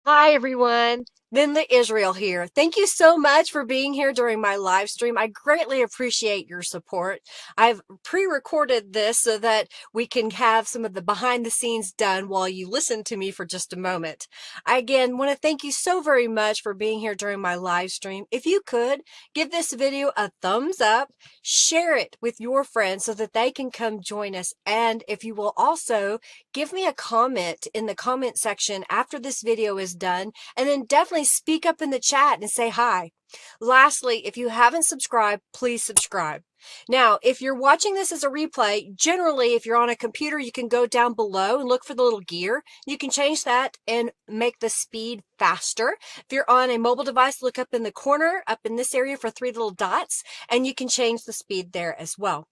Hi everyone, Linda Israel here. Thank you so much for being here during my live stream. I greatly appreciate your support. I've pre-recorded this so that we can have some of the behind the scenes done while you listen to me for just a moment. I again want to thank you so very much for being here during my live stream. If you could, give this video a thumbs up, share it with your friends so that they can come join us. And if you will also give me a comment in the comment section after this video is done, and then definitely speak up in the chat and say hi. Lastly, if you haven't subscribed, please subscribe. Now, if you're watching this as a replay, generally, if you're on a computer, you can go down below and look for the little gear. You can change that and make the speed faster. If you're on a mobile device, look up in the corner, up in this area for three little dots, and you can change the speed there as well.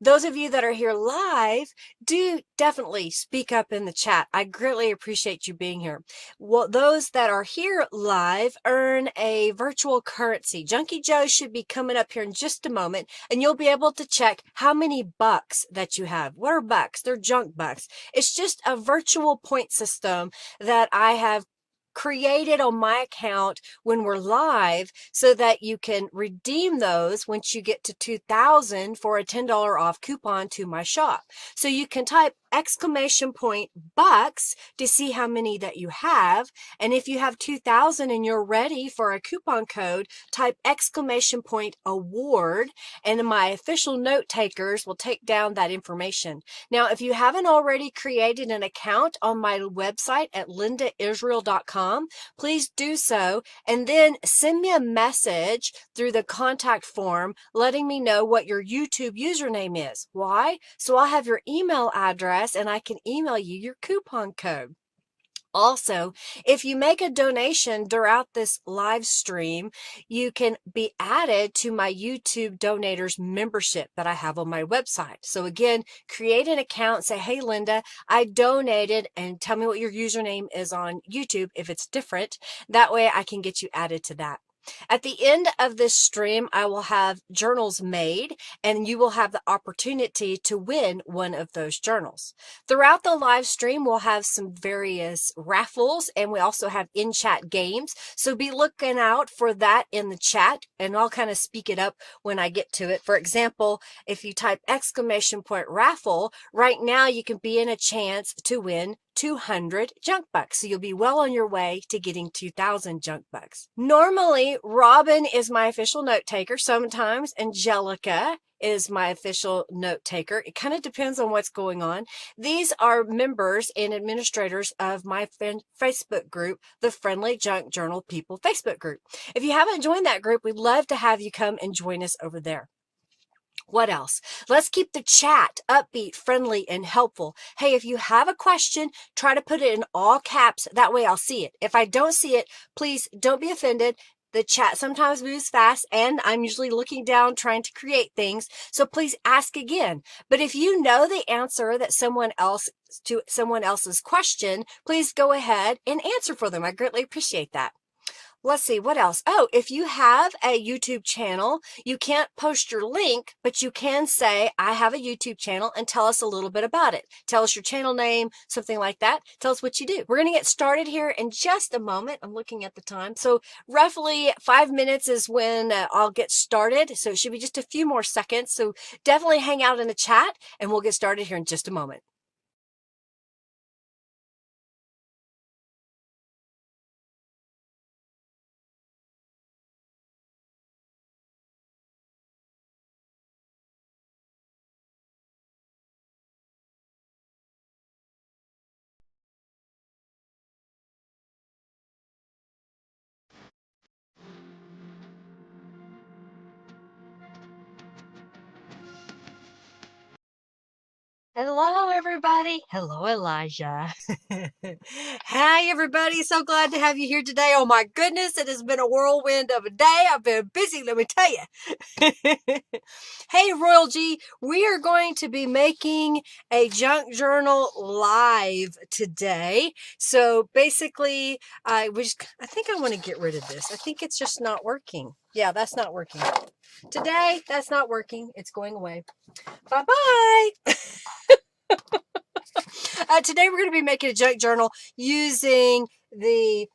Those of you that are here live, do definitely speak up in the chat. I greatly appreciate you being here. Well, those that are here live earn a virtual currency. Junkie Joe should be coming up here in just a moment, and you'll be able to check how many bucks that you have. What are bucks? They're junk bucks. It's just a virtual point system that I have created on my account when we're live so that you can redeem those once you get to 2,000 for a $10 off coupon to my shop. So you can type exclamation point bucks to see how many that you have. And if you have 2,000 and you're ready for a coupon code, type exclamation point award, and my official note takers will take down that information. Now, if you haven't already created an account on my website at lindaisrael.com, please do so, and then send me a message through the contact form letting me know what your YouTube username is. Why? So I'll have your email address and I can email you your coupon code. Also, if you make a donation throughout this live stream, you can be added to my YouTube donators membership that I have on my website. So again, create an account, say, hey, Linda, I donated, and tell me what your username is on YouTube if it's different. That way I can get you added to that. At the end of this stream, I will have journals made, and you will have the opportunity to win one of those journals. Throughout the live stream, we'll have some various raffles, and we also have in-chat games. So be looking out for that in the chat, and I'll kind of speak it up when I get to it. For example, if you type exclamation point raffle, right now you can be in a chance to win 200 junk bucks. So you'll be well on your way to getting 2,000 junk bucks. Normally, Robin is my official note taker. Sometimes Angelica is my official note taker. It kind of depends on what's going on. These are members and administrators of my Facebook group, the Friendly Junk Journal People Facebook group. If you haven't joined that group, we'd love to have you come and join us over there. What else? Let's keep the chat upbeat, friendly, and helpful. Hey, if you have a question, try to put it in all caps. That way I'll see it. If I don't see it, please don't be offended. The chat sometimes moves fast, and I'm usually looking down trying to create things. So please ask again. But if you know the answer that someone else's question, please go ahead and answer for them. I greatly appreciate that. Let's see, what else? Oh, if you have a YouTube channel, you can't post your link, but you can say, I have a YouTube channel, and tell us a little bit about it. Tell us your channel name, something like that. Tell us what you do. We're going to get started here in just a moment. I'm looking at the time. So roughly 5 minutes is when I'll get started. So it should be just a few more seconds. So definitely hang out in the chat, and we'll get started here in just a moment. Hello, everybody. Hello, Elijah. Hi, everybody. So glad to have you here today. Oh, my goodness. It has been a whirlwind of a day. I've been busy, let me tell you. Hey, Royal G, we are going to be making a junk journal live today. So basically, I think I want to get rid of this. I think it's just not working. Yeah, that's not working. Today, that's not working. It's going away. Bye-bye. Today we're going to be making a junk journal using the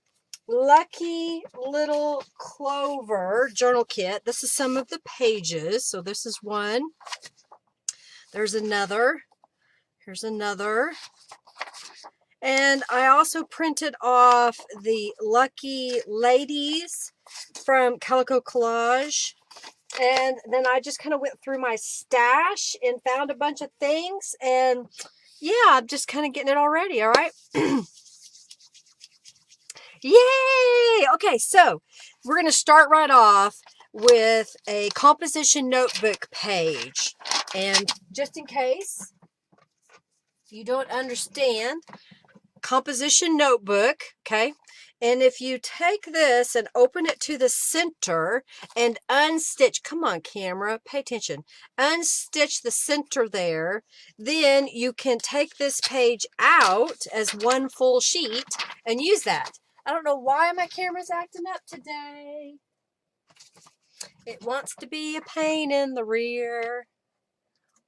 lucky little Clover journal kit. This is some of the pages. So this is one. There's another. Here's another. And I also printed off the Lucky Ladies from Calico Collage. And then I just kind of went through my stash and found a bunch of things. And yeah, I'm just kind of getting it all ready, all right? Yay! Okay, so we're going to start right off with a composition notebook page. And just in case you don't understand, composition notebook, okay? And if you take this and open it to the center and unstitch, come on camera, pay attention, unstitch the center there, then you can take this page out as one full sheet and use that. I don't know why my camera's acting up today. It wants to be a pain in the rear.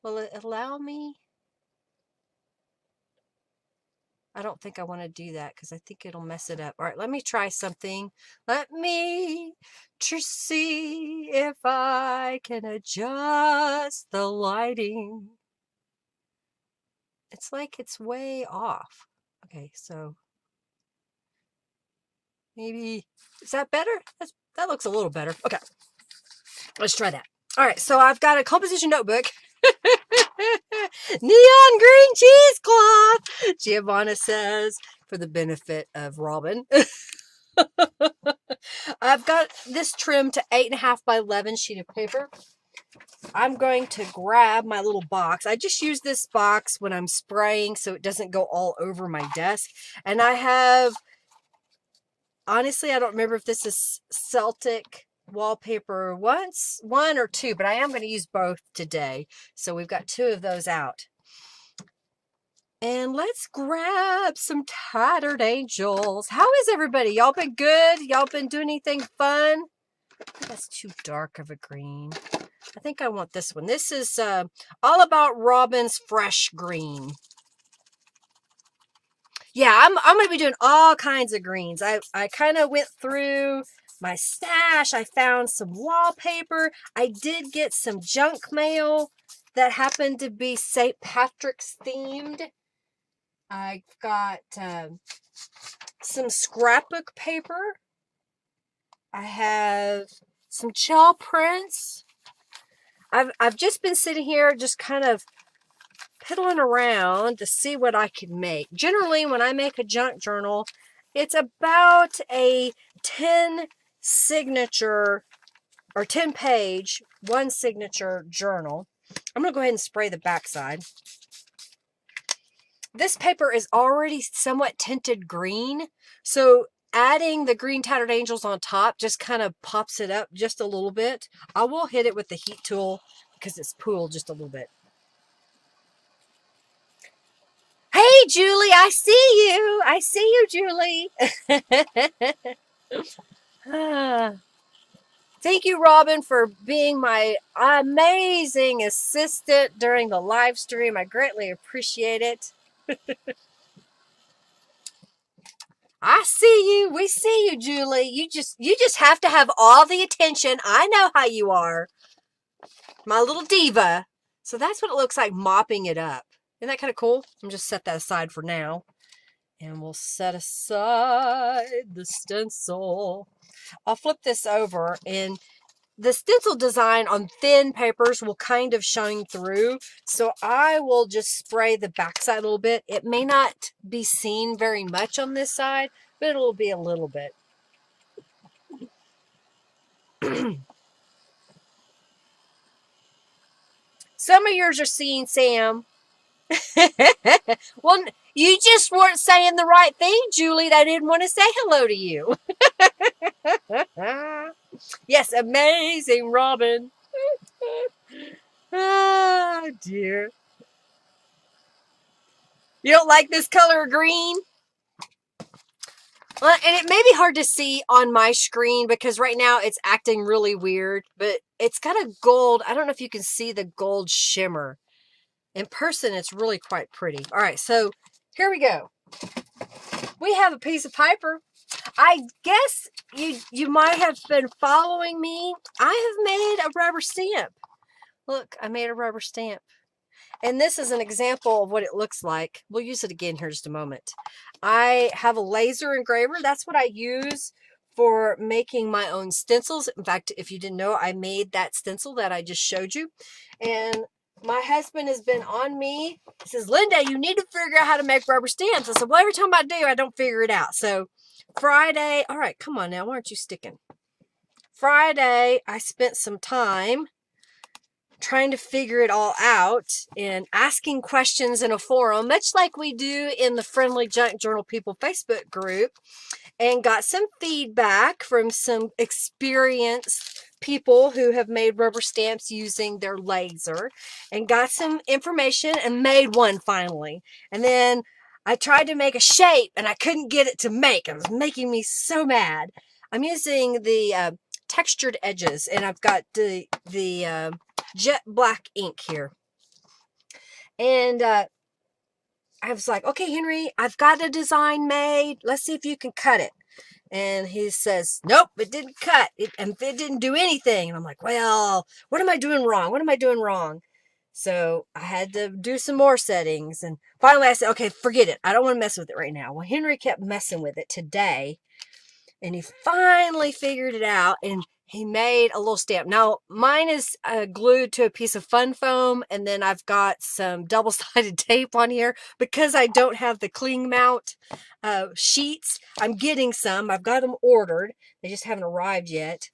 Will it allow me? I don't think I want to do that because I think it'll mess it up. All right, let me try something. Let me see if I can adjust the lighting. It's like it's way off. Okay, so maybe, is that better? That looks a little better. Okay, let's try that. All right, so I've got a composition notebook. Neon green cheesecloth, Giovanna says, for the benefit of Robin. I've got this trimmed to 8.5 by 11 sheet of paper. I'm going to grab my little box. I just use this box when I'm spraying so it doesn't go all over my desk. And I have, honestly, I don't remember if this is Celtic wallpaper one or two, but I am going to use both today. So we've got 2 of those out. And let's grab some tattered angels. How is everybody? Y'all been good? Y'all been doing anything fun? That's too dark of a green. I think I want this one. This is all about Robin's fresh green. Yeah, I'm going to be doing all kinds of greens. I kind of went through my stash. I found some wallpaper. I did get some junk mail that happened to be St. Patrick's themed. I got some scrapbook paper. I have some gel prints. I've just been sitting here just kind of piddling around to see what I can make. Generally, when I make a junk journal, it's about a 10 signature or 10 page, 1 signature journal. I'm going to go ahead and spray the backside. This paper is already somewhat tinted green, so adding the green tattered angels on top just kind of pops it up just a little bit. I will hit it with the heat tool because it's pooled just a little bit. Hey, Julie, I see you. I see you, Julie. Thank you, Robin, for being my amazing assistant during the live stream. I greatly appreciate it. I see you. We see you, Julie. You just have to have all the attention. I know how you are. My little diva. So that's what it looks like mopping it up. Isn't that kind of cool? I'm just set that aside for now. And we'll set aside the stencil. I'll flip this over, and the stencil design on thin papers will kind of shine through. So I will just spray the backside a little bit. It may not be seen very much on this side, but it'll be a little bit. Some of yours are seen, Sam. Well, you just weren't saying the right thing, Julie. I didn't want to say hello to you. Yes, amazing, Robin. Oh, dear. You don't like this color green? Well, and it may be hard to see on my screen because right now it's acting really weird, but it's got a gold. I don't know if you can see the gold shimmer. In person, it's really quite pretty. All right, so here we go. We have a piece of paper. I guess you might have been following me. I have made a rubber stamp. Look, I made a rubber stamp. And this is an example of what it looks like. We'll use it again here in just a moment. I have a laser engraver. That's what I use for making my own stencils. In fact, if you didn't know, I made that stencil that I just showed you. And my husband has been on me. He says, Linda, you need to figure out how to make rubber stamps. I said, well, every time I do, I don't figure it out. So Friday, all right, come on now. Why aren't you sticking? Friday, I spent some time trying to figure it all out and asking questions in a forum, much like we do in the Friendly Junk Journal People Facebook group, and got some feedback from some experienced people who have made rubber stamps using their laser, and got some information and made one finally. And then I tried to make a shape and I couldn't get it to make. It was making me so mad. I'm using the textured edges, and I've got the jet black ink here. And I was like, okay, Henry, I've got a design made. Let's see if you can cut it. And he says, nope, it didn't cut. It didn't do anything. And I'm like, well, what am I doing wrong? What am I doing wrong? So I had to do some more settings. And finally I said, okay, forget it. I don't want to mess with it right now. Well, Henry kept messing with it today. And he finally figured it out, and he made a little stamp. Now, mine is glued to a piece of fun foam, and then I've got some double-sided tape on here because I don't have the cling mount sheets. I'm getting some. I've got them ordered. They just haven't arrived yet,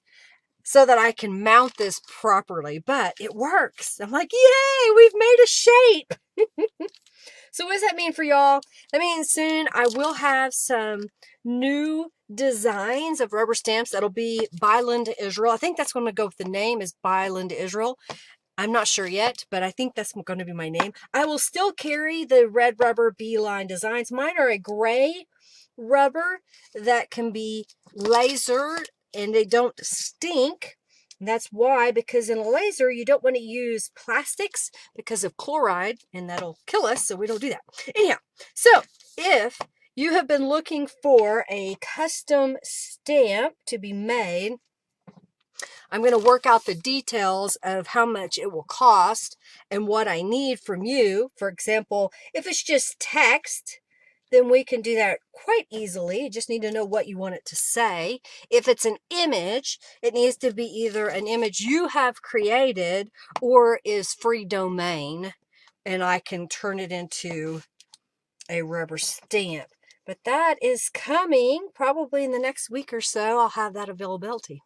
so that I can mount this properly. But it works. I'm like, yay, we've made a shape. So what does that mean for y'all? That means soon I will have some new designs of rubber stamps that'll be by Linda Israel. I think that's what I'm going to go with. The name is by Linda Israel. I'm not sure yet, but I think that's going to be my name. I will still carry the red rubber beeline designs. Mine are a gray rubber that can be lasered and they don't stink. And that's why, because in a laser, you don't want to use plastics because of chloride, and that'll kill us, so we don't do that. Anyhow, so if you have been looking for a custom stamp to be made, I'm going to work out the details of how much it will cost and what I need from you. For example, if it's just text, then we can do that quite easily. You just need to know what you want it to say. If it's an image, it needs to be either an image you have created or is free domain, and I can turn it into a rubber stamp. But that is coming probably in the next week or so. I'll have that availability.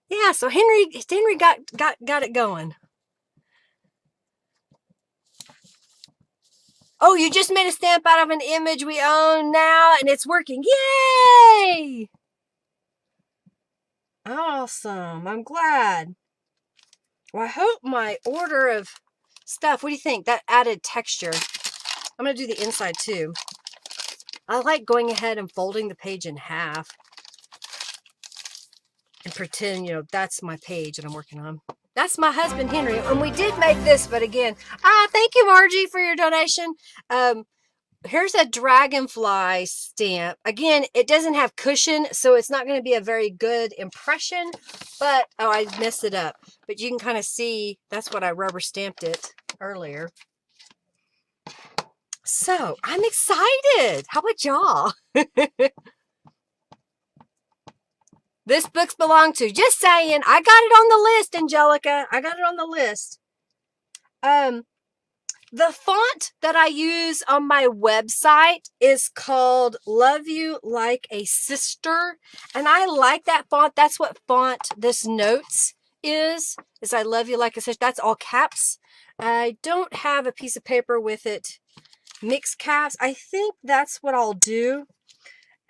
Yeah, so Henry got it going. Oh, you just made a stamp out of an image we own now, and it's working. Yay! Awesome. I'm glad. Well, I hope my order of stuff, what do you think? That added texture. I'm going to do the inside too. I like going ahead and folding the page in half and pretend, that's my page that I'm working on. That's my husband, Henry. And we did make this, but again, thank you, Margie, for your donation. Here's a dragonfly stamp. Again, it doesn't have cushion, so it's not going to be a very good impression. But, oh, I messed it up. But you can kind of see, that's what I rubber stamped it earlier. So, I'm excited. How about y'all? This book's belong to. Just saying. I got it on the list, Angelica. I got it on the list. The font that I use on my website is called Love You Like a Sister. And I like that font. That's what font this notes is I Love You Like a Sister. That's all caps. I don't have a piece of paper with it mixed caps. I think that's what I'll do.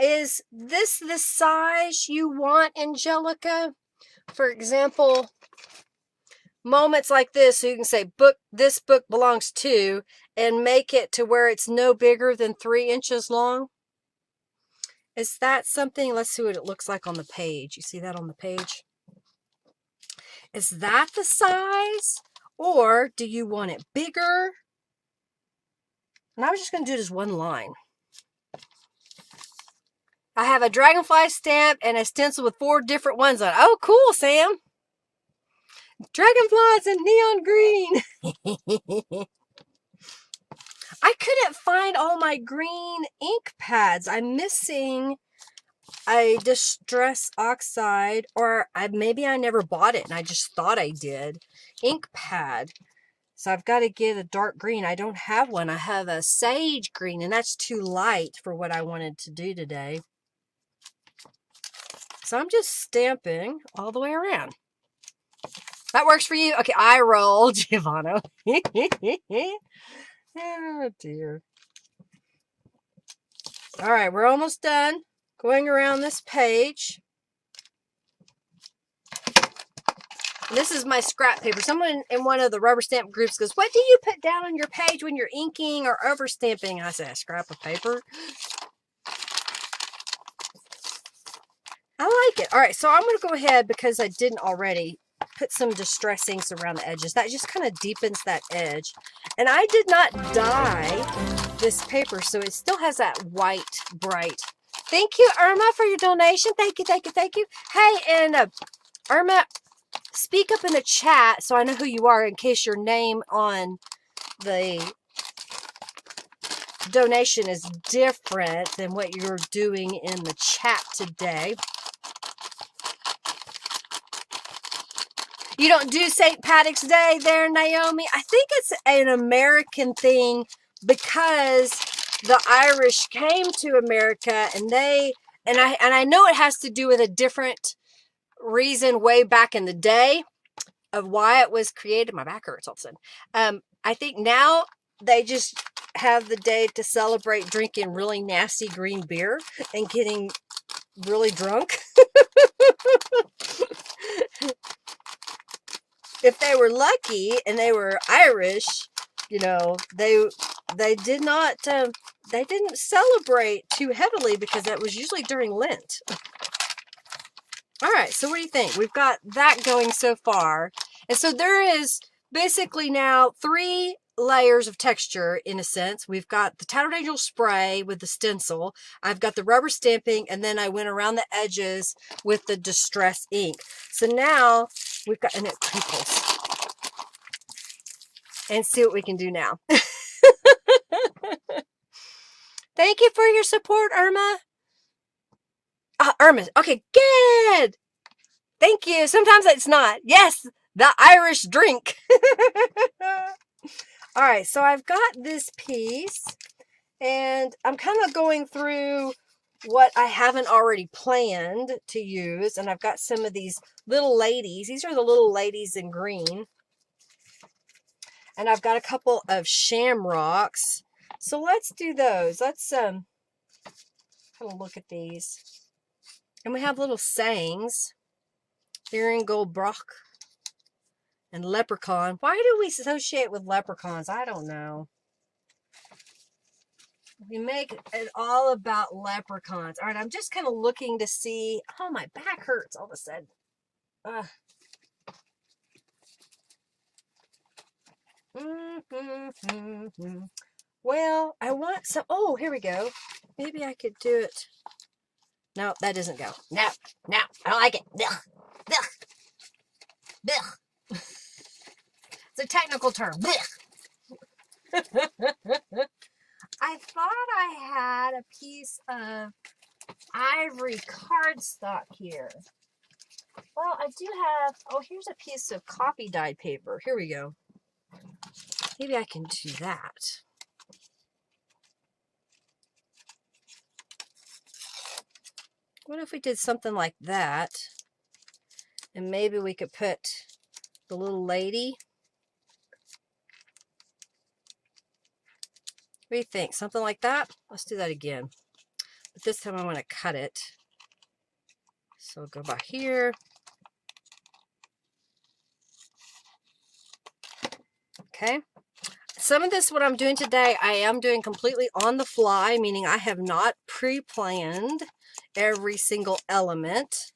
Is this the size you want, Angelica? For example, moments like this, so you can say, this book belongs to, and make it to where it's no bigger than 3 inches long. Is that something? Let's see what it looks like on the page. You see that on the page? Is that the size? Or do you want it bigger? And I was just going to do just one line. I have a dragonfly stamp and a stencil with 4 different ones on it. Oh, cool, Sam. Dragonflies in neon green. I couldn't find all my green ink pads. I'm missing a Distress Oxide, or maybe I never bought it and I just thought I did. Ink pad. So I've got to get a dark green. I don't have one. I have a sage green, and that's too light for what I wanted to do today. So I'm just stamping all the way around. That works for you? Okay, I roll, Giovanna. Oh, dear. All right, we're almost done going around this page. This is my scrap paper. Someone in one of the rubber stamp groups goes, what do you put down on your page when you're inking or over stamping? I said, a scrap of paper. I like it. All right, so I'm going to go ahead, because I didn't already, put some distress inks around the edges. That just kind of deepens that edge. And I did not dye this paper, so it still has that white, bright. Thank you, Irma, for your donation. Thank you, thank you, thank you. Hey, and Irma, speak up in the chat so I know who you are in case your name on the donation is different than what you're doing in the chat today. You don't do St. Patrick's Day there, Naomi? I think it's an American thing because the Irish came to America and I know it has to do with a different reason way back in the day of why it was created. My back hurts all of a sudden. I think now they just have the day to celebrate drinking really nasty green beer and getting really drunk. If they were lucky and they were Irish, you know, they didn't celebrate too heavily because that was usually during Lent. All right, so what do you think? We've got that going so far. And so there is basically now 3 layers of texture in a sense. We've got the Tattered Angel spray with the stencil. I've got the rubber stamping, and then I went around the edges with the distress ink. So now we've got, and it crinkles. And see what we can do now. Thank you for your support, Irma. Irma. Okay, good. Thank you. Sometimes it's not. Yes, the Irish drink. All right, so I've got this piece, and I'm kind of going through what I haven't already planned to use, and I've got some of these little ladies. These are the little ladies in green. And I've got a couple of shamrocks. So let's do those. Let's have a look at these. And we have little sayings. Earring Goldbrock and leprechaun. Why do we associate with leprechauns? I don't know. We make it all about leprechauns. All right, I'm just kind of looking to see. Oh, my back hurts all of a sudden. Well, I want some. Oh, here we go. Maybe I could do it. No, that doesn't go. No, I don't like it. Ugh. Ugh. Ugh. It's a technical term. Ugh. I thought I had a piece of ivory cardstock here. Well, I do have. Oh, here's a piece of copy dyed paper. Here we go. Maybe I can do that. What if we did something like that? And maybe we could put the little lady. What do you think? Something like that? Let's do that again. But this time I want to cut it. So go by here. Okay. Some of this, what I'm doing today, I am doing completely on the fly, meaning I have not pre-planned every single element.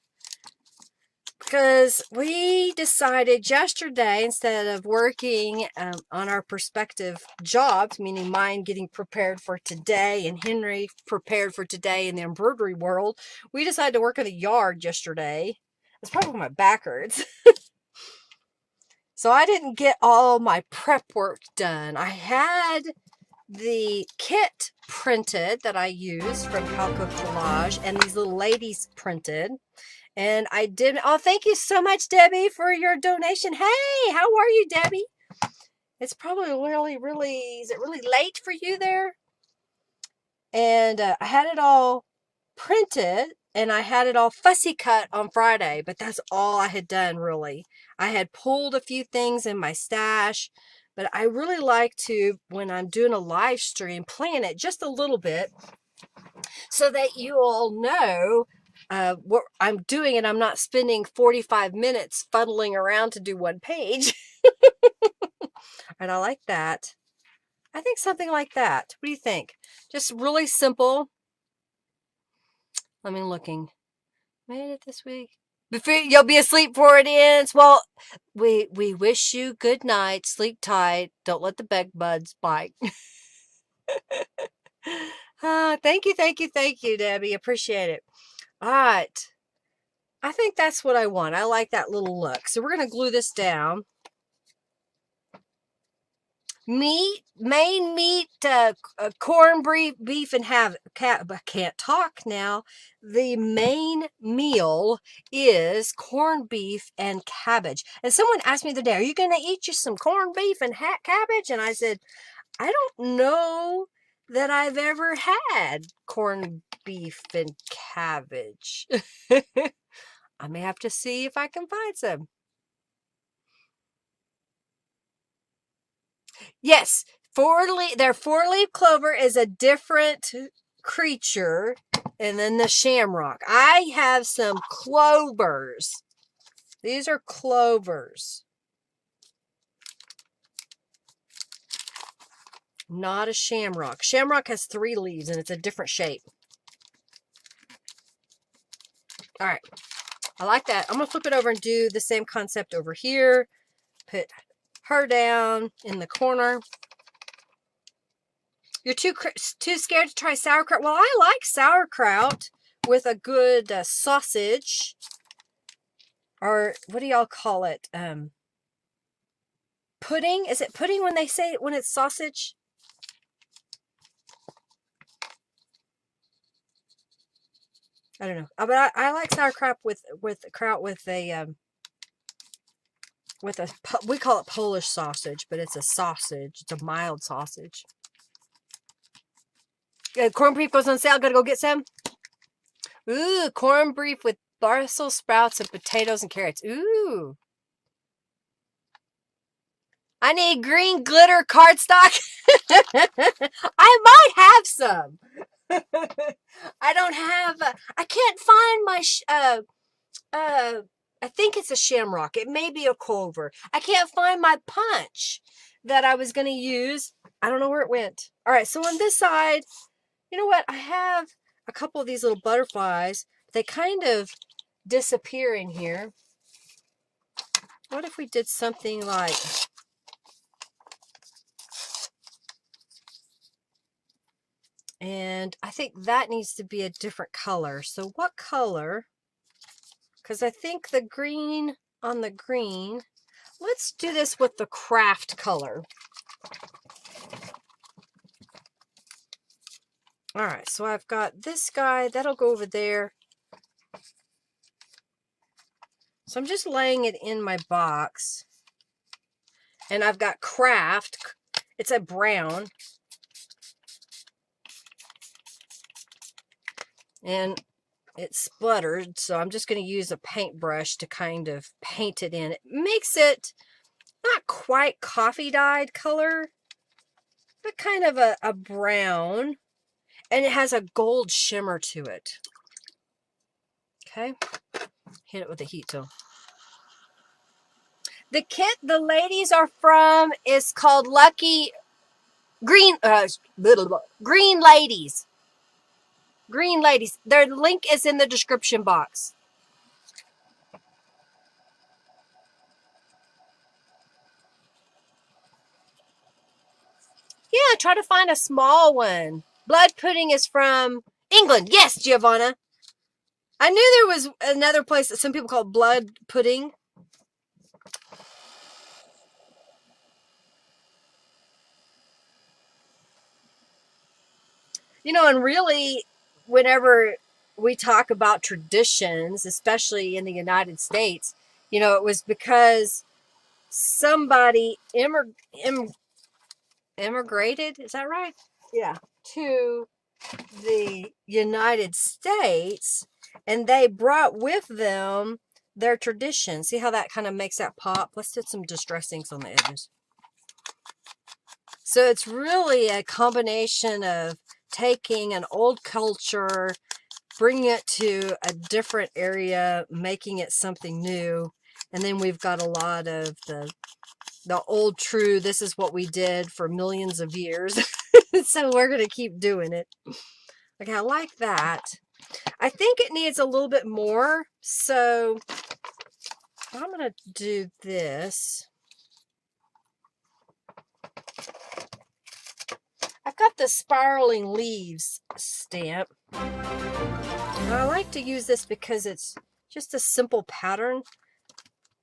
because we decided yesterday, instead of working on our prospective jobs, meaning mine getting prepared for today and Henry prepared for today in the embroidery world, we decided to work in the yard yesterday. It's probably my back hurts. So I didn't get all my prep work done. I had the kit printed that I use from Calico Collage and these little ladies printed. And I did, oh, thank you so much, Debbie, for your donation. Hey, how are you, Debbie? It's probably really, is it really late for you there? And I had it all printed and I had it all fussy cut on Friday, but that's all I had done really. I had pulled a few things in my stash, but I really like to, when I'm doing a live stream, plan it just a little bit so that you all know what I'm doing and I'm not spending 45 minutes fuddling around to do one page. And I like that. I think something like that. What do you think? Just really simple. Let me looking. Made it this week. You'll be asleep before it ends. Well, we wish you good night. Sleep tight. Don't let the bed bugs bite. Thank you, Debbie. Appreciate it. All right. I think that's what I want. I like that little look. So we're going to glue this down. Main meat, corned beef, and I can't talk now. The main meal is corned beef and cabbage. And someone asked me the other day, are you going to eat you some corned beef and cabbage? And I said, I don't know that I've ever had corned beef and cabbage. I may have to see if I can find some. Yes, their four-leaf clover is a different creature, and then the shamrock. I have some clovers. These are clovers. Not a shamrock. Shamrock has 3 leaves, and it's a different shape. All right. I like that. I'm going to flip it over and do the same concept over here. Put her down in the corner. You're too scared to try sauerkraut. Well, I like sauerkraut with a good sausage. Or what do y'all call it? Pudding? Is it pudding when they say it, when it's sausage? I don't know. But I like sauerkraut with a we call it Polish sausage, but it's a sausage. It's a mild sausage. Corned beef goes on sale. Gotta go get some. Ooh, corned beef with Brussels sprouts and potatoes and carrots. Ooh. I need green glitter cardstock. I might have some. I don't have. I can't find my. I think it's a shamrock. It may be a clover. I can't find my punch that I was going to use. I don't know where it went. All right, so on this side, you know what? I have a couple of these little butterflies. They kind of disappear in here. What if we did something like... And I think that needs to be a different color. So what color? Because I think the green on the green. Let's do this with the craft color. All right, so I've got this guy. That'll go over there. So I'm just laying it in my box. And I've got craft. It's a brown. And it spluttered, so I'm just going to use a paintbrush to kind of paint it in. It makes it not quite coffee dyed color, but kind of a brown. And it has a gold shimmer to it. Okay. Hit it with a heat tool. The kit the ladies are from is called Lucky Green Green Ladies. Green Ladies. Their link is in the description box. Yeah, try to find a small one. Blood pudding is from England. Yes, Giovanna. I knew there was another place that some people call blood pudding. You know, and really, whenever we talk about traditions, especially in the United States, you know, it was because somebody immigrated, is that right? Yeah, to the United States, and they brought with them their tradition. See how that kind of makes that pop? Let's do some distressings on the edges. So it's really a combination of taking an old culture, bringing it to a different area, making it something new. And then we've got a lot of the old true, this is what we did for millions of years. So we're going to keep doing it. Okay, I like that. I think it needs a little bit more. So I'm going to do this. I've got the spiraling leaves stamp. And I like to use this because it's just a simple pattern.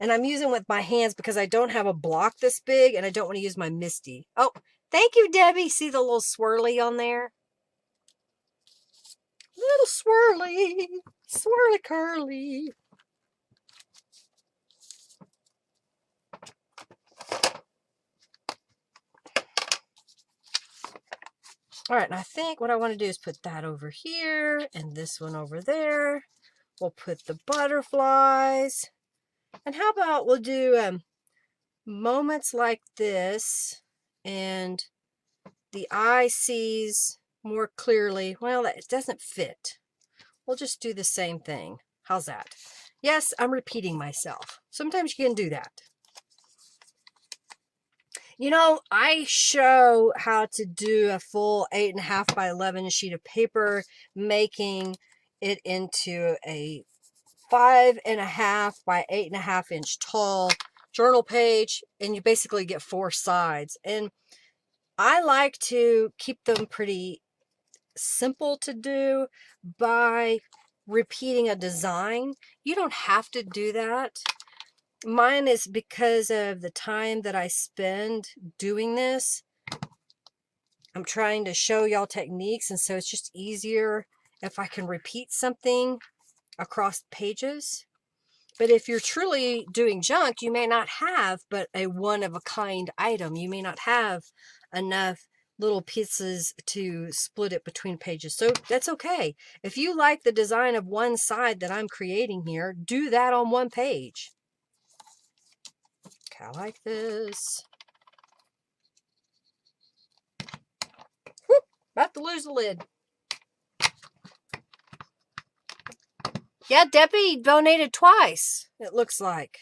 And I'm using with my hands because I don't have a block this big and I don't want to use my MISTI. Oh, thank you, Debbie. See the little swirly on there? Little swirly, swirly curly. All right, and I think what I want to do is put that over here and this one over there. We'll put the butterflies. And how about we'll do moments like this, and the eye sees more clearly. Well, it doesn't fit. We'll just do the same thing. How's that? Yes, I'm repeating myself. Sometimes you can do that. You know, I show how to do a full 8.5 by 11 sheet of paper, making it into a 5.5 by 8.5 inch tall journal page, and you basically get 4 sides. And I like to keep them pretty simple to do by repeating a design. You don't have to do that. Mine is because of the time that I spend doing this. I'm trying to show y'all techniques, and so it's just easier if I can repeat something across pages. But if you're truly doing junk, you may not have but a one-of-a-kind item. You may not have enough little pieces to split it between pages. So that's okay. If you like the design of one side that I'm creating here, do that on one page. Okay, I like this. Whoop, about to lose the lid. Yeah, Debbie donated twice, it looks like.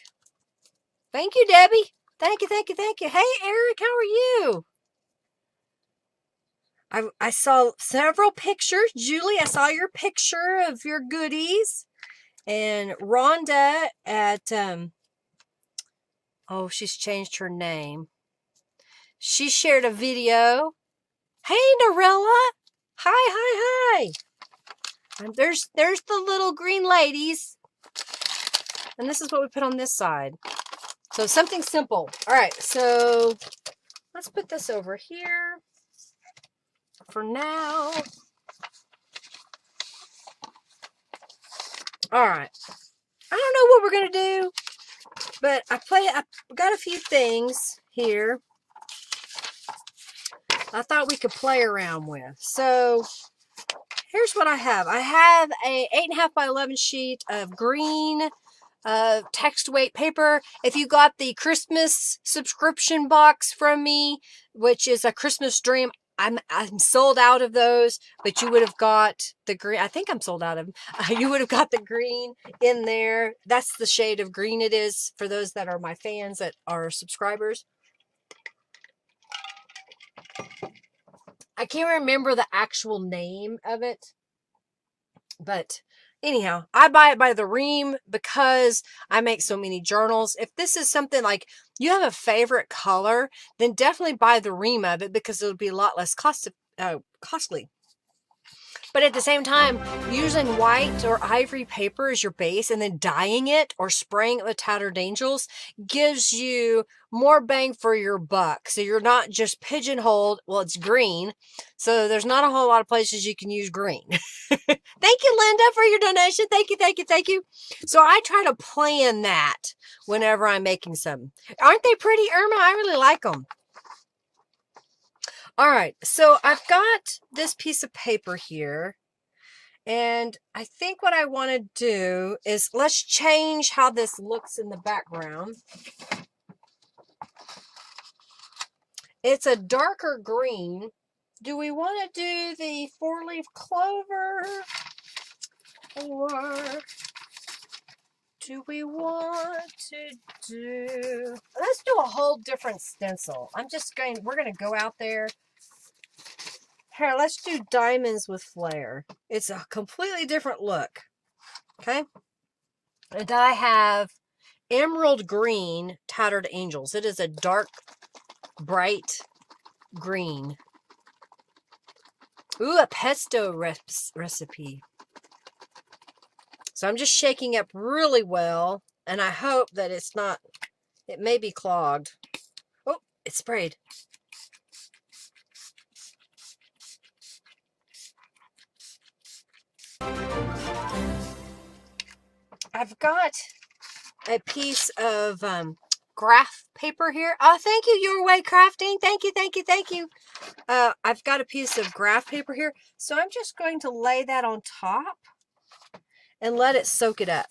Thank you, Debbie. Thank you, thank you, thank you. Hey, Eric, how are you? I saw several pictures. Julie, I saw your picture of your goodies. And Rhonda at, oh, she's changed her name. She shared a video. Hey, Narella. Hi, hi, hi. And there's the little green ladies. And this is what we put on this side. So something simple. All right, so let's put this over here for now. All right. I don't know what we're going to do, but I got a few things here I thought we could play around with. So here's what I have. I have a 8.5 by 11 sheet of green text weight paper. If you got the Christmas subscription box from me, which is a Christmas dream, I'm sold out of those, but you would have got the green. I think I'm sold out of them. You would have got the green in there. That's the shade of green it is for those that are my fans that are subscribers. I can't remember the actual name of it, but Anyhow, I buy it by the ream because I make so many journals. If this is something like you have a favorite color, then definitely buy the ream of it because it'll be a lot less costly. But at the same time, using white or ivory paper as your base and then dyeing it or spraying it with Tattered Angels gives you more bang for your buck. So you're not just pigeonholed. Well, it's green. So there's not a whole lot of places you can use green. Thank you, Linda, for your donation. Thank you, thank you, thank you. So I try to plan that whenever I'm making some. Aren't they pretty, Irma? I really like them. All right, so I've got this piece of paper here, and I think what I want to do is let's change how this looks in the background. It's a darker green. Do we want to do the 4-leaf clover, or do we want to do, let's do a whole different stencil. We're going to go out there. Here, let's do diamonds with flare. It's a completely different look. Okay. And I have emerald green Tattered Angels. It is a dark, bright green. Ooh, a pesto recipe. So I'm just shaking up really well, and I hope that it's not, it may be clogged. Oh, it sprayed. I've got a piece of graph paper here. Oh, thank you, Your Way Crafting. Thank you, thank you, thank you. I've got a piece of graph paper here, so I'm just going to lay that on top and let it soak it up.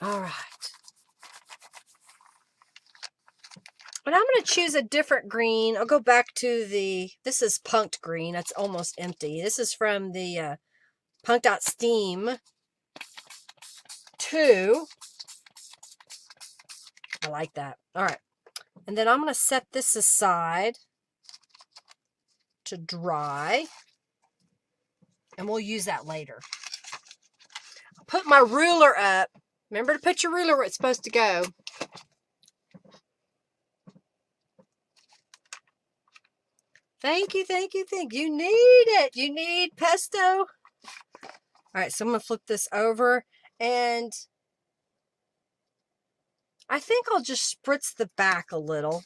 All right. But I'm going to choose a different green. I'll go back to this is punked green. That's almost empty. This is from the Punked Out Steam 2. I like that. All right. And then I'm going to set this aside to dry. And we'll use that later. I'll put my ruler up. Remember to put your ruler where it's supposed to go. Thank you, thank you, thank you. You need it. You need pesto. All right, so I'm going to flip this over. And I think I'll just spritz the back a little.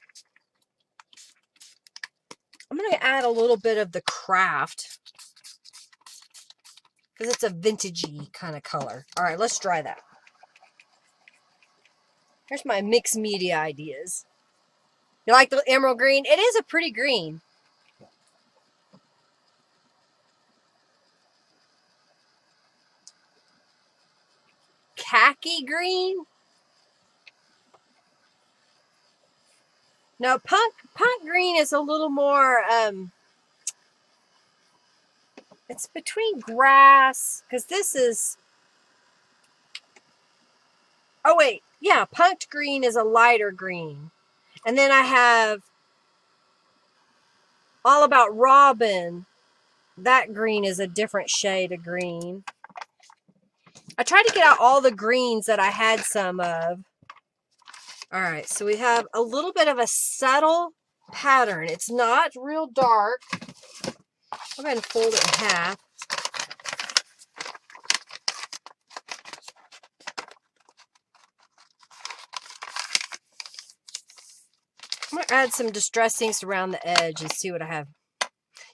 I'm going to add a little bit of the craft because it's a vintagey kind of color. All right, let's dry that. Here's my mixed media ideas. You like the emerald green? It is a pretty green. Khaki green? No, punk green is a little more, it's between grass, because this is, oh wait, yeah, punked green is a lighter green. And then I have All About Robin. That green is a different shade of green. I tried to get out all the greens that I had some of. All right, so we have a little bit of a subtle pattern. It's not real dark. I'll go ahead and fold it in half. I'm going to add some distress inks around the edge and see what I have.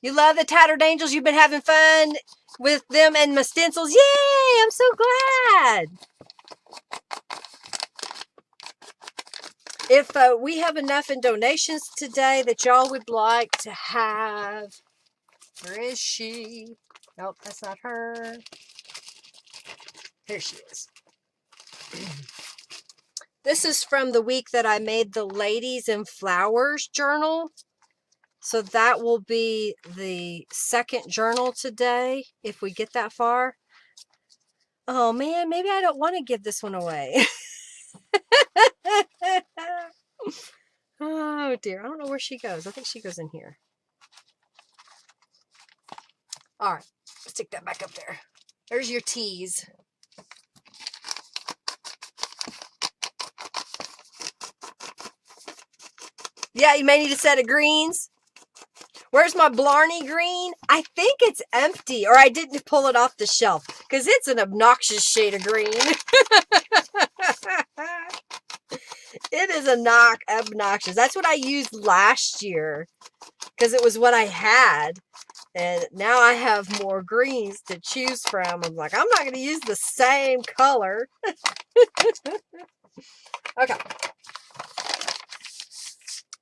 You love the Tattered Angels? You've been having fun with them and my stencils? Yay! I'm so glad! If we have enough in donations today that y'all would like to have, where is she? Nope, that's not her. Here she is. This is from the week that I made the Ladies and Flowers journal. So that will be the second journal today, if we get that far. Oh man, maybe I don't want to give this one away. Oh dear, I don't know where she goes. I think she goes in here. All right, stick that back up there. There's your teas. Yeah, you may need a set of greens. Where's my Blarney green? I think it's empty, or I didn't pull it off the shelf because it's an obnoxious shade of green. It is obnoxious. That's what I used last year because it was what I had. And now I have more greens to choose from. I'm like, I'm not going to use the same color. Okay.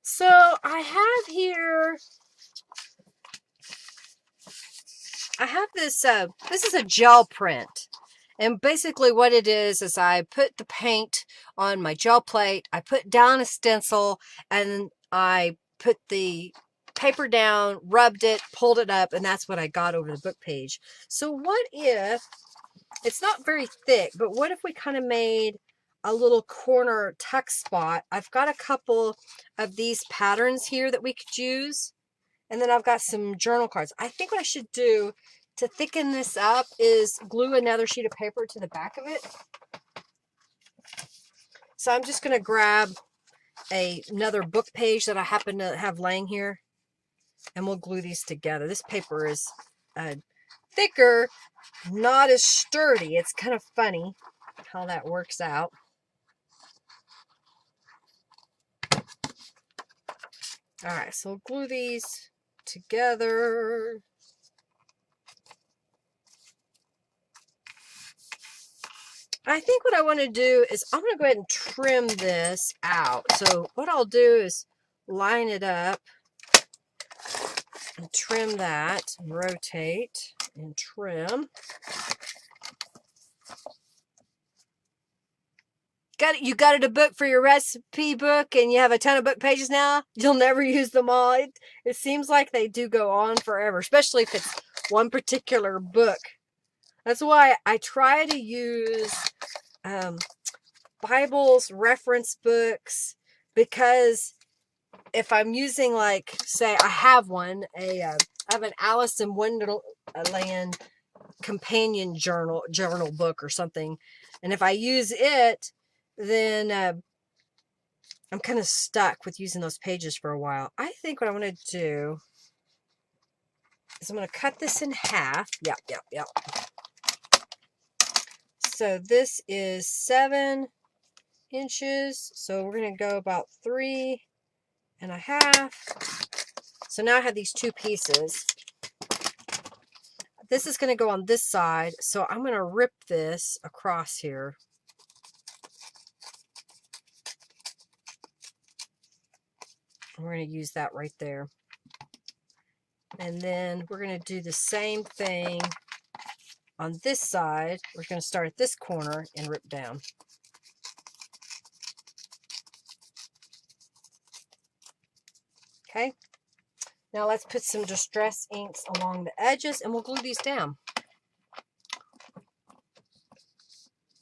So I have here, I have this, this is a gel print. And basically what it is I put the paint on my gel plate, I put down a stencil, and I put the paper down, rubbed it, pulled it up, and that's what I got over the book page. So what if, it's not very thick, but what if we kind of made a little corner tuck spot? I've got a couple of these patterns here that we could use. And then I've got some journal cards. I think what I should do to thicken this up is glue another sheet of paper to the back of it. So I'm just going to grab another book page that I happen to have laying here, and we'll glue these together. This paper is thicker, not as sturdy. It's kind of funny how that works out. All right, so we'll glue these together. I think what I want to do is I'm going to go ahead and trim this out. So what I'll do is line it up and trim that, and rotate and trim. You got it a book for your recipe book and you have a ton of book pages now? You'll never use them all. It seems like they do go on forever, especially if it's one particular book. That's why I try to use Bibles, reference books, because if I'm using, like, say I have one, I have an Alice in Wonderland companion journal book or something, and if I use it, then I'm kind of stuck with using those pages for a while. I think what I want to do is I'm going to cut this in half. Yep. So this is 7 inches. So we're going to go about 3.5. So now I have these two pieces. This is going to go on this side. So I'm going to rip this across here. We're going to use that right there. And then we're going to do the same thing on this side. We're going to start at this corner and rip down. Okay. Now let's put some distress inks along the edges and we'll glue these down.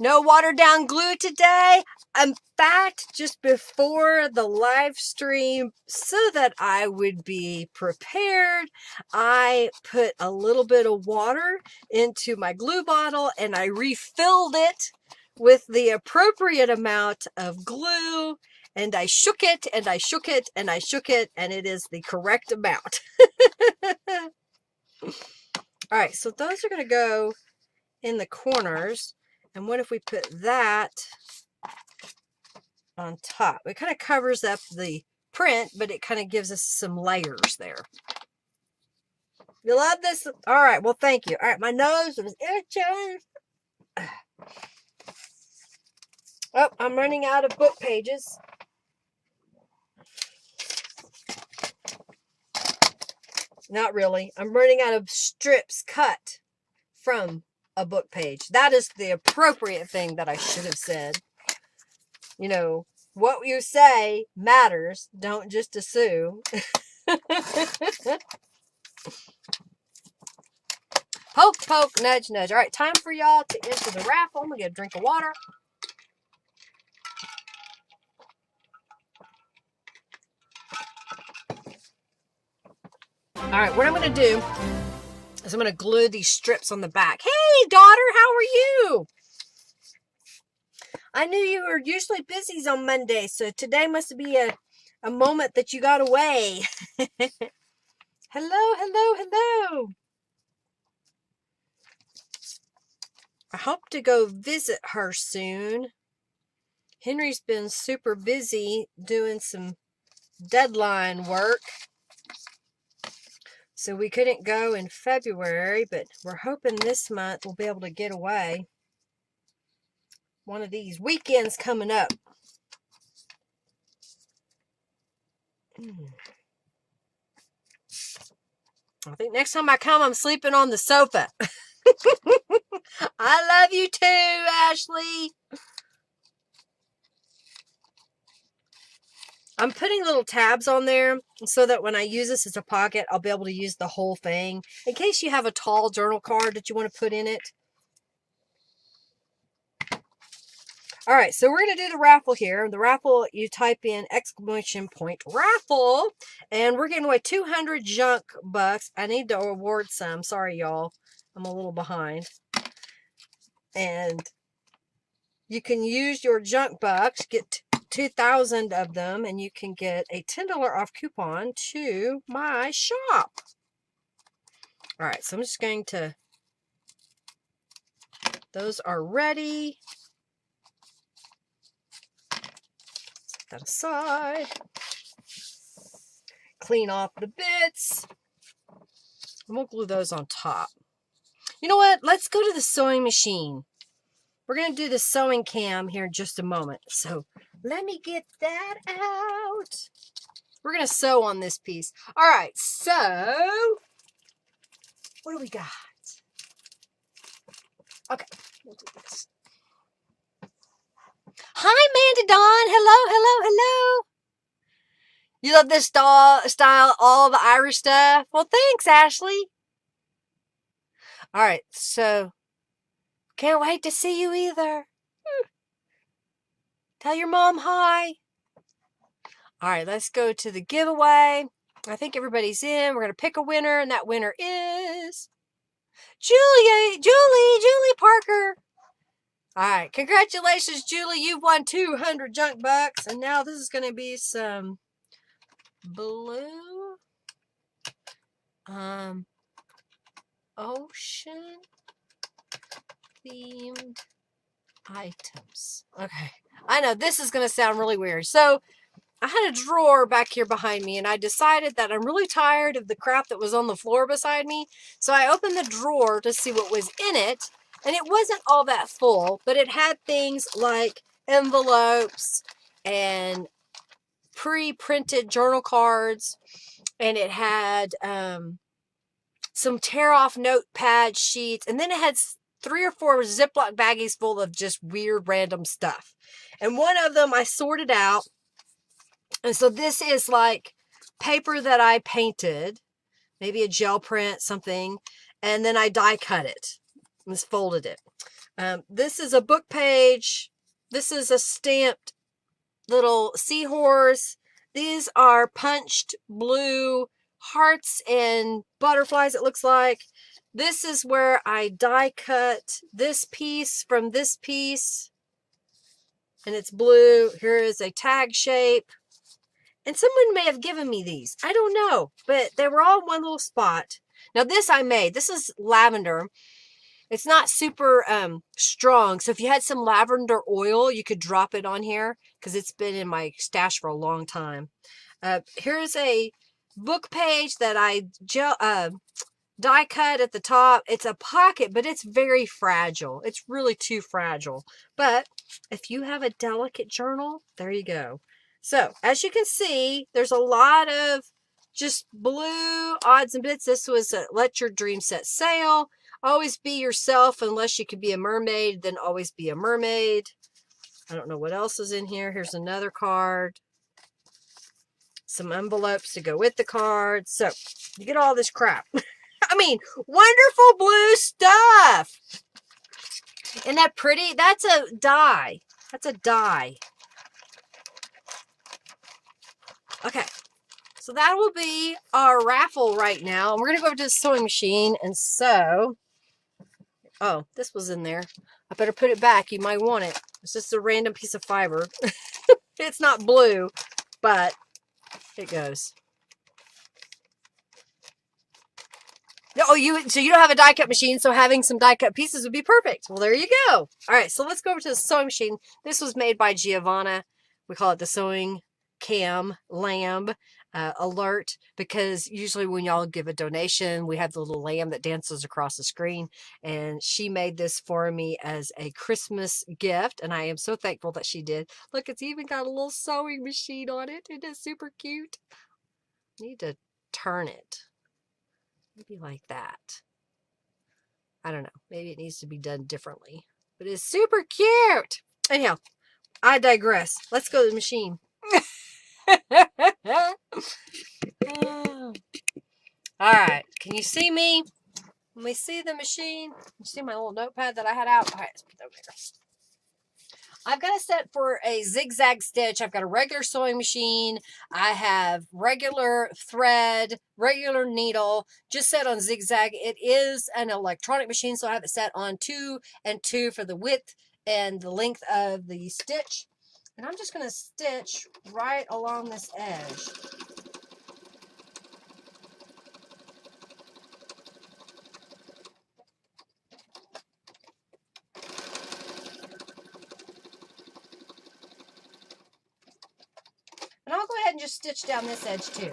No watered down glue today. In fact, just before the live stream, so that I would be prepared, I put a little bit of water into my glue bottle and I refilled it with the appropriate amount of glue, and I shook it and I shook it and I shook it, and it is the correct amount. All right, so those are going to go in the corners. And what if we put that on top? It kind of covers up the print, but it kind of gives us some layers there. You love this? All right, well, thank you. All right, my nose was itching. Oh, I'm running out of book pages. Not really. I'm running out of strips cut from a book page. That is the appropriate thing that I should have said. You know, what you say matters. Don't just assume. Poke, poke, nudge, nudge. All right, time for y'all to enter the raffle. I'm going to get a drink of water. All right, what I'm going to do So I'm going to glue these strips on the back. Hey, daughter, how are you? I knew you were usually busy on Monday, so today must be a moment that you got away. Hello, hello, hello. I hope to go visit her soon. Henry's been super busy doing some deadline work, so we couldn't go in February, but we're hoping this month we'll be able to get away. One of these weekends coming up. I think next time I come, I'm sleeping on the sofa. I love you too, Ashley. I'm putting little tabs on there so that when I use this as a pocket, I'll be able to use the whole thing in case you have a tall journal card that you want to put in it. All right, so we're going to do the raffle here. The raffle, you type in ! raffle, and we're giving away 200 junk bucks. I need to award some. Sorry, y'all. I'm a little behind. And you can use your junk bucks, get 2,000 of them, and you can get a $10 off coupon to my shop. All right, so I'm just going to, those are ready. Set that aside. Clean off the bits. And we'll glue those on top. You know what? Let's go to the sewing machine. We're going to do the sewing cam here in just a moment. So let me get that out. We're going to sew on this piece. All right, so what do we got? Okay, we'll do this. Hi, Mandy Dawn. Hello, hello, hello. You love this style, all the Irish stuff? Well, thanks, Ashley. All right, so can't wait to see you either. Tell your mom hi. All right, let's go to the giveaway. I think everybody's in. We're going to pick a winner, and that winner is Julie Parker. All right, congratulations, Julie. You've won 200 junk bucks, and now this is going to be some blue ocean themed items. Okay, I know this is going to sound really weird. So I had a drawer back here behind me, and I decided that I'm really tired of the crap that was on the floor beside me. So I opened the drawer to see what was in it, and it wasn't all that full, but it had things like envelopes and pre-printed journal cards, and it had some tear-off notepad sheets, and then it had 3 or 4 Ziploc baggies full of just weird random stuff. And one of them I sorted out. And so this is like paper that I painted, maybe a gel print, something, and then I die cut it. Just folded it. This is a book page. This is a stamped little seahorse. These are punched blue hearts and butterflies, it looks like. This is where I die cut this piece from this piece, and it's blue. Here is a tag shape. And someone may have given me these. I don't know. But they were all in one little spot. Now this I made. This is lavender. It's not super strong. So if you had some lavender oil, you could drop it on here, because it's been in my stash for a long time. Here's a book page that I die cut at the top. It's a pocket, but it's very fragile. It's really too fragile. But if you have a delicate journal, there you go. So, as you can see, there's a lot of just blue odds and bits. This was a Let Your Dream Set Sail. Always be yourself unless you could be a mermaid, then always be a mermaid. I don't know what else is in here. Here's another card. Some envelopes to go with the cards. So, you get all this crap. I mean, wonderful blue stuff. Isn't that pretty? That's a die. That's a die. Okay, So that will be our raffle right now. And we're going to go over to the sewing machine and sew. Oh, this was in there. I better put it back. You might want it. It's just a random piece of fiber. It's not blue, but it goes. Oh, so you don't have a die cut machine, so having some die cut pieces would be perfect. Well, there you go. All right, so let's go over to the sewing machine. This was made by Giovanna. We call it the Sewing Cam Lamb Alert, because usually when y'all give a donation, we have the little lamb that dances across the screen, and she made this for me as a Christmas gift, and I am so thankful that she did. Look, it's even got a little sewing machine on it. It is super cute. Need to turn it. Maybe like that. I don't know. Maybe it needs to be done differently. But it's super cute. Anyhow, I digress. Let's go to the machine. All right. Can you see me? Can we see the machine? You see my little notepad that I had out? All right, let's put that over here. I've got a set for a zigzag stitch. I've got a regular sewing machine. I have regular thread, regular needle, just set on zigzag. It is an electronic machine, so I have it set on 2 and 2 for the width and the length of the stitch. And I'm just going to stitch right along this edge. And I'll go ahead and just stitch down this edge too.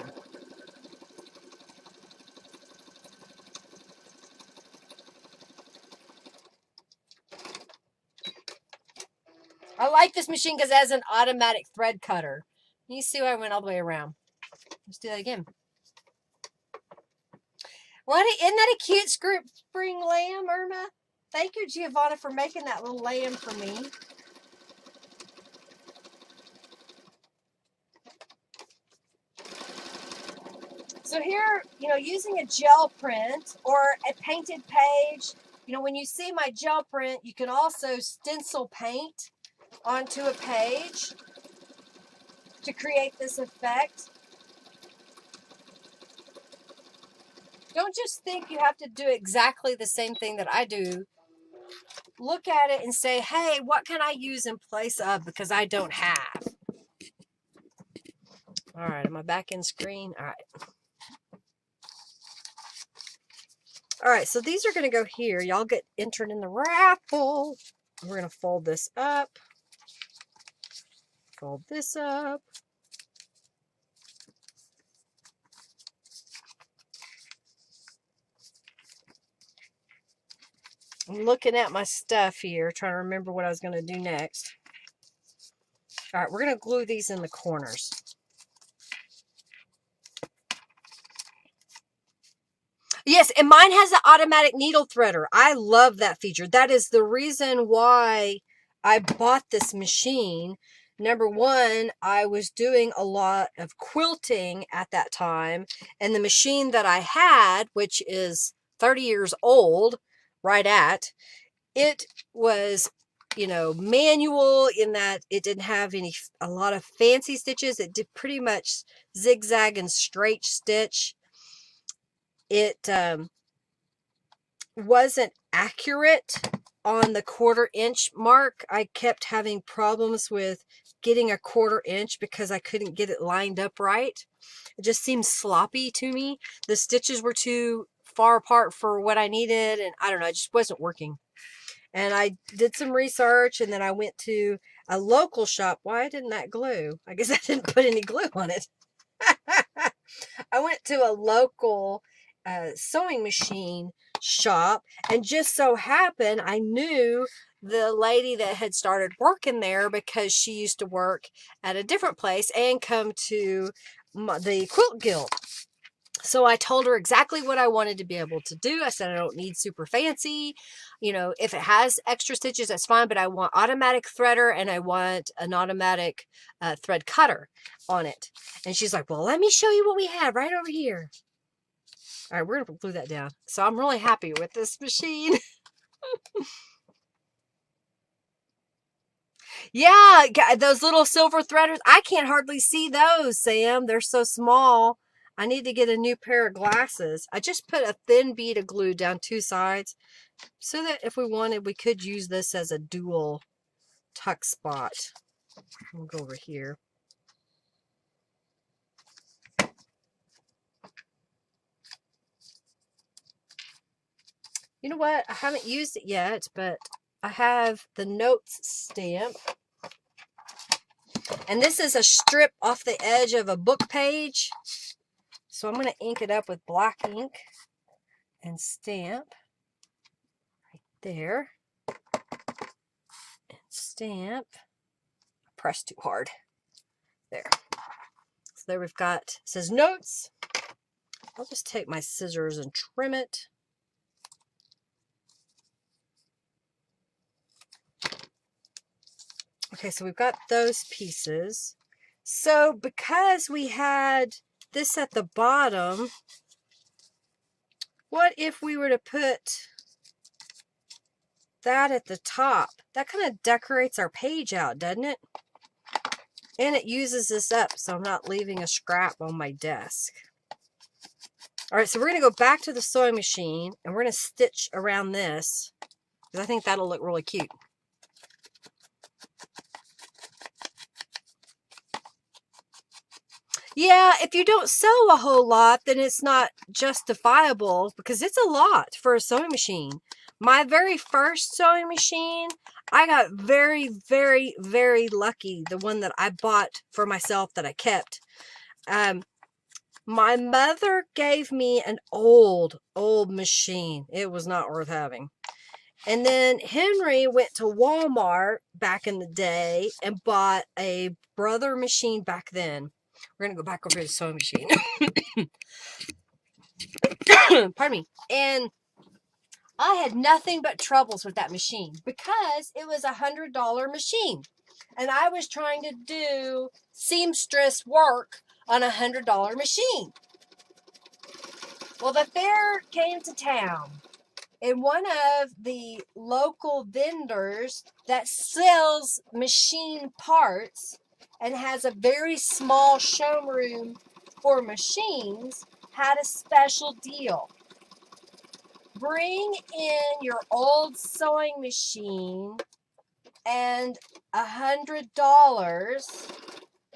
I like this machine because it has an automatic thread cutter. You see why I went all the way around. Let's do that again. Isn't that a cute spring lamb, Irma? Thank you, Giovanna, for making that little lamb for me. So here, using a gel print or a painted page, when you see my gel print, you can also stencil paint onto a page to create this effect. Don't just think you have to do exactly the same thing that I do. Look at it and say, hey, what can I use in place of, because I don't have. All right, am I back in screen? All right. All right, so these are going to go here. Y'all get entered in the raffle. We're going to fold this up. Fold this up. I'm looking at my stuff here, trying to remember what I was going to do next. All right, we're going to glue these in the corners. Yes, and mine has an automatic needle threader. I love that feature. That is the reason why I bought this machine. Number one, I was doing a lot of quilting at that time, and the machine that I had, which is 30 years old, it was, manual in that it didn't have a lot of fancy stitches. It did pretty much zigzag and straight stitch. It wasn't accurate on the 1/4 inch mark. I kept having problems with getting a 1/4 inch because I couldn't get it lined up right. It just seemed sloppy to me. The stitches were too far apart for what I needed, and I don't know, it just wasn't working. And I did some research, and then I went to a local shop. Why didn't that glue? I guess I didn't put any glue on it. I went to a local sewing machine shop, and just so happened I knew the lady that had started working there because she used to work at a different place and come to the Quilt Guild. So I told her exactly what I wanted to be able to do. I said, I don't need super fancy. If it has extra stitches, that's fine, but I want automatic threader and I want an automatic thread cutter on it. And she's like, well, let me show you what we have right over here. All right, we're going to glue that down. So I'm really happy with this machine. Yeah, those little silver threaders. I can't hardly see those, Sam. They're so small. I need to get a new pair of glasses. I just put a thin bead of glue down 2 sides so that if we wanted, we could use this as a dual tuck spot. We'll go over here. You know what? I haven't used it yet, but I have the notes stamp. And this is a strip off the edge of a book page. So I'm going to ink it up with black ink and stamp right there. And stamp. Press too hard. There. So there we've got, it says notes. I'll just take my scissors and trim it. Okay, so we've got those pieces. So because we had this at the bottom, what if we were to put that at the top? That kind of decorates our page out, doesn't it? And it uses this up, so I'm not leaving a scrap on my desk. All right, so we're going to go back to the sewing machine, and we're going to stitch around this, because I think that'll look really cute. Yeah, if you don't sew a whole lot, then it's not justifiable, because it's a lot for a sewing machine. My very first sewing machine, I got very, very, very lucky. The one that I bought for myself that I kept. My mother gave me an old machine. It was not worth having. And then Henry went to Walmart back in the day and bought a Brother machine back then. We're going to go back over to the sewing machine. Pardon me. And I had nothing but troubles with that machine because it was $100 machine. And I was trying to do seamstress work on $100 machine. Well, the fair came to town. And one of the local vendors that sells machine parts and has a very small showroom for machines had a special deal. Bring in your old sewing machine and $100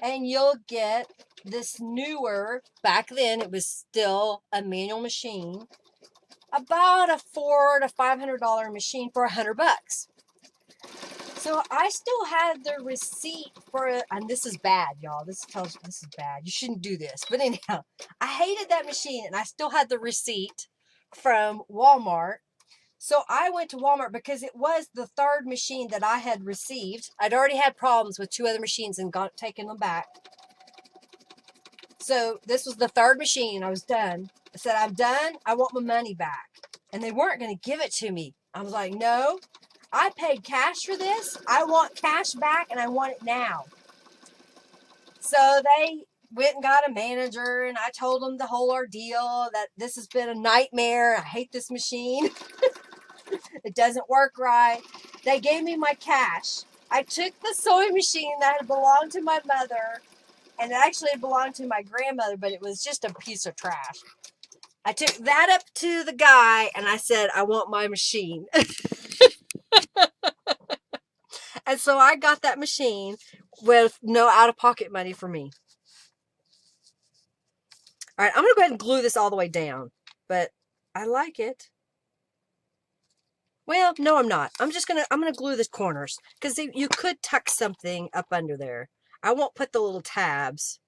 and you'll get this newer, back then it was still a manual machine, about a $400 to $500 machine for $100. So I still had the receipt for it, and this is bad, y'all. This tells you this is bad. You shouldn't do this. But anyhow, I hated that machine, and I still had the receipt from Walmart. So I went to Walmart because it was the third machine that I had received. I'd already had problems with 2 other machines and taken them back. So this was the third machine. I was done. I said, I'm done. I want my money back. And they weren't going to give it to me. I was like, no, I paid cash for this. I want cash back and I want it now. So they went and got a manager and I told them the whole ordeal, that this has been a nightmare. I hate this machine. It doesn't work right. They gave me my cash. I took the sewing machine that had belonged to my mother, and it actually belonged to my grandmother, but it was just a piece of trash. I took that up to the guy and I said, I want my machine. And so I got that machine with no out-of-pocket money for me. All right, I'm going to go ahead and glue this all the way down, but I like it. Well, no, I'm not. I'm going to glue the corners because you could tuck something up under there. I won't put the little tabs.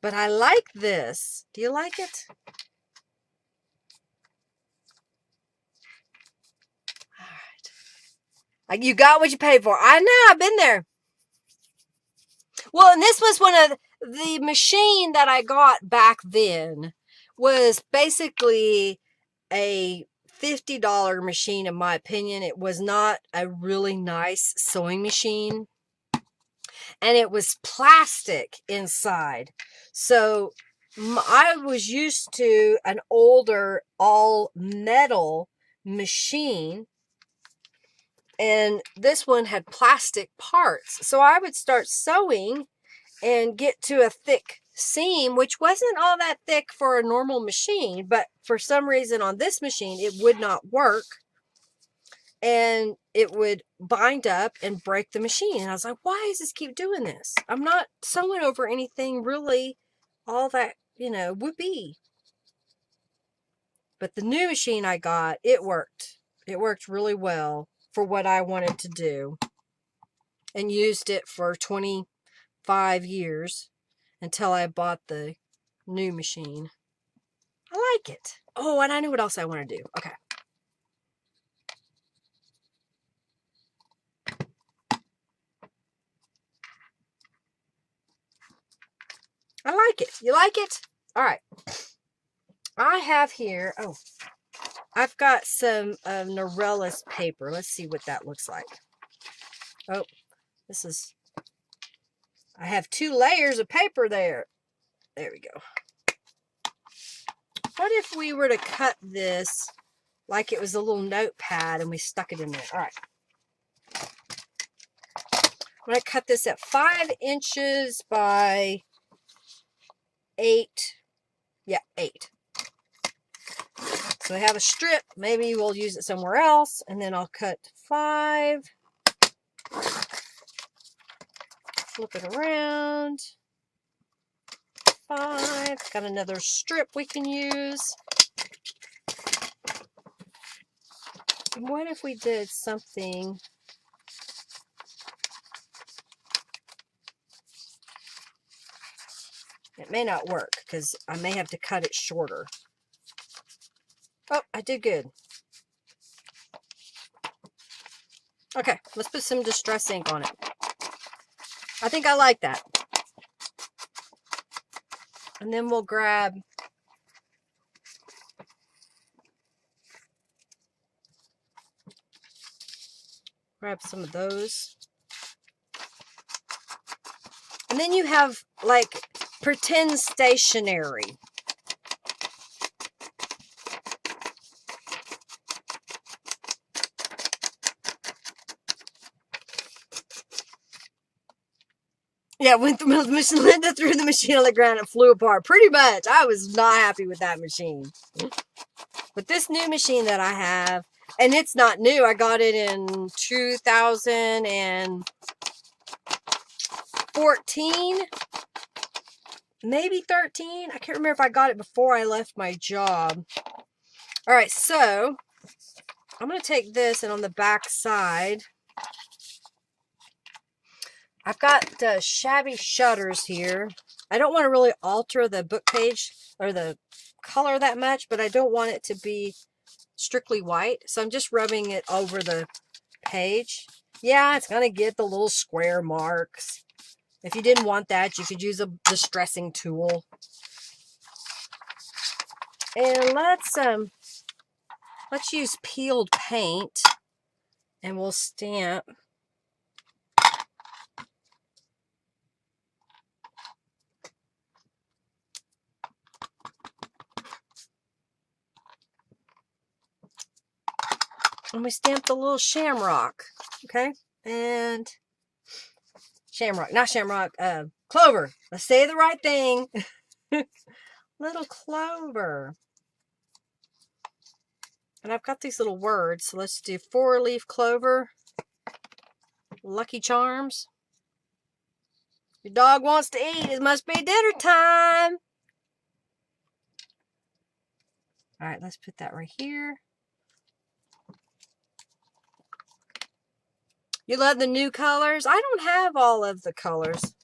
But I like this. Do you like it? All right. You got what you paid for. I know. I've been there. Well, and this was one of the machine that I got back then was basically a $50 machine, in my opinion. It was not a really nice sewing machine. And it was plastic inside. So I was used to an older all metal machine. And this one had plastic parts. So I would start sewing and get to a thick seam, which wasn't all that thick for a normal machine, but for some reason on this machine, it would not work. And it would bind up and break the machine. And I was like, why does this keep doing this? I'm not sewing over anything really all that, you know, would be. But the new machine I got, it worked. It worked really well for what I wanted to do. And used it for 25 years until I bought the new machine. I like it. Oh, and I know what else I want to do. Okay. I like it. You like it? All right. I have here, oh, I've got some Norellis paper. Let's see what that looks like. Oh, this is, I have 2 layers of paper there. There we go. What if we were to cut this like it was a little notepad and we stuck it in there? All right. I'm going to cut this at 5 inches by 8. Yeah, 8. So I have a strip. Maybe we'll use it somewhere else. And then I'll cut 5. Flip it around. 5. Got another strip we can use. And what if we did something? It may not work because I may have to cut it shorter. Oh, I did good. Okay, let's put some Distress ink on it. I think I like that. And then we'll grab some of those. And then you have like pretend stationery. Yeah, when the machine, Linda threw the machine on the ground, it flew apart. Pretty much. I was not happy with that machine. But this new machine that I have, and it's not new. I got it in 2014, maybe 13. I can't remember if I got it before I left my job. All right, so I'm going to take this, and on the back side, I've got shabby shutters here. I don't want to really alter the book page or the color that much, but I don't want it to be strictly white. So I'm just rubbing it over the page. Yeah, it's going to get the little square marks. If you didn't want that, you could use a distressing tool. And let's use peeled paint, and we'll stamp. And we stamped a little shamrock, okay? And shamrock, not shamrock, clover. Let's say the right thing. Little clover. And I've got these little words, so let's do 4-leaf clover, Lucky Charms. Your dog wants to eat. It must be dinner time. All right, let's put that right here. You love the new colors? I don't have all of the colors.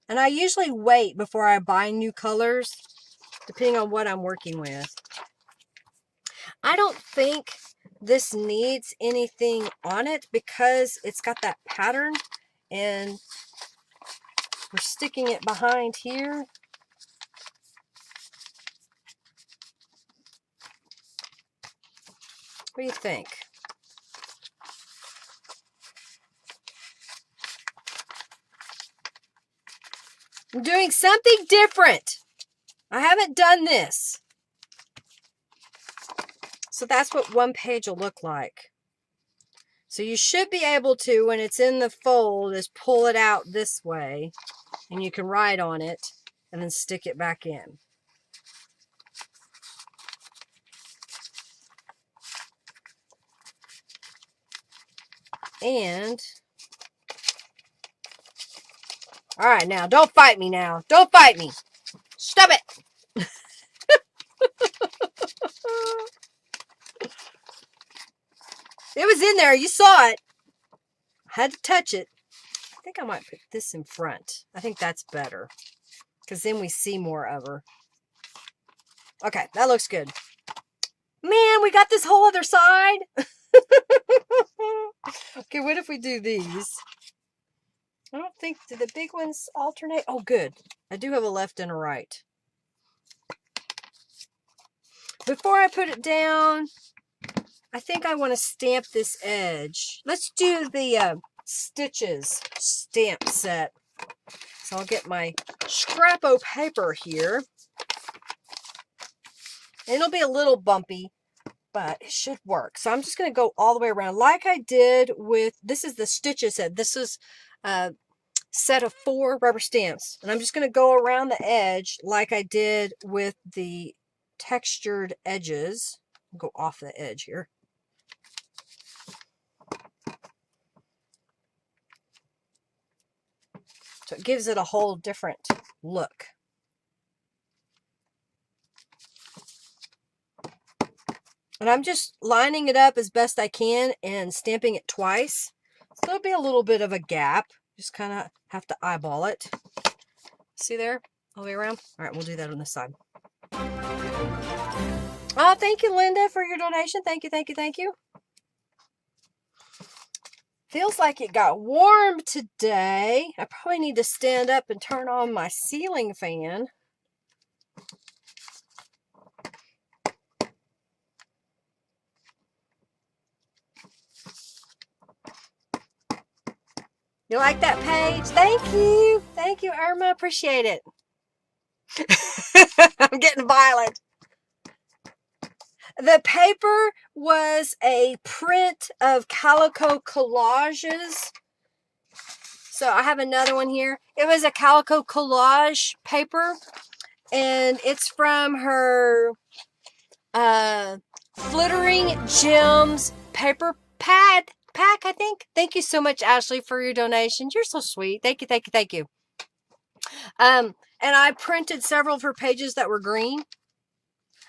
And I usually wait before I buy new colors, depending on what I'm working with. I don't think this needs anything on it because it's got that pattern, and we're sticking it behind here. What do you think? I'm doing something different. I haven't done this. So that's what one page will look like. So you should be able to, when it's in the fold, is pull it out this way. and you can write on it and then stick it back in. And all right, now don't fight me now. Don't fight me. Stop it. It was in there. You saw it. I had to touch it. I think I might put this in front. I think that's better because then we see more of her. Okay, that looks good. Man, we got this whole other side. Okay, what if we do these? I don't think, do the big ones alternate? Oh, good. I do have a left and a right. Before I put it down, I think I want to stamp this edge. Let's do the stitches stamp set. So I'll get my Scrapbook paper here. And it'll be a little bumpy, but it should work. So I'm just going to go all the way around like I did with, this is the stitches set. This is a set of 4 rubber stamps. And I'm just going to go around the edge like I did with the textured edges. I'll go off the edge here. So it gives it a whole different look. And I'm just lining it up as best I can and stamping it twice. So there'll be a little bit of a gap. Just kind of have to eyeball it. See there? All the way around? All right, we'll do that on this side. Oh, thank you, Linda, for your donation. Thank you, thank you, thank you. Feels like it got warm today. I probably need to stand up and turn on my ceiling fan. You like that page? Thank you. Thank you, Irma. Appreciate it. I'm getting violent. The paper was a print of Calico Collages. So I have another one here. It was a Calico Collage paper. And it's from her Flittering Gems paper pack, I think. Thank you so much, Ashley, for your donation. You're so sweet. Thank you, thank you, thank you. And I printed several of her pages that were green.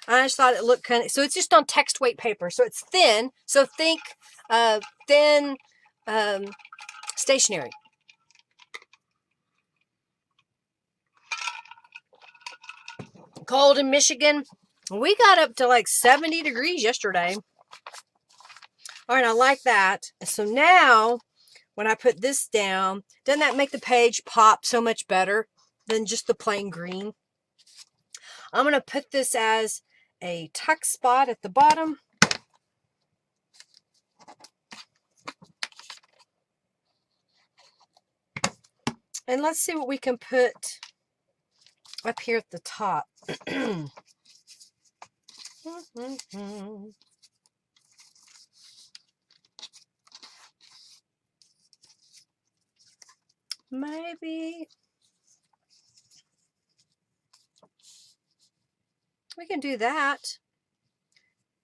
I just thought it looked kind of, so it's just on text weight paper. So it's thin. So think thin stationery. Cold in Michigan. We got up to like 70 degrees yesterday. All right, I like that. So now when I put this down, doesn't that make the page pop so much better than just the plain green? I'm going to put this as a tuck spot at the bottom. And let's see what we can put up here at the top. Maybe we can do that.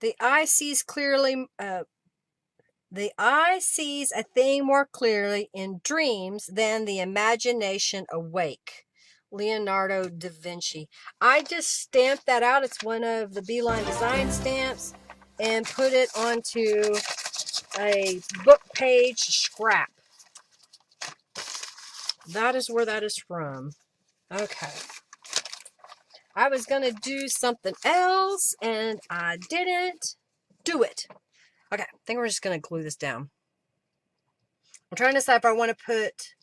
The eye sees clearly. The eye sees a thing more clearly in dreams than the imagination awake. Leonardo da Vinci. I just stamped that out. It's one of the Beeline Design stamps and put it onto a book page scrap. That is where that is from. Okay. I was going to do something else and I didn't do it. Okay, I think we're just going to glue this down. I'm trying to decide if I want to put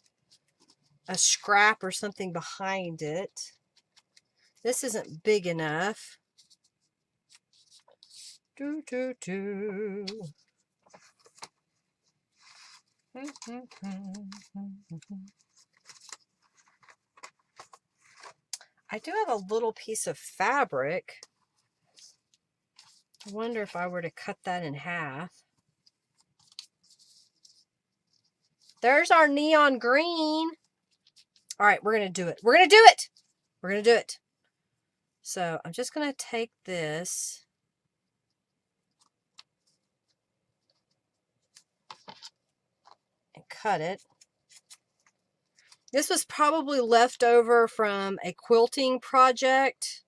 a scrap or something behind it. This isn't big enough. I do have a little piece of fabric. I wonder if I were to cut that in half. There's our neon green. All right, we're going to do it. We're going to do it. We're going to do it. So I'm just going to take this and cut it. This was probably left over from a quilting project,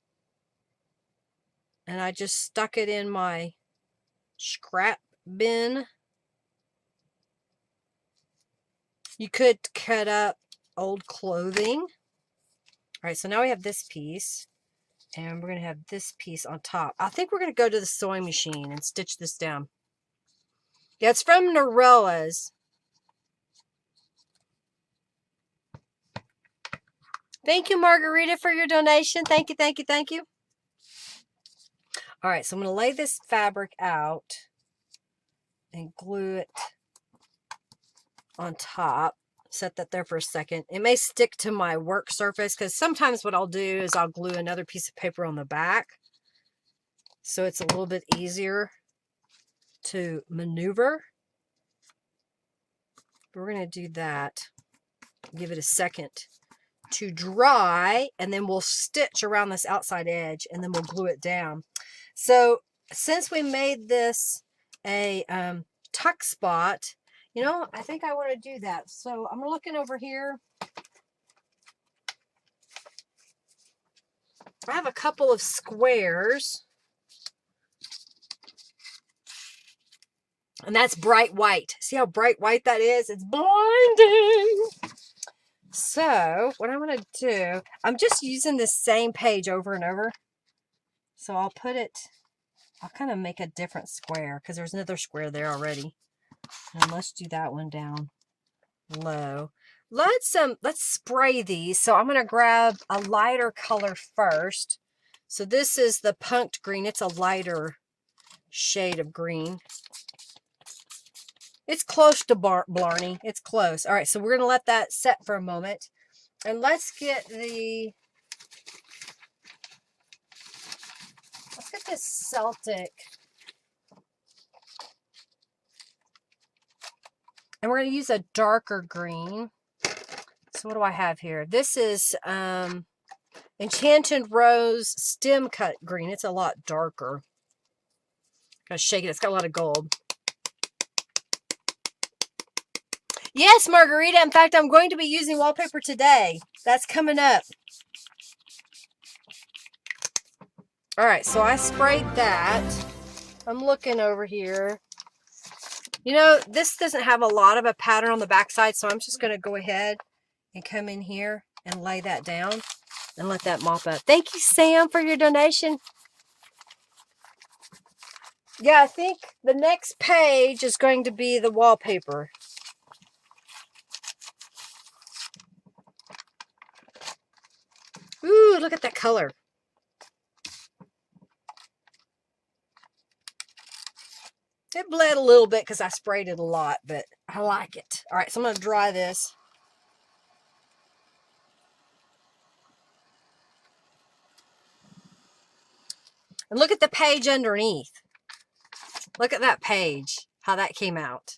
and I just stuck it in my scrap bin. You could cut up old clothing. All right, so now we have this piece, and we're going to have this piece on top. I think we're going to go to the sewing machine and stitch this down. Yeah, it's from Norella's. Thank you, Margarita, for your donation. Thank you, thank you, thank you. All right, so I'm going to lay this fabric out and glue it on top. Set that there for a second. It may stick to my work surface because sometimes what I'll do is I'll glue another piece of paper on the back, so it's a little bit easier to maneuver. But we're going to do that. Give it a second to dry, and then we'll stitch around this outside edge, and then we'll glue it down. So since we made this a tuck spot, you know, I think I want to do that. So I'm looking over here. I have a couple of squares, and that's bright white. See how bright white that is? It's blinding. So what I'm going to do, I'm just using the same page over and over. So I'll put it, I'll kind of make a different square because there's another square there already. And let's do that one down low. Let's spray these. So I'm going to grab a lighter color first. So this is the punked green. It's a lighter shade of green. It's close to Blarney. It's close. All right, so we're going to let that set for a moment. And let's get this Celtic. And we're going to use a darker green. So what do I have here? This is Enchanted Rose stem cut green. It's a lot darker. Gotta shake it. It's got a lot of gold. Yes, Margarita. In fact, I'm going to be using wallpaper today. That's coming up. All right, so I sprayed that. I'm looking over here. You know, this doesn't have a lot of a pattern on the backside, so I'm just going to go ahead and come in here and lay that down and let that mop up. Thank you, Sam, for your donation. Yeah, I think the next page is going to be the wallpaper. Ooh, look at that color. It bled a little bit because I sprayed it a lot, but I like it. All right, so I'm going to dry this. And look at the page underneath. Look at that page, how that came out.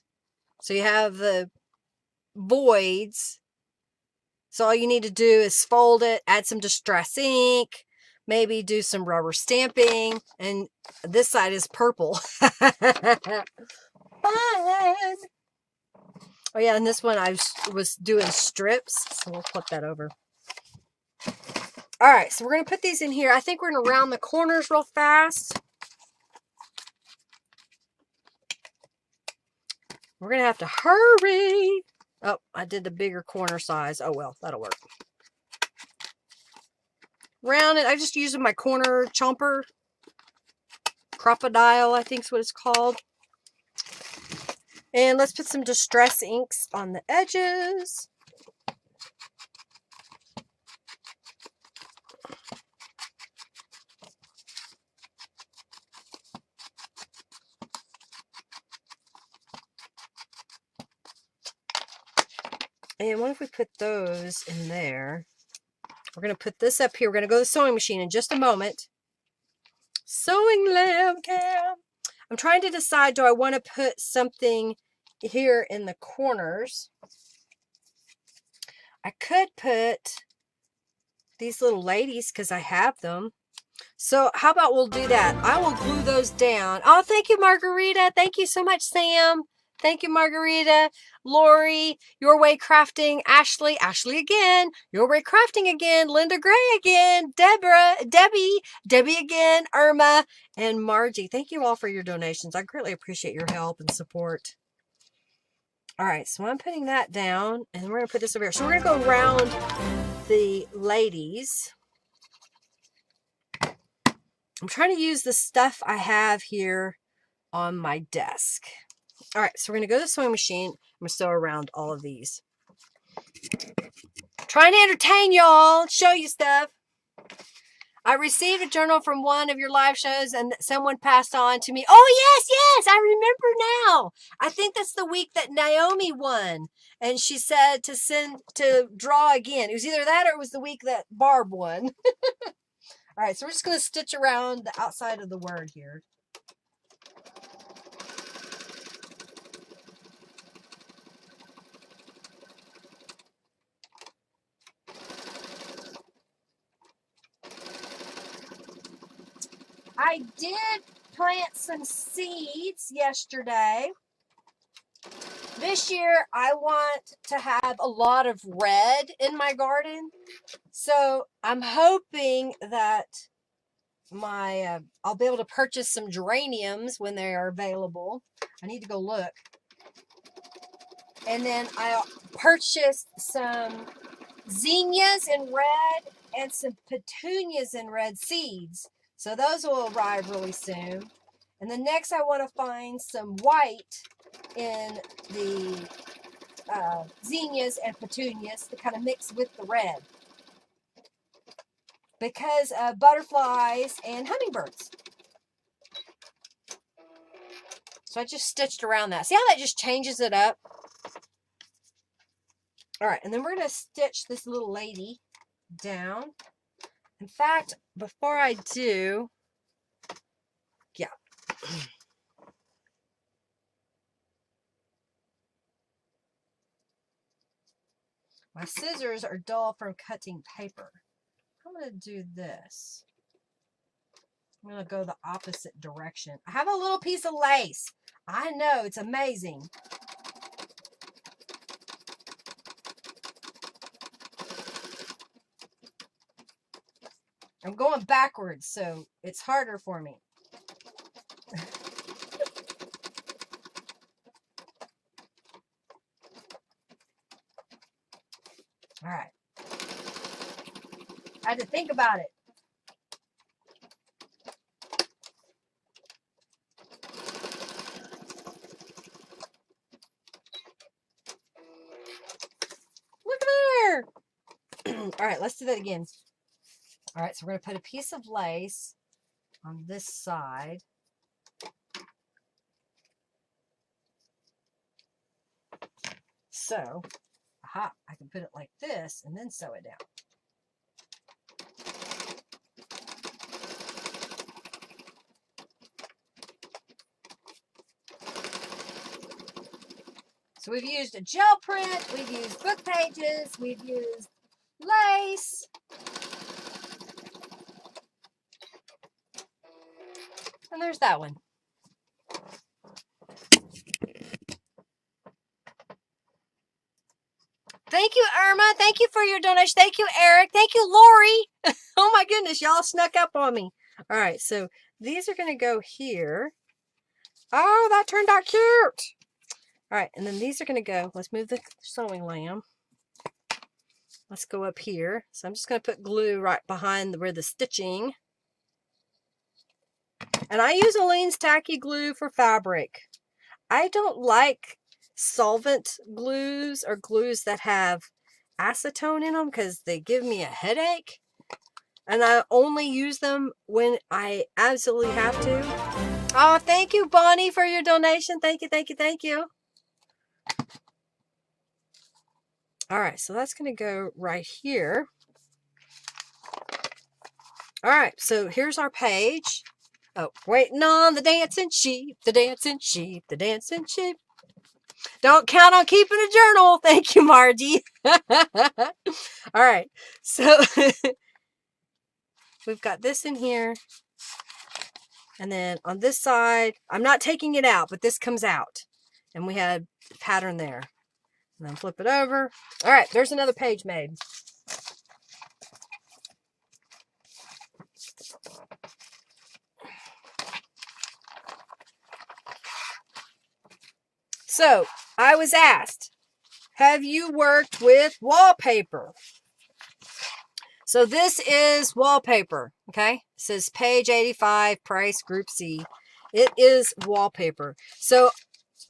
So you have the voids. So all you need to do is fold it, add some distress ink, maybe do some rubber stamping, and this side is purple. Fun! Oh yeah, and this one I was doing strips, so we'll flip that over. All right, so we're going to put these in here. I think we're going to round the corners real fast. We're going to have to hurry. Oh, I did the bigger corner size. Oh, well, that'll work. Round it. I just used my corner chomper. Crocodile, I think is what it's called. And let's put some distress inks on the edges. And what if we put those in there? We're going to put this up here. We're going to go to the sewing machine in just a moment. Sewing lamb cam. I'm trying to decide, do I want to put something here in the corners? I could put these little ladies because I have them. So how about we'll do that? I will glue those down. Oh, thank you, Margarita. Thank you so much, Sam. Thank you, Margarita. Lori, Your Way Crafting. Ashley again. Your Way Crafting again. Linda Gray again. Deborah, Debbie again. Irma, and Margie. Thank you all for your donations. I greatly appreciate your help and support. All right, so I'm putting that down, and we're going to put this over here. So we're going to go around the ladies. I'm trying to use the stuff I have here on my desk. All right, so we're going to go to the sewing machine. I'm going to sew around all of these. Trying to entertain y'all, show you stuff. I received a journal from one of your live shows and someone passed on to me. Oh, yes, I remember now. I think that's the week that Naomi won. And she said to draw again. It was either that or it was the week that Barb won. All right, so we're just going to stitch around the outside of the word here. I did plant some seeds yesterday. This year, I want to have a lot of red in my garden. So I'm hoping that I'll be able to purchase some geraniums when they are available. I need to go look. And then I'll purchase some zinnias in red and some petunias in red seeds. So those will arrive really soon. And then next I want to find some white in the zinnias and petunias to kind of mix with the red. Because of butterflies and hummingbirds. So I just stitched around that. See how that just changes it up? All right, and then we're going to stitch this little lady down. In fact, before I do, yeah. My scissors are dull from cutting paper. I'm going to do this. I'm going to go the opposite direction. I have a little piece of lace. I know, it's amazing. I'm going backwards, so it's harder for me. All right. I had to think about it. Look there. All right, let's do that again. All right, so we're going to put a piece of lace on this side. So, aha, I can put it like this and then sew it down. So we've used a gel print, we've used book pages, we've used lace. And there's that one. Thank you, Irma. Thank you for your donation. Thank you, Eric. Thank you, Lori. Oh my goodness, y'all snuck up on me. All right, so these are going to go here. Oh, that turned out cute. All right, and then these are going to go. Let's move the sewing lamb. Let's go up here. So I'm just going to put glue right behind where the stitching. And I use Aleene's Tacky Glue for fabric. I don't like solvent glues or glues that have acetone in them because they give me a headache. And I only use them when I absolutely have to. Oh, thank you, Bonnie, for your donation. Thank you, thank you, thank you. All right, so that's going to go right here. All right, so here's our page. Oh, waiting on the dancing sheep, the dancing sheep, the dancing sheep. Don't count on keeping a journal. Thank you, Margie. All right. So we've got this in here. And then on this side, I'm not taking it out, but this comes out. And we had a pattern there. And then flip it over. All right, there's another page made. So, I was asked, have you worked with wallpaper? So this is wallpaper, okay? It says page 85, price group C. It is wallpaper. So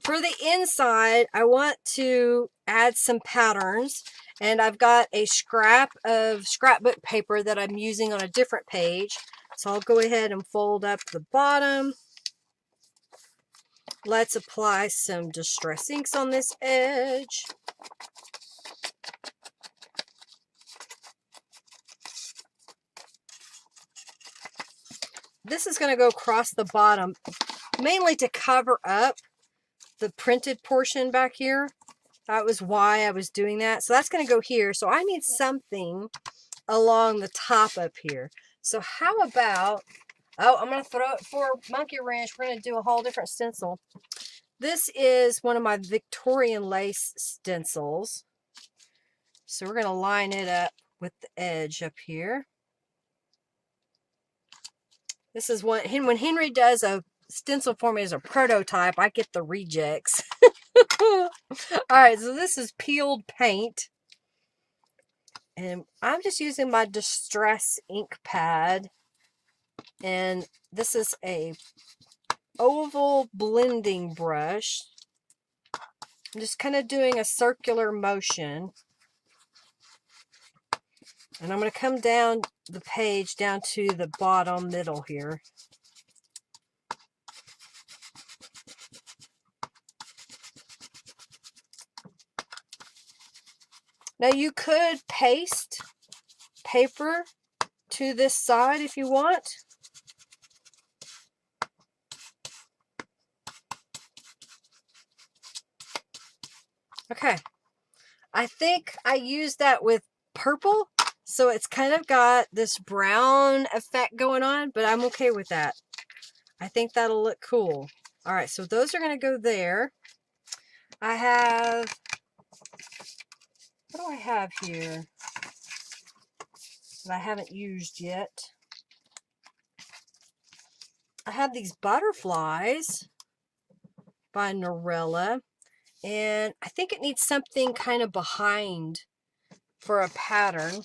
for the inside, I want to add some patterns, and I've got a scrap of scrapbook paper that I'm using on a different page. So I'll go ahead and fold up the bottom. Let's apply some distress inks on this edge. This is going to go across the bottom, mainly to cover up the printed portion back here. That was why I was doing that. So that's going to go here. So I need something along the top up here. So how about, oh, I'm going to throw it for Monkey Wrench. We're going to do a whole different stencil. This is one of my Victorian lace stencils. So we're going to line it up with the edge up here. This is one, when Henry does a stencil for me as a prototype, I get the rejects. Alright, so this is peeled paint. And I'm just using my distress ink pad. And this is a oval blending brush. I'm just kind of doing a circular motion. And I'm going to come down the page down to the bottom middle here. Now you could paste paper to this side if you want. Okay. I think I used that with purple. So it's kind of got this brown effect going on, but I'm okay with that. I think that'll look cool. All right, so those are going to go there. I have, what do I have here that I haven't used yet? I have these butterflies by Norella, and I think it needs something kind of behind for a pattern.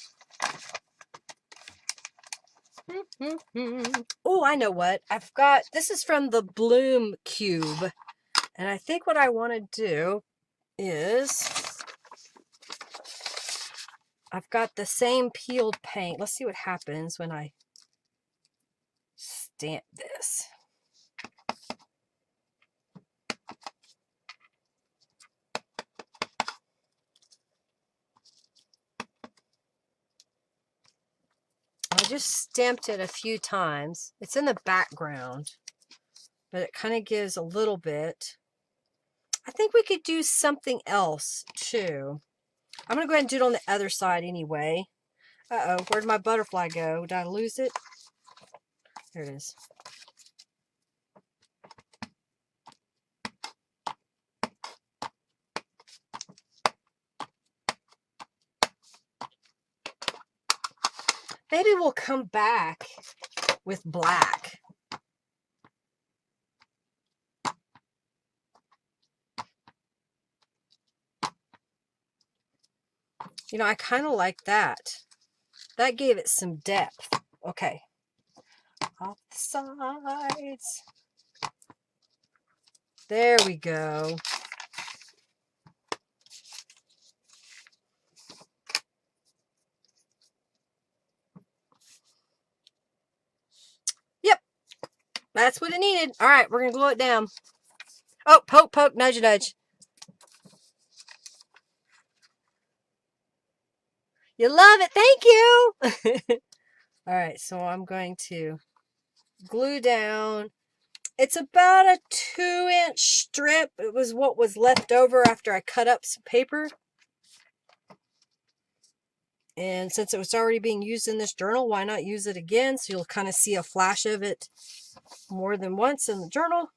Oh, I know what. I've got, this is from the Bloom Cube. And I think what I want to do is, I've got the same peeled paint. Let's see what happens when I stamp this. I just stamped it a few times. It's in the background, but it kind of gives a little bit. I think we could do something else too. I'm going to go ahead and do it on the other side anyway. Uh-oh, where'd my butterfly go? Did I lose it? There it is. Maybe we'll come back with black. You know, I kind of like that. That gave it some depth. Okay. Off the sides. There we go. Yep. That's what it needed. All right, we're going to glue it down. Oh, poke, poke, nudge, nudge. You love it. Thank you. All right, so I'm going to glue down It's about a 2-inch strip. It was what was left over after I cut up some paper. And since it was already being used in this journal, why not use it again? So you'll kind of see a flash of it more than once in the journal.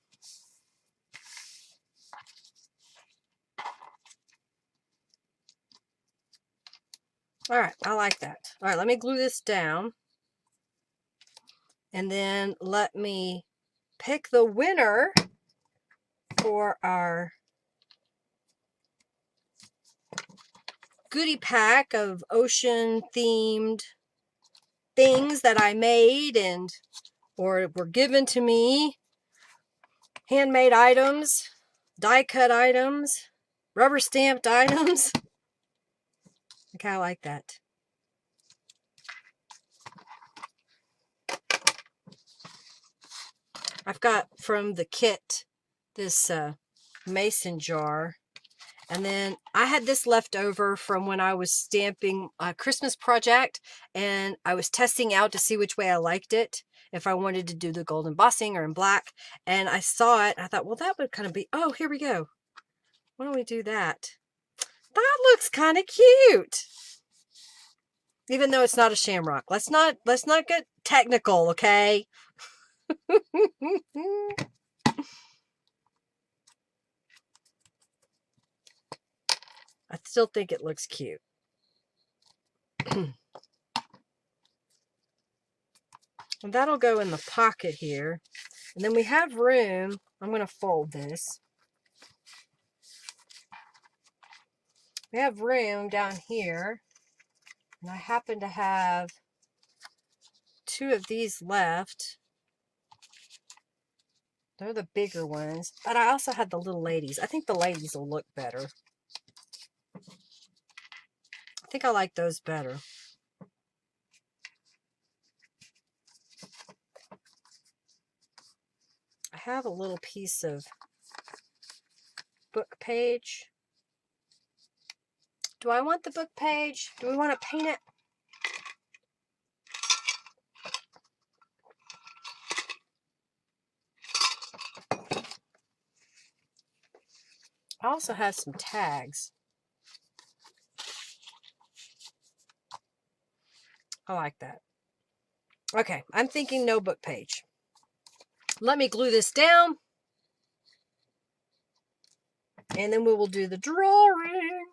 All right, I like that. All right, let me glue this down. And then let me pick the winner for our goodie pack of ocean themed things that I made and or were given to me. Handmade items, die cut items, rubber stamped items. I kind of like that. I've got from the kit this mason jar. And then I had this left over from when I was stamping a Christmas project, and I was testing out to see which way I liked it, if I wanted to do the gold embossing or in black. And I saw it, and I thought, well, that would kind of be, oh, here we go. Why don't we do that? That looks kind of cute. Even though it's not a shamrock. Let's not get technical, okay? I still think it looks cute. And that'll go in the pocket here. And then we have room. I'm going to fold this. We have room down here. And I happen to have 2 of these left. They're the bigger ones. But I also had the little ladies. I think the ladies will look better. I think I like those better. I have a little piece of book page. Do I want the book page? Do we want to paint it? I also have some tags. I like that. Okay, I'm thinking no book page. Let me glue this down. And then we will do the drawing.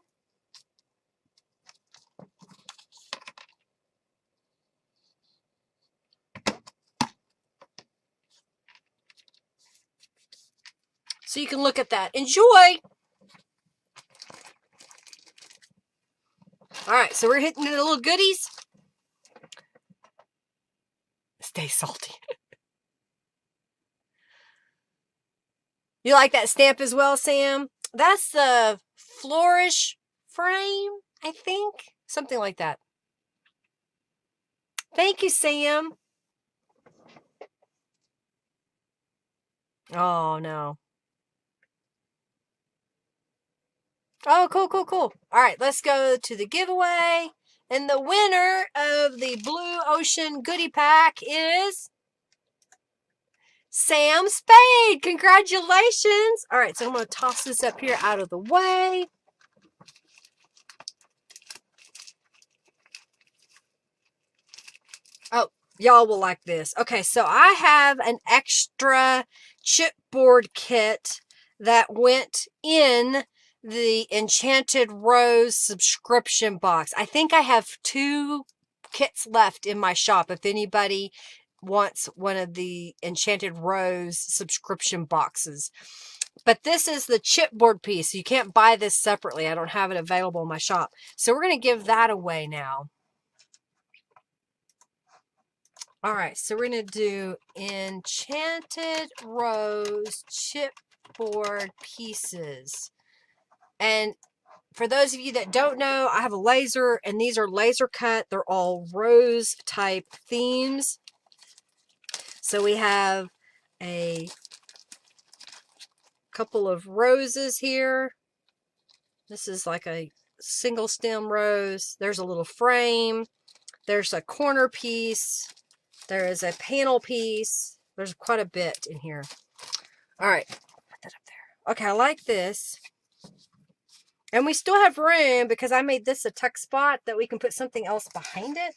So you can look at that. Enjoy! Alright, so we're hitting the little goodies. Stay salty. You like that stamp as well, Sam? That's the Flourish frame, I think. Something like that. Thank you, Sam. Oh, no. Oh, cool, cool, cool. All right, let's go to the giveaway. And the winner of the Blue Ocean Goodie Pack is Sam Spade. Congratulations. All right, so I'm going to toss this up here out of the way. Oh, y'all will like this. Okay, so I have an extra chipboard kit that went in the Enchanted Rose subscription box. I think I have 2 kits left in my shop if anybody wants one of the Enchanted Rose subscription boxes. But this is the chipboard piece. You can't buy this separately. I don't have it available in my shop. So we're going to give that away now. All right, so we're going to do Enchanted Rose chipboard pieces. And for those of you that don't know, I have a laser, and these are laser cut. They're all rose type themes. So we have a couple of roses here. This is like a single stem rose. There's a little frame. There's a corner piece. There is a panel piece. There's quite a bit in here. All right, put that up there. Okay, I like this. And we still have room because I made this a tuck spot that we can put something else behind it.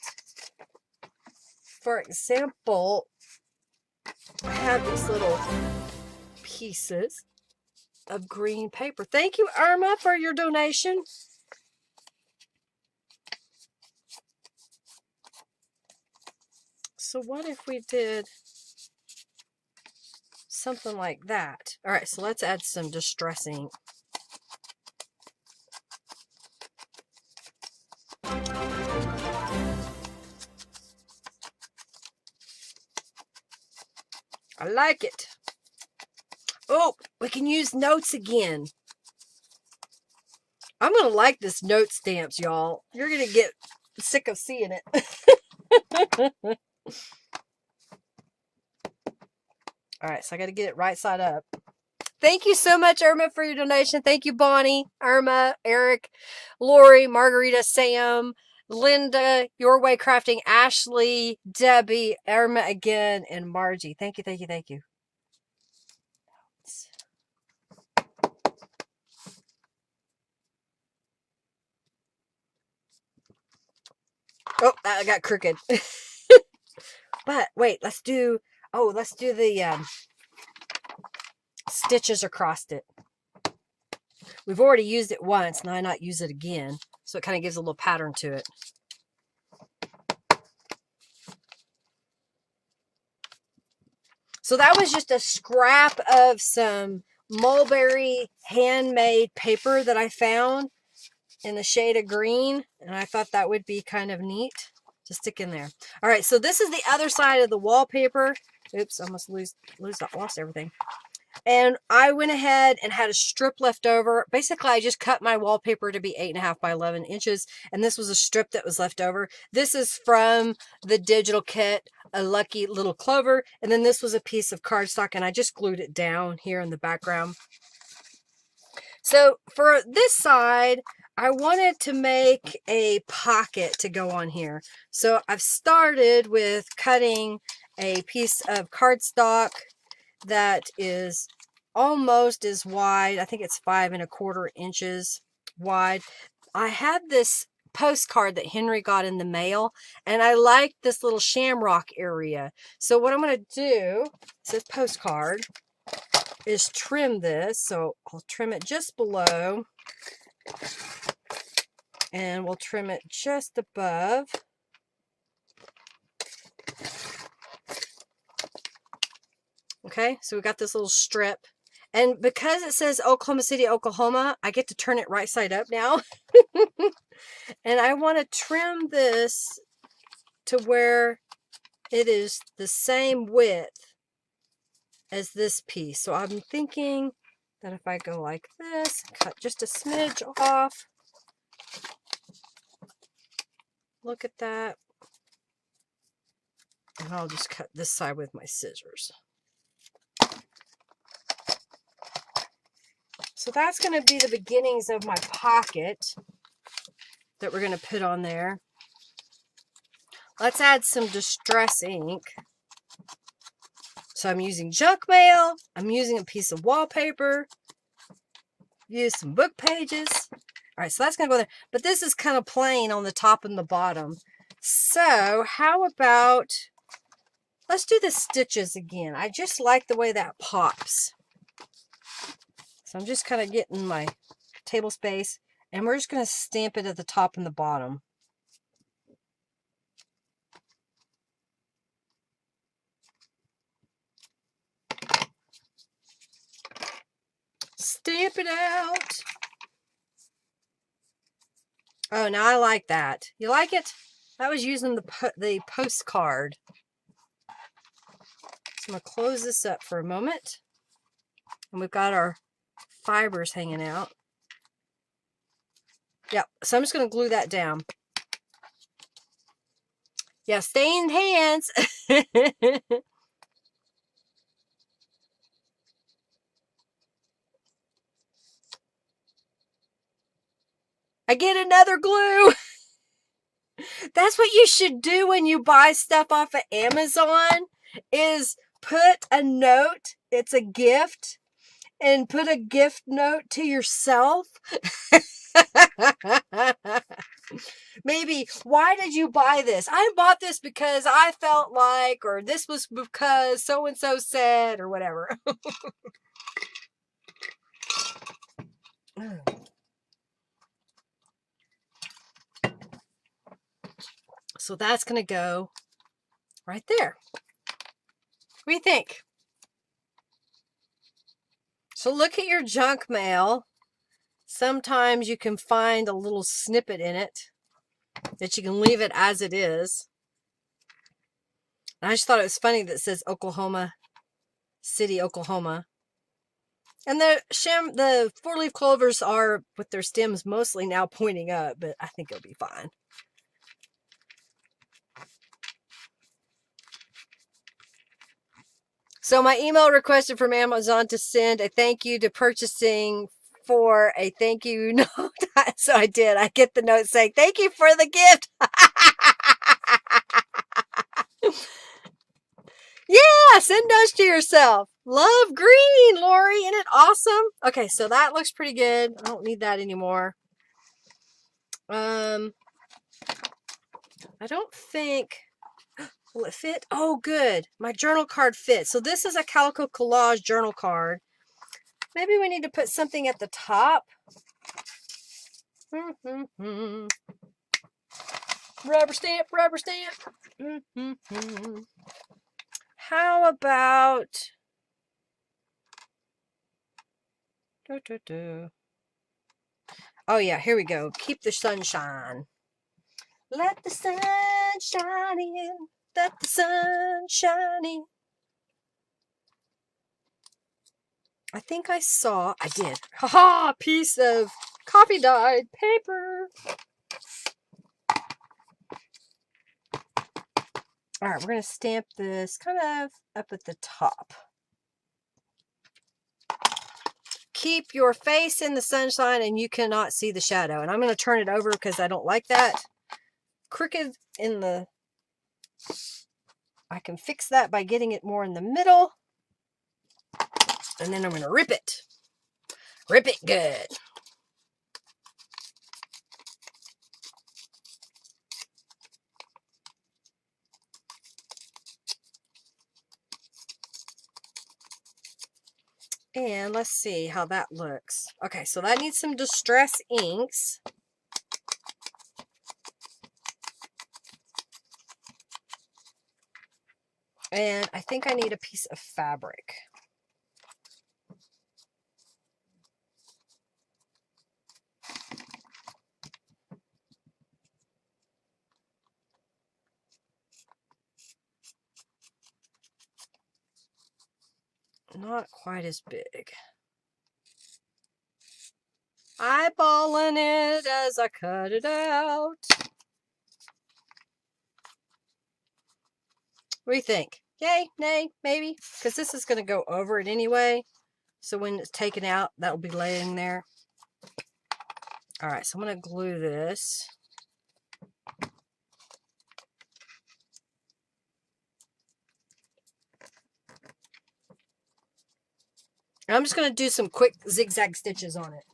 For example, I have these little pieces of green paper. Thank you, Irma, for your donation. So what if we did something like that? All right, so let's add some distress ink. I like it. Oh, we can use notes again. I'm going to like this note stamps, y'all. You're going to get sick of seeing it. All right, so I got to get it right side up. Thank you so much, Irma, for your donation. Thank you, Bonnie, Irma, Eric, Lori, Margarita, Sam, Linda, Your Way Crafting, Ashley, Debbie, Irma again, and Margie. Thank you, thank you, thank you. Oh, I got crooked. But wait, let's do the stitches across it. We've already used it once, now I not use it again. So it kind of gives a little pattern to it. So that was just a scrap of some mulberry handmade paper that I found in the shade of green. And I thought that would be kind of neat to stick in there. All right, so this is the other side of the wallpaper. Oops, I almost lost everything. And I went ahead and had a strip left over. Basically, I just cut my wallpaper to be 8.5 by 11 inches. And this was a strip that was left over. This is from the digital kit, a lucky little Clover. And then this was a piece of cardstock, and I just glued it down here in the background. So for this side, I wanted to make a pocket to go on here. So I've started with cutting a piece of cardstock that is almost as wide. I think it's 5.25 inches wide. I had this postcard that Henry got in the mail, and I like this little shamrock area. So what I'm going to do, it says postcard, is trim this. So I'll trim it just below, and we'll trim it just above. Okay, so we got this little strip. And because it says Oklahoma City, Oklahoma, I get to turn it right side up now. And I want to trim this to where it is the same width as this piece. So I'm thinking that if I go like this, cut just a smidge off. Look at that. And I'll just cut this side with my scissors. So that's going to be the beginnings of my pocket that we're going to put on there. Let's add some distress ink. So I'm using junk mail. I'm using a piece of wallpaper. Use some book pages. All right, so that's going to go there. But this is kind of plain on the top and the bottom. So how about, let's do the stitches again. I just like the way that pops. So I'm just kind of getting my table space, and we're just going to stamp it at the top and the bottom. Stamp it out. Oh, now I like that. You like it? I was using the postcard. So I'm going to close this up for a moment. And we've got our fibers hanging out. Yep, so I'm just going to glue that down. Yeah, stained hands. I get another glue. That's what you should do when you buy stuff off of Amazon, is put a note. It's a gift. And put a gift note to yourself. Maybe, why did you buy this? I bought this because I felt like, or this was because so-and-so said, or whatever. So that's going to go right there. What do you think? So look at your junk mail. Sometimes you can find a little snippet in it that you can leave it as it is. And I just thought it was funny that it says Oklahoma City, Oklahoma. And the four-leaf clovers are with their stems mostly now pointing up, but I think it'll be fine. So my email requested from Amazon to send a thank you to purchasing for a thank you note. So I did. I get the note saying, thank you for the gift. Yeah, send those to yourself. Love green, Lori. Isn't it awesome? Okay, so that looks pretty good. I don't need that anymore. I don't think... Will it fit? Oh, good. My journal card fits. So this is a Calico Collage journal card. Maybe we need to put something at the top. Rubber stamp, rubber stamp. How about... Oh, yeah, here we go. Keep the sunshine. Let the sun shine in. Let the sun shine in. I think I did. Haha, a piece of coffee dyed paper. All right, we're going to stamp this kind of up at the top. Keep your face in the sunshine and you cannot see the shadow. And I'm going to turn it over because I don't like that. Crooked in the... I can fix that by getting it more in the middle. And then I'm going to rip it. Rip it good. And let's see how that looks. Okay, so that needs some Distress inks. And I think I need a piece of fabric. Not quite as big. Eyeballing it as I cut it out. What do you think? Yay, nay, maybe? Because this is going to go over it anyway. So when it's taken out, that will be laying there. All right, so I'm going to glue this. And I'm just going to do some quick zigzag stitches on it.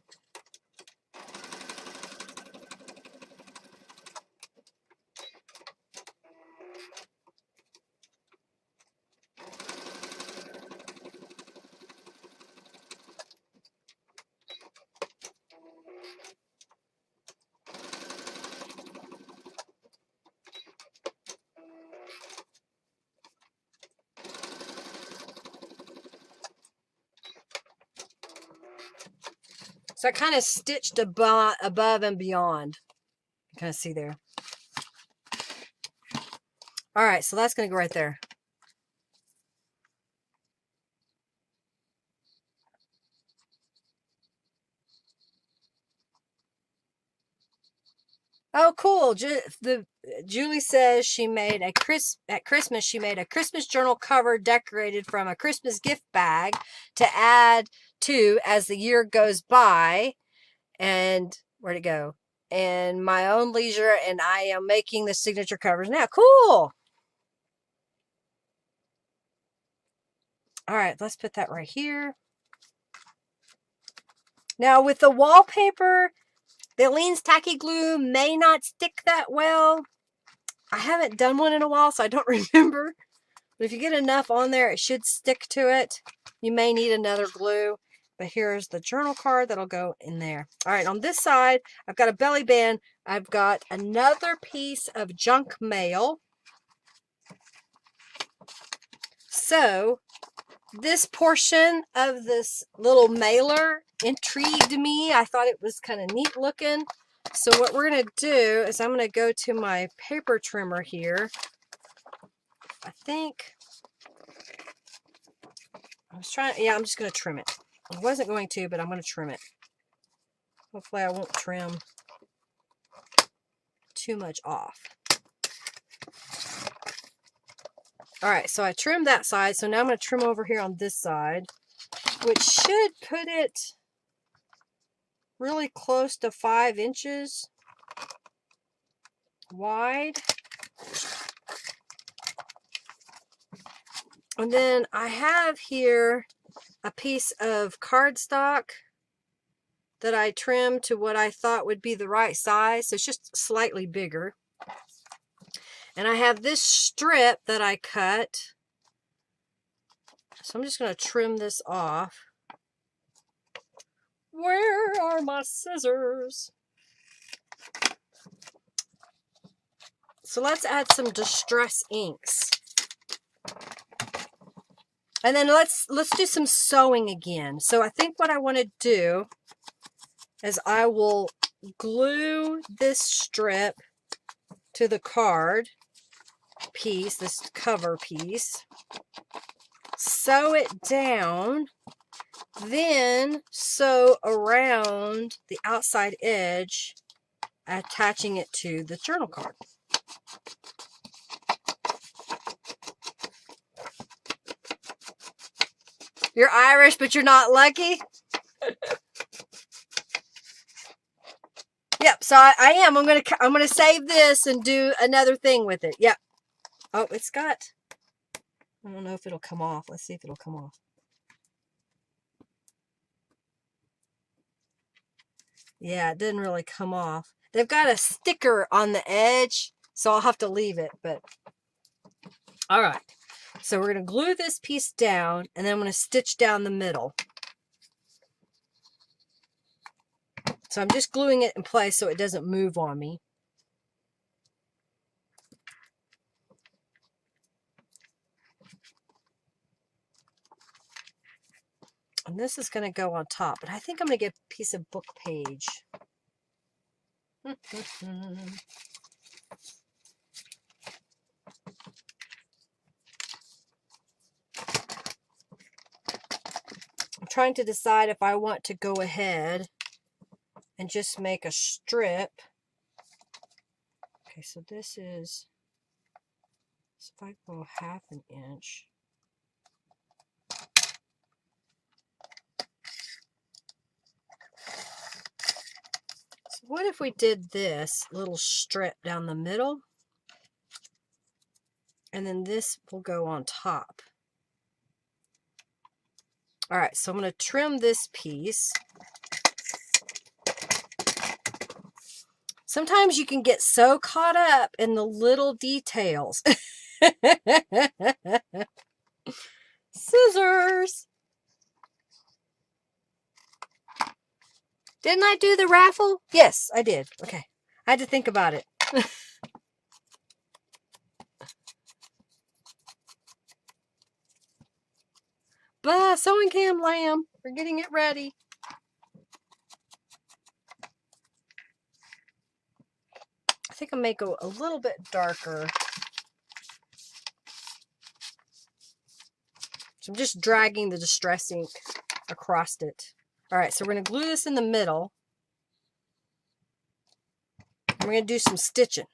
So I kind of stitched above and beyond. You kind of see there. All right, so that's going to go right there. Oh, cool. Julie says she made at Christmas, she made a Christmas journal cover decorated from a Christmas gift bag to add to as the year goes by. And where'd it go? And my own leisure, and I am making the signature covers now. Cool. All right, let's put that right here. Now with the wallpaper, the Aleene's tacky glue may not stick that well. I haven't done one in a while, so I don't remember. But if you get enough on there, it should stick to it. You may need another glue. But here's the journal card that'll go in there. All right, on this side, I've got a belly band. I've got another piece of junk mail. So this portion of this little mailer intrigued me. I thought it was kind of neat looking. So what we're going to do is I'm going to go to my paper trimmer here. I think I was trying, yeah, I'm just going to trim it. I wasn't going to, but I'm going to trim it. Hopefully I won't trim too much off. All right, so I trimmed that side. So now I'm going to trim over here on this side, which should put it really close to 5 inches wide. And then I have here a piece of cardstock that I trimmed to what I thought would be the right size. So it's just slightly bigger. And I have this strip that I cut. So I'm just going to trim this off. Where are my scissors? So let's add some distress inks. And then let's do some sewing again. So I think what I want to do is I will glue this strip to the card piece, this cover piece, sew it down, then sew around the outside edge, attaching it to the journal card. You're Irish, but you're not lucky? Yep, so I am. I'm gonna save this and do another thing with it. Yep. Oh, it's got, I don't know if it'll come off. Let's see if it'll come off. Yeah, it didn't really come off. They've got a sticker on the edge, so I'll have to leave it, but all right. So we're going to glue this piece down, and then I'm going to stitch down the middle. So I'm just gluing it in place so it doesn't move on me. And this is going to go on top, but I think I'm going to get a piece of book page. I'm trying to decide if I want to go ahead and just make a strip. Okay, so this is, so if I go 1/2 inch. So what if we did this little strip down the middle? And then this will go on top. All right, so I'm going to trim this piece. Sometimes you can get so caught up in the little details. Scissors. Didn't I do the raffle? Yes, I did. Okay. I had to think about it. Sewing cam lamb. We're getting it ready. I think I'll make it a little bit darker. So I'm just dragging the distress ink across it. All right, so we're going to glue this in the middle. And we're going to do some stitching.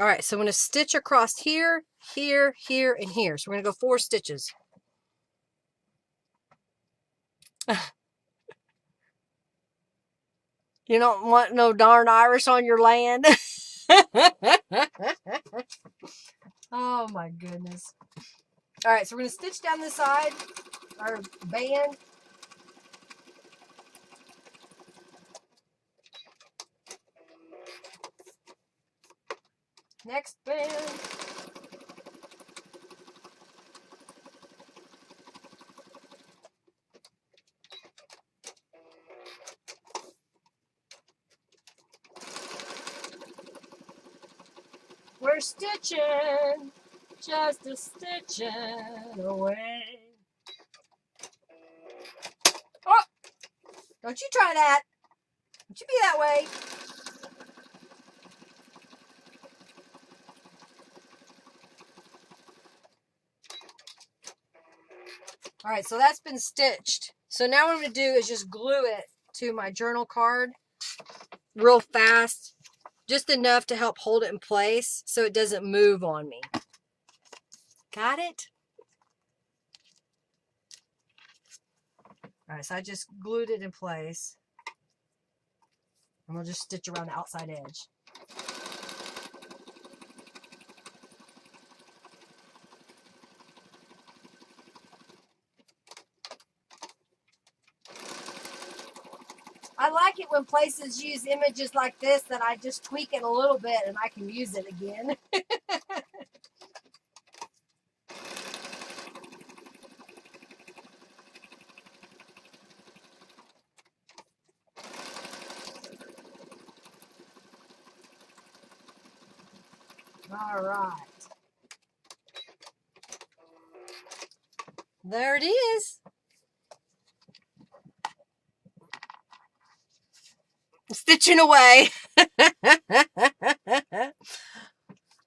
All right, so I'm going to stitch across here, here, here, and here. So we're going to go 4 stitches. You don't want no darn Irish on your land. Oh my goodness. All right, so we're going to stitch down this side, our band. Next band. We're stitching, just a stitching away. Oh, don't you try that. Don't you be that way. All right, so that's been stitched. So now what I'm going to do is just glue it to my journal card real fast, just enough to help hold it in place so it doesn't move on me. Got it? All right, so I just glued it in place. And we'll just stitch around the outside edge. I like it when places use images like this that I just tweak it a little bit and I can use it again. All right. There it is. Stitching away.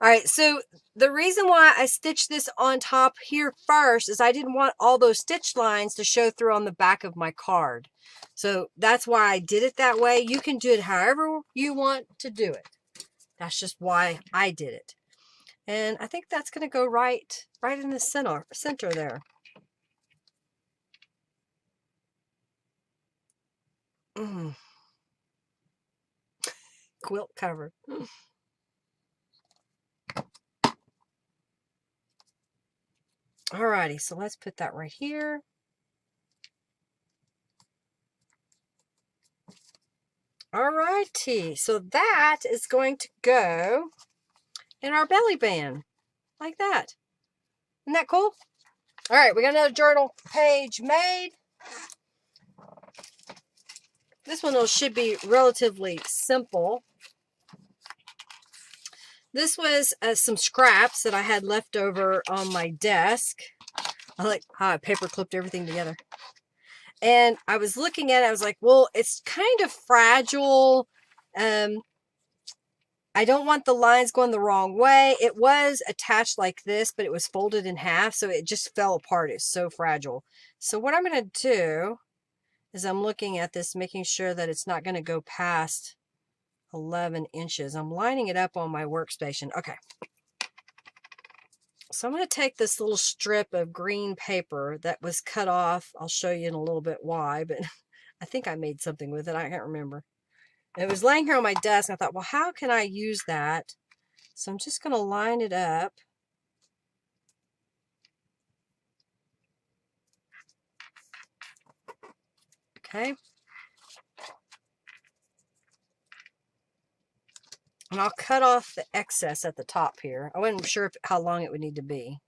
All right, so the reason why I stitched this on top here first is I didn't want all those stitch lines to show through on the back of my card. So that's why I did it that way. You can do it however you want to do it. That's just why I did it. And I think that's going to go right in the center there. Quilt cover. Alrighty, so let's put that right here. Alrighty, so that is going to go in our belly band, like that. Isn't that cool? All right, we got another journal page made. This one should be relatively simple. This was some scraps that I had left over on my desk. I like how I paper clipped everything together. And I was looking at it, I was like, well, it's kind of fragile. I don't want the lines going the wrong way. It was attached like this, but it was folded in half, so it just fell apart. It's so fragile. So what I'm going to do is I'm looking at this, making sure that it's not going to go past 11 inches. I'm lining it up on my workstation. Okay. So I'm going to take this little strip of green paper that was cut off. I'll show you in a little bit why, but I think I made something with it. I can't remember. It was laying here on my desk. I thought, well, how can I use that? So I'm just going to line it up. Okay. And I'll cut off the excess at the top here. I wasn't sure how long it would need to be.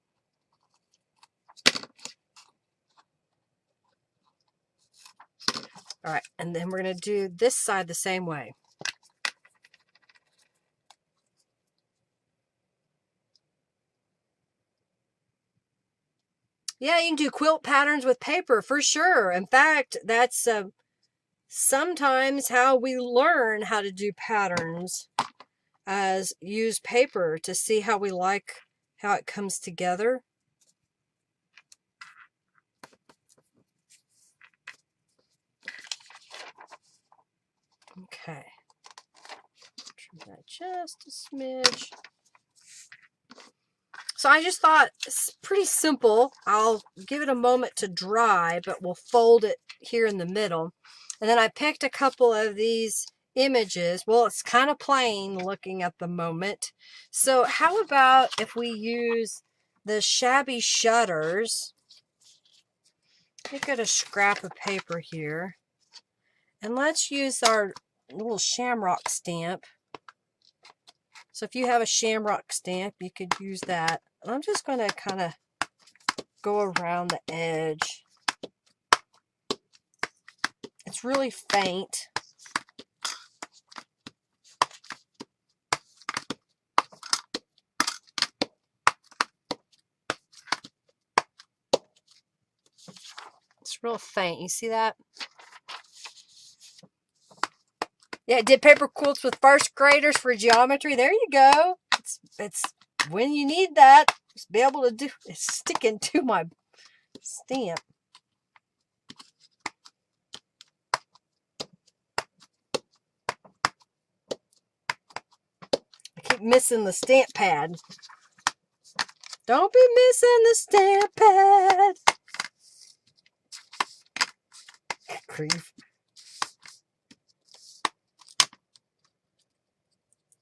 All right, and then we're going to do this side the same way. Yeah, you can do quilt patterns with paper for sure. In fact, that's sometimes how we learn how to do patterns, as use paper to see how we like how it comes together. Okay. Trim that just a smidge. So I just thought it's pretty simple. I'll give it a moment to dry, but we'll fold it here in the middle. And then I picked a couple of these images. Well, it's kind of plain looking at the moment. So how about if we use the shabby shutters? Let me get a scrap of paper here. And let's use our little shamrock stamp. So if you have a shamrock stamp, you could use that. And I'm just going to kind of go around the edge. It's really faint. It's real faint. You see that? Yeah, I did paper quilts with first graders for geometry. There you go. It's when you need that, just be able to do. It's sticking to my stamp. I keep missing the stamp pad. Don't be missing the stamp pad. Grief.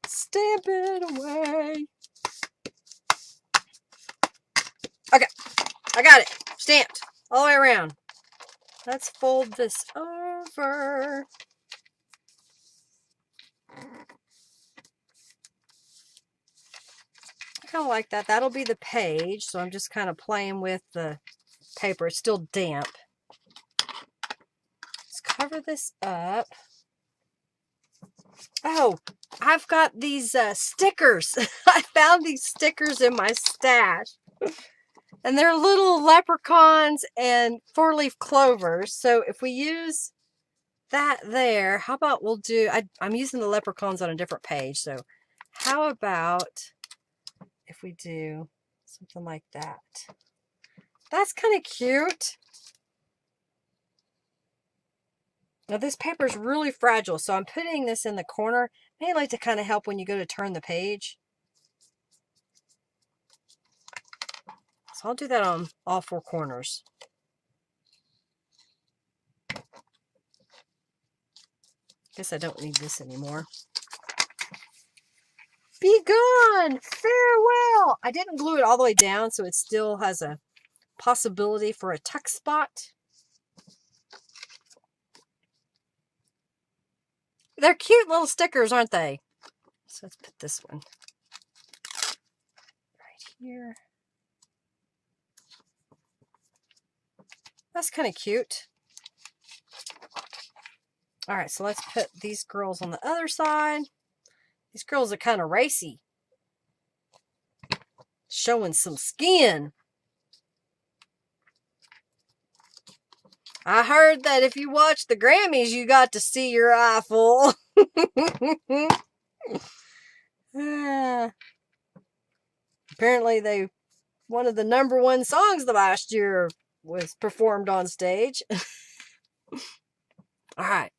Stamp it away. Okay, I got it. Stamped all the way around. Let's fold this over. I kind of like that. That'll be the page. So I'm just kind of playing with the paper. It's still damp. Let's cover this up. Oh, I've got these stickers. I found these stickers in my stash. And they're little leprechauns and four-leaf clovers. So if we use that there, how about we'll do, I'm using the leprechauns on a different page. So how about if we do something like that? That's kind of cute. Now this paper is really fragile, so I'm putting this in the corner, mainly to kind of help when you go to turn the page. So I'll do that on all four corners. Guess I don't need this anymore. Be gone! Farewell! I didn't glue it all the way down, so it still has a possibility for a tuck spot. They're cute little stickers, aren't they? So let's put this one right here. That's kind of cute. All right, so let's put these girls on the other side. These girls are kind of racy. Showing some skin. I heard that if you watch the Grammys, you got to see your eye full. Apparently, one of the #1 songs the last year was performed on stage. All right.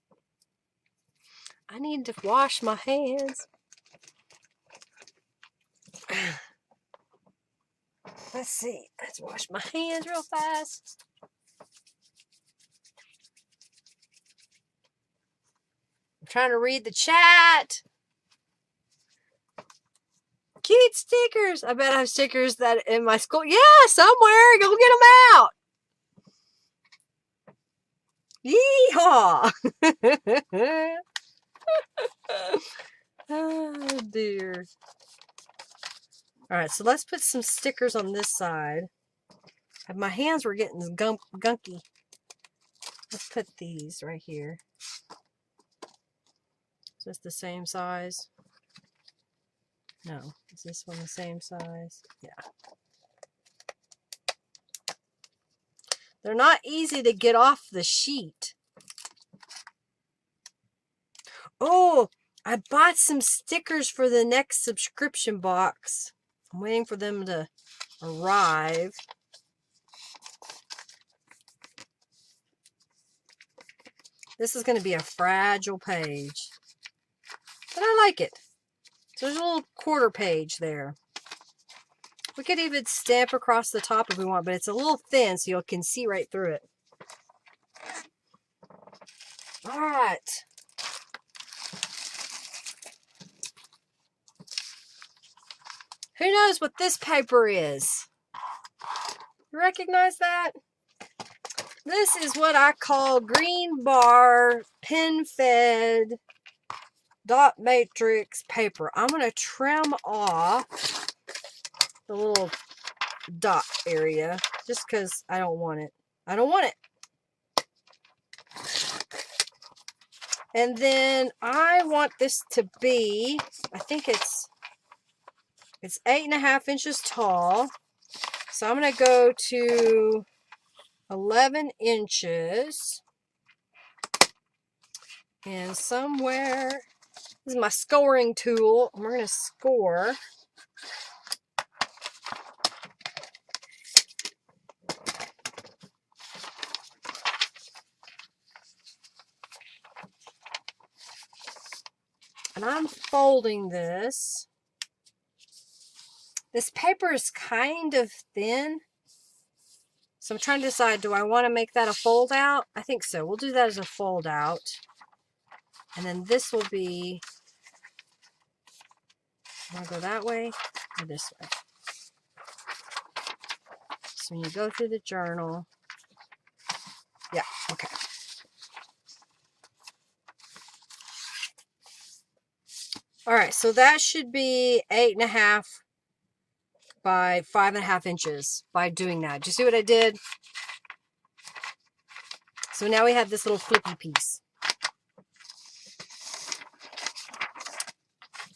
I need to wash my hands. Let's see. Let's wash my hands real fast. I'm trying to read the chat. Cute stickers. I bet I have stickers that in my school. Yeah, somewhere. Go get them out. Yeehaw. Oh, dear. All right, so let's put some stickers on this side. My hands were getting gunky. Let's put these right here. Is this the same size? No. Is this one the same size? Yeah. They're not easy to get off the sheet. Oh, I bought some stickers for the next subscription box. I'm waiting for them to arrive. This is going to be a fragile page. But I like it. So there's a little quarter page there. We could even stamp across the top if we want, but it's a little thin so you can see right through it. All right. Who knows what this paper is? You recognize that? This is what I call green bar pen fed dot matrix paper. I'm going to trim off the little dot area just because I don't want it. I don't want it. And then I want this to be, I think it's 8.5 inches tall. So I'm going to go to 11 inches. And somewhere, this is my scoring tool. And we're going to score. And I'm folding this. This paper is kind of thin. So I'm trying to decide, do I want to make that a fold out? I think so. We'll do that as a fold out. And then this will be, I want to go that way or this way. So when you go through the journal, yeah, okay. All right, so that should be 8.5 by 5.5 inches by doing that. Do you see what I did? So now we have this little flippy piece.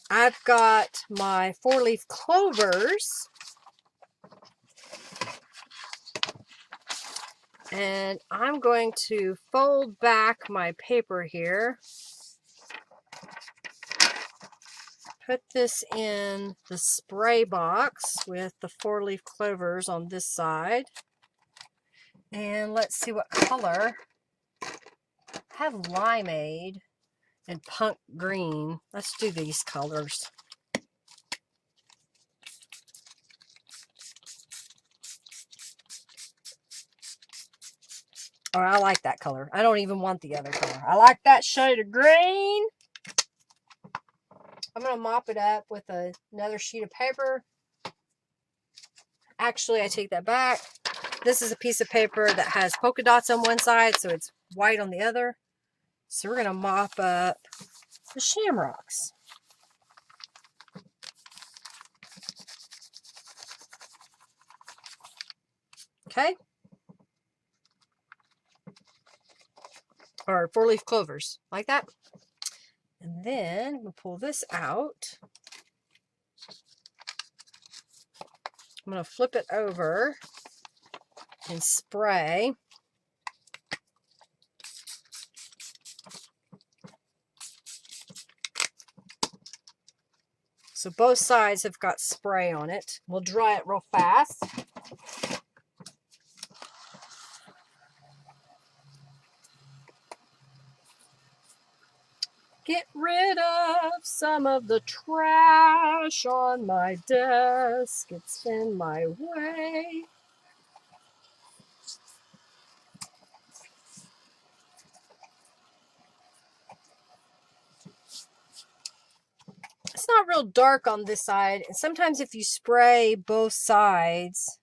I've got my 4-leaf clovers. And I'm going to fold back my paper here. Put this in the spray box with the 4-leaf clovers on this side. And let's see what color. I have limeade and punk green. Let's do these colors. Oh, I like that color. I don't even want the other color. I like that shade of green. I'm going to mop it up with another sheet of paper. Actually, I take that back. This is a piece of paper that has polka dots on one side, so it's white on the other. So we're going to mop up the shamrocks. Okay. Or 4-leaf clovers, like that. And then we'll pull this out. I'm going to flip it over and spray. So both sides have got spray on it. We'll dry it real fast. Get rid of some of the trash on my desk. It's in my way. It's not real dark on this side. And sometimes if you spray both sides,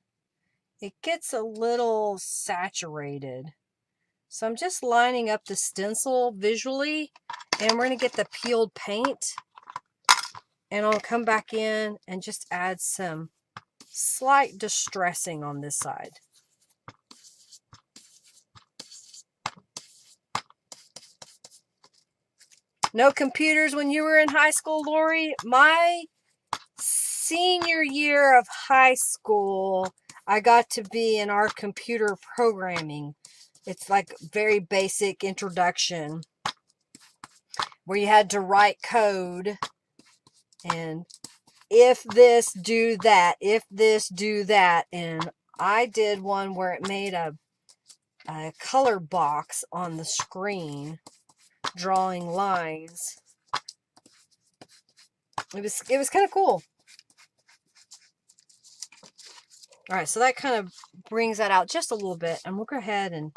it gets a little saturated. So I'm just lining up the stencil visually, and we're going to get the peeled paint, and I'll come back in and just add some slight distressing on this side. No computers when you were in high school, Lori? My senior year of high school, I got to be in our computer programming. It's like very basic introduction where you had to write code and if this, do that, if this, do that. And I did one where it made a color box on the screen, drawing lines. It was kind of cool. All right, so that kind of brings that out just a little bit, and we'll go ahead and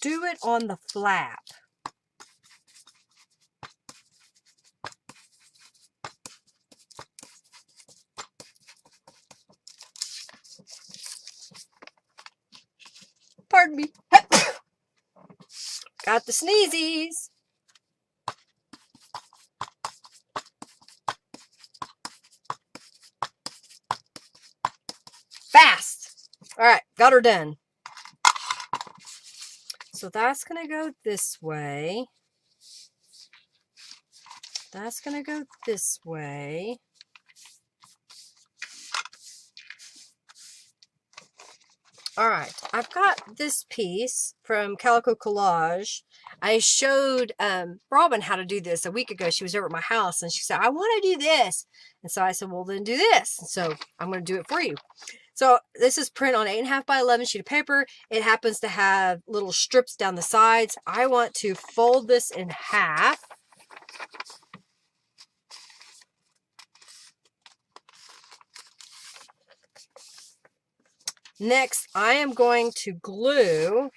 do it on the flap. pardon me. Got the sneezies. Fast. All right, got her done. So that's going to go this way. That's going to go this way. All right, I've got this piece from Calico Collage. I showed Robin how to do this a week ago. She was over at my house and she said, I want to do this. And so I said, well, then do this. And so I'm going to do it for you. So this is print on 8.5 by 11 sheet of paper. It happens to have little strips down the sides. I want to fold this in half. Next, I am going to glue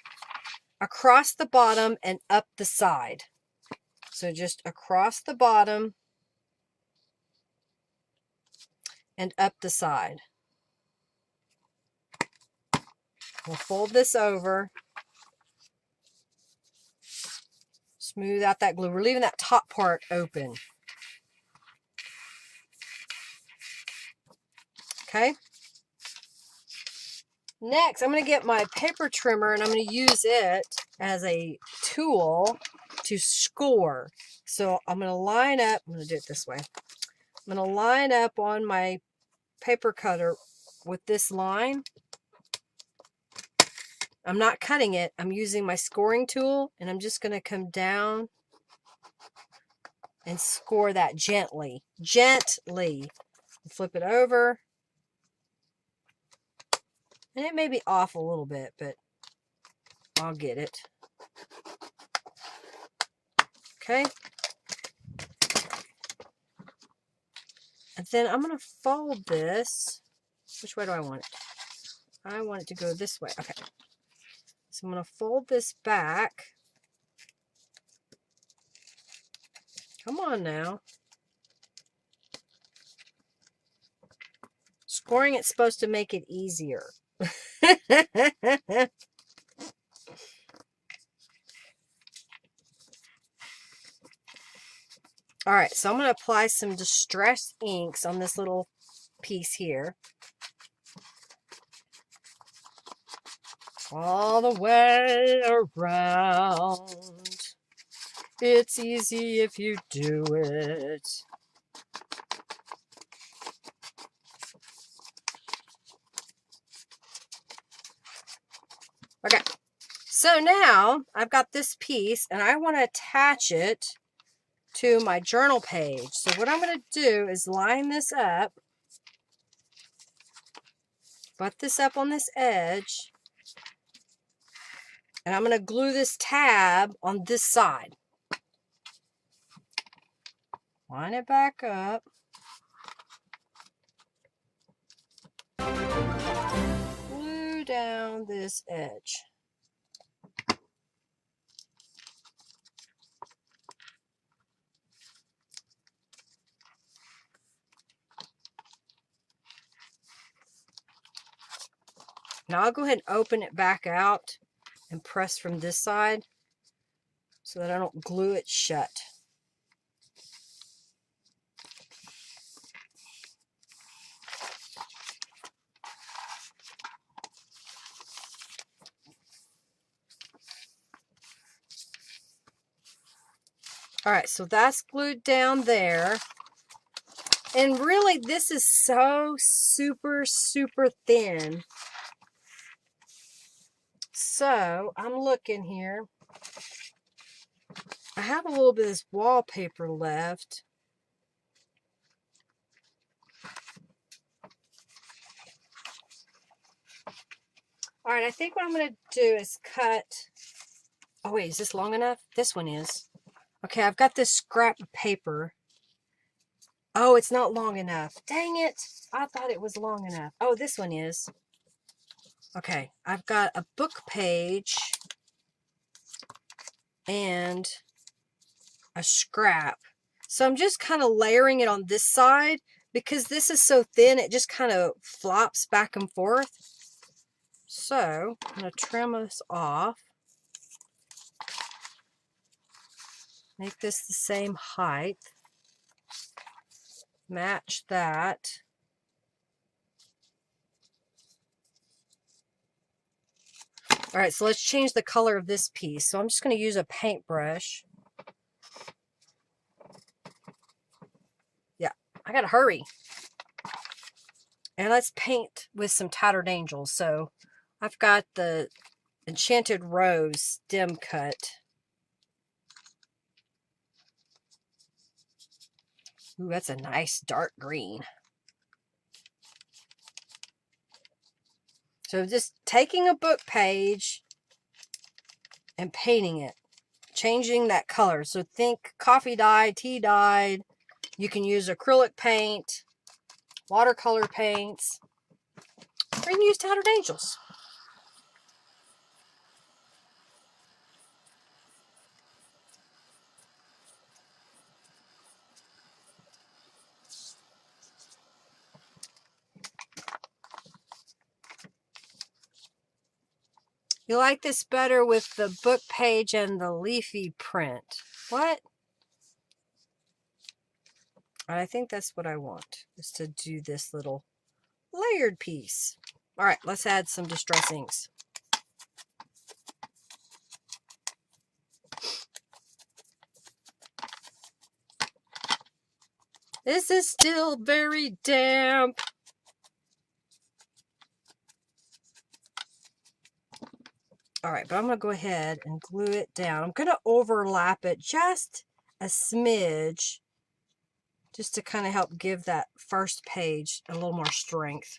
across the bottom and up the side. So just across the bottom and up the side. We'll fold this over. Smooth out that glue. We're leaving that top part open. Okay. Next, I'm going to get my paper trimmer and I'm going to use it as a tool to score. So I'm going to line up. I'm going to do it this way. I'm going to line up on my paper cutter with this line. I'm not cutting it. I'm using my scoring tool and I'm just going to come down and score that gently. Gently. Flip it over. And it may be off a little bit, but I'll get it. Okay. And then I'm going to fold this. Which way do I want it? I want it to go this way. Okay. So I'm going to fold this back. Come on now. Scoring it's supposed to make it easier. All right, so I'm going to apply some distress inks on this little piece here. All the way around. It's easy if you do it. Okay, so now I've got this piece and I want to attach it to my journal page. So what I'm going to do is line this up, butt this up on this edge, and I'm going to glue this tab on this side. Line it back up. Glue down this edge. Now I'll go ahead and open it back out and press from this side so that I don't glue it shut. All right, so that's glued down there. And really, this is so super, super thin. So I'm looking here. I have a little bit of this wallpaper left. All right, I think what I'm going to do is cut. Oh, wait, is this long enough? This one is. Okay, I've got this scrap paper. Oh, it's not long enough. Dang it. I thought it was long enough. Oh, this one is. Okay, I've got a book page and a scrap. So I'm just kind of layering it on this side because this is so thin, it just kind of flops back and forth. So I'm going to trim this off. Make this the same height. Match that. All right, so let's change the color of this piece. So I'm just going to use a paintbrush. Yeah, I got to hurry. And let's paint with some Tattered Angels. So I've got the Enchanted Rose stem cut. Ooh, that's a nice dark green. So just taking a book page and painting it, changing that color. So think coffee dyed, tea dyed. You can use acrylic paint, watercolor paints, or you can use Tattered Angels. You like this better with the book page and the leafy print. What? I think that's what I want, is to do this little layered piece. All right, let's add some distress inks. This is still very damp. All right, but I'm going to go ahead and glue it down. I'm going to overlap it just a smidge, just to kind of help give that first page a little more strength.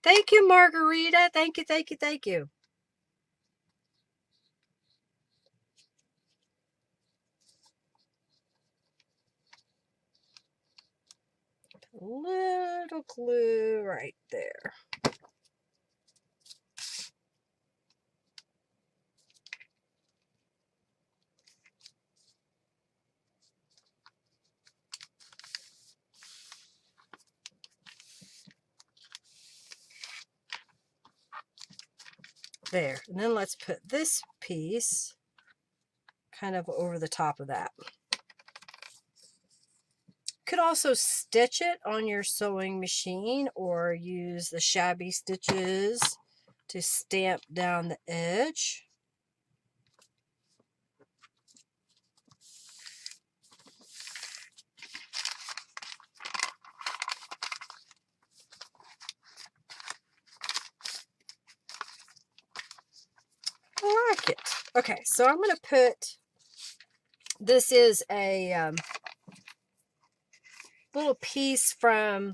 Thank you, Margarita. Thank you, thank you, thank you. A little glue right there. There. And then let's put this piece kind of over the top of that. Could also stitch it on your sewing machine or use the shabby stitches to stamp down the edge. I like it. Okay, so I'm going to put, this is a little piece from,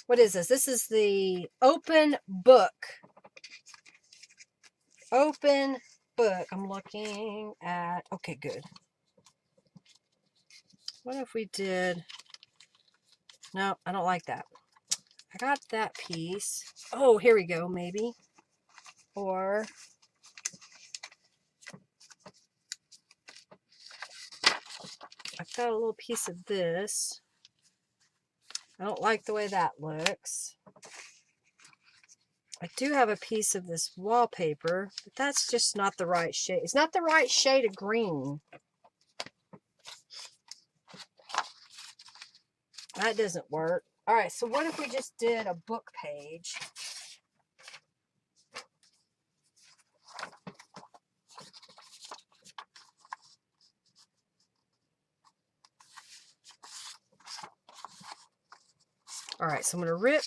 what is this? This is the Open Book. Open Book. I'm looking at, okay, good. What if we did, no, I don't like that. I got that piece. Oh, here we go, maybe. Or I've got a little piece of this. I don't like the way that looks. I do have a piece of this wallpaper, but that's just not the right shade. It's not the right shade of green. That doesn't work. All right, so what if we just did a book page? All right, so I'm going to rip.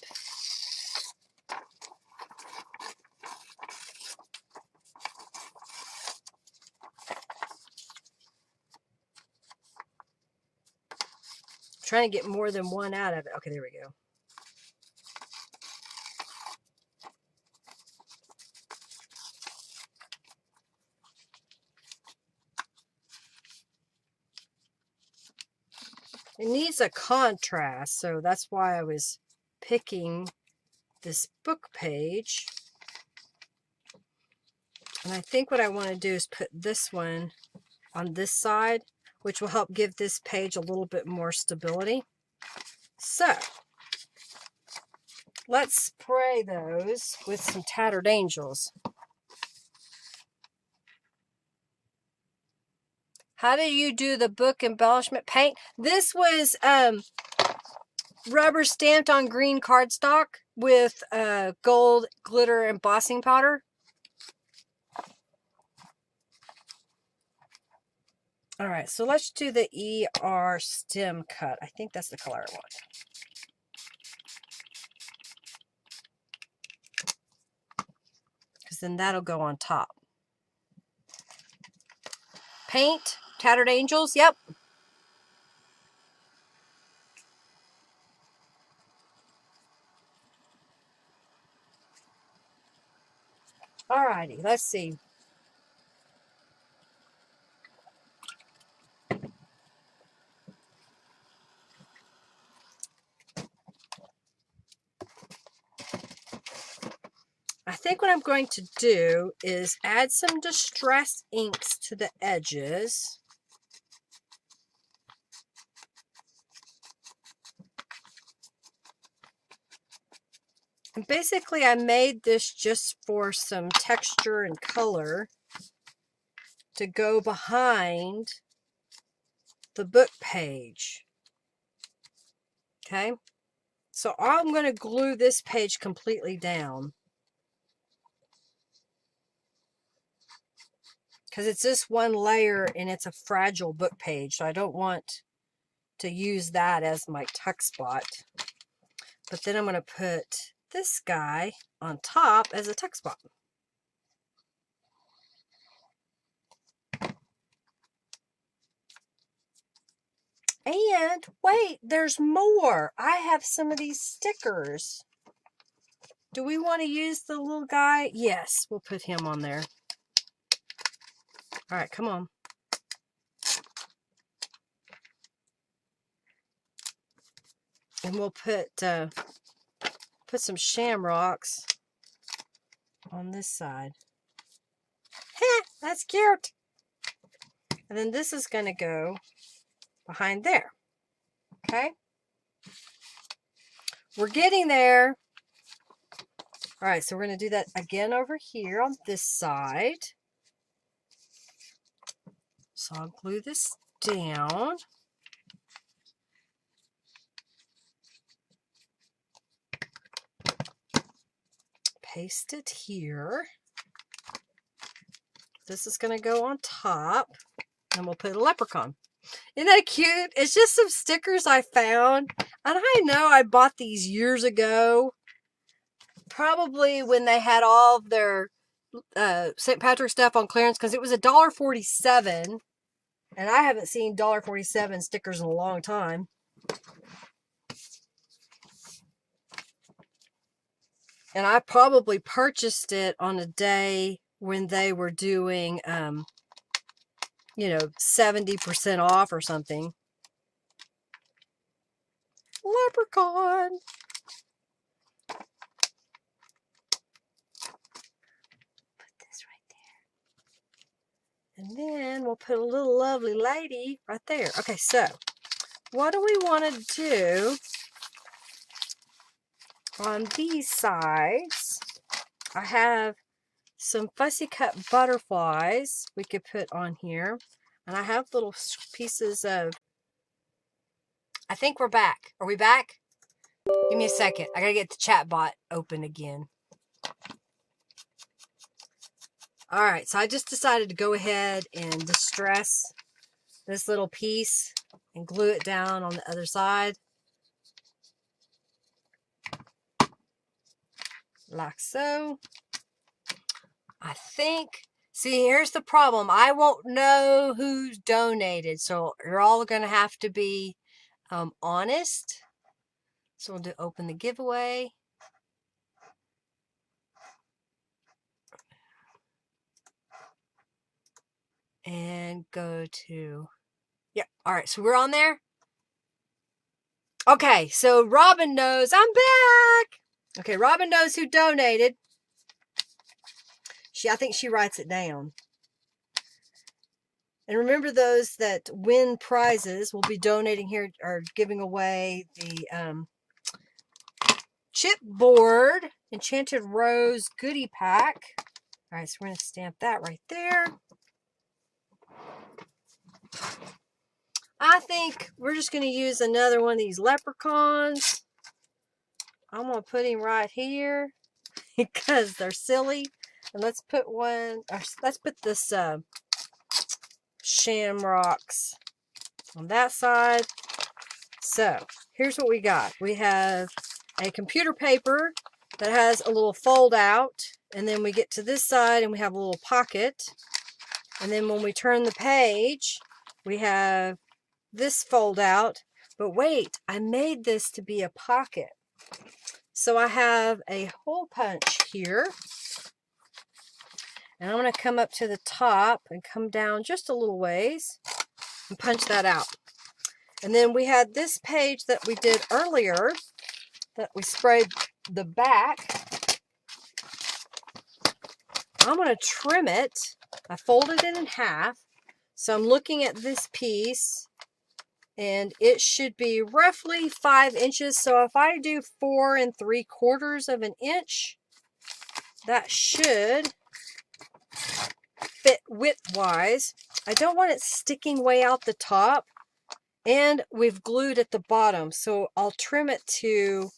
Trying to get more than one out of it. Okay, there we go. It needs a contrast, so that's why I was picking this book page. And I think what I want to do is put this one on this side, which will help give this page a little bit more stability. So let's spray those with some Tattered Angels. How do you do the book embellishment paint? This was rubber stamped on green cardstock with gold glitter embossing powder. All right, so let's do the ER stem cut. I think that's the color I want. Because then that'll go on top. Paint, Tattered Angels, yep. Alrighty, let's see. I think what I'm going to do is add some distress inks to the edges. And basically, I made this just for some texture and color to go behind the book page. Okay, so I'm going to glue this page completely down because it's just one layer and it's a fragile book page, so I don't want to use that as my tuck spot. But then I'm going to put this guy on top as a tuck spot. And wait, there's more. I have some of these stickers. Do we want to use the little guy? Yes, we'll put him on there. All right, come on. And we'll put some shamrocks on this side. Heh, that's cute. And then this is going to go behind there. Okay? We're getting there. All right, so we're going to do that again over here on this side. So I'll glue this down. Paste it here. This is going to go on top. And we'll put a leprechaun. Isn't that cute? It's just some stickers I found. And I know I bought these years ago. Probably when they had all of their St. Patrick's stuff on clearance, because it was $1.47. And I haven't seen $1.47 stickers in a long time. And I probably purchased it on a day when they were doing, 70% off or something. Leprechaun. Put this right there. And then we'll put a little lovely lady right there. Okay, so what do we want to do on these sides? I have some fussy cut butterflies we could put on here. And I have little pieces of... I think we're back. Are we back? Give me a second. I gotta get the chat bot open again. Alright, so I just decided to go ahead and distress this little piece and glue it down on the other side. Like so. I think... See, here's the problem. I won't know who's donated, so you're all going to have to be honest. So we'll do open the giveaway. And go to... Yep. All right, so we're on there. Okay, so Robin knows I'm back. Okay, Robin knows who donated. I think she writes it down. And remember, those that win prizes will be donating here or giving away the chipboard Enchanted Rose goodie pack. All right, so we're going to stamp that right there. I think we're just going to use another one of these leprechauns. I'm going to put him right here because they're silly. And let's put one, or let's put this shamrocks on that side. So here's what we got. We have a computer paper that has a little fold out, and then we get to this side and we have a little pocket, and then when we turn the page we have this fold out. But wait, I made this to be a pocket, so I have a hole punch here, and I'm going to come up to the top and come down just a little ways and punch that out. And then we had this page that we did earlier that we sprayed the back. I'm going to trim it. I folded it in half. So I'm looking at this piece, and it should be roughly 5 inches. So if I do 4 3/4 of an inch, that should fit width-wise. I don't want it sticking way out the top, and we've glued at the bottom. So I'll trim it to,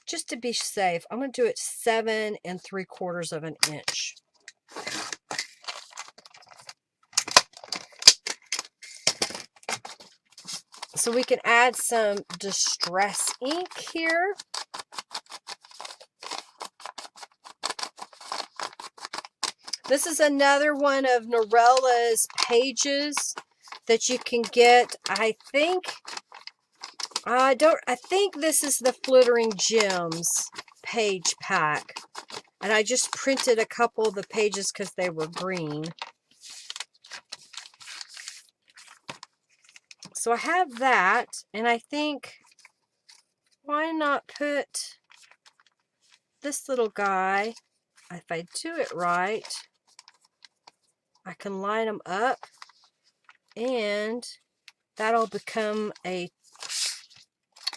just to be safe, I'm going to do it 7 3/4 of an inch. So we can add some distress ink here. This is another one of Norella's pages that you can get. I think this is the Flittering Gems page pack. And I just printed a couple of the pages because they were green. So I have that, and I think, why not put this little guy, if I do it right, I can line them up, and that'll become a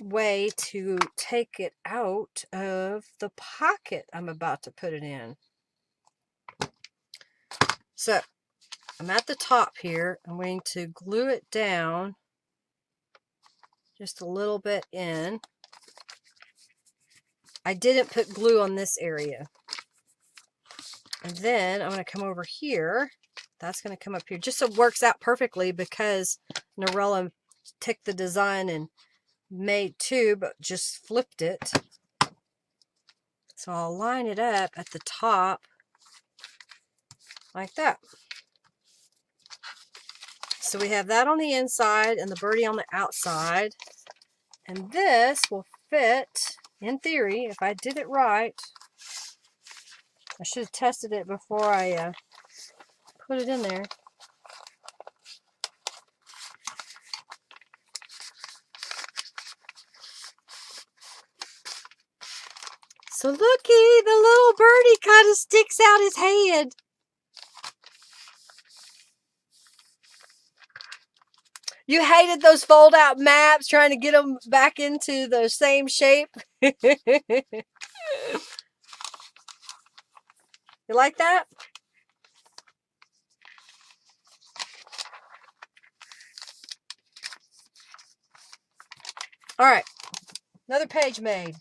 way to take it out of the pocket I'm about to put it in. So I'm at the top here. I'm going to glue it down just a little bit in. I didn't put glue on this area. And then I'm going to come over here. That's going to come up here. Just so it works out perfectly, because Norella took the design and made two, but just flipped it. So I'll line it up at the top like that. So we have that on the inside and the birdie on the outside. And this will fit, in theory, if I did it right. I should have tested it before I put it in there. So looky, the little birdie kind of sticks out his head. You hated those fold-out maps, trying to get them back into the same shape. You like that? All right, another page made.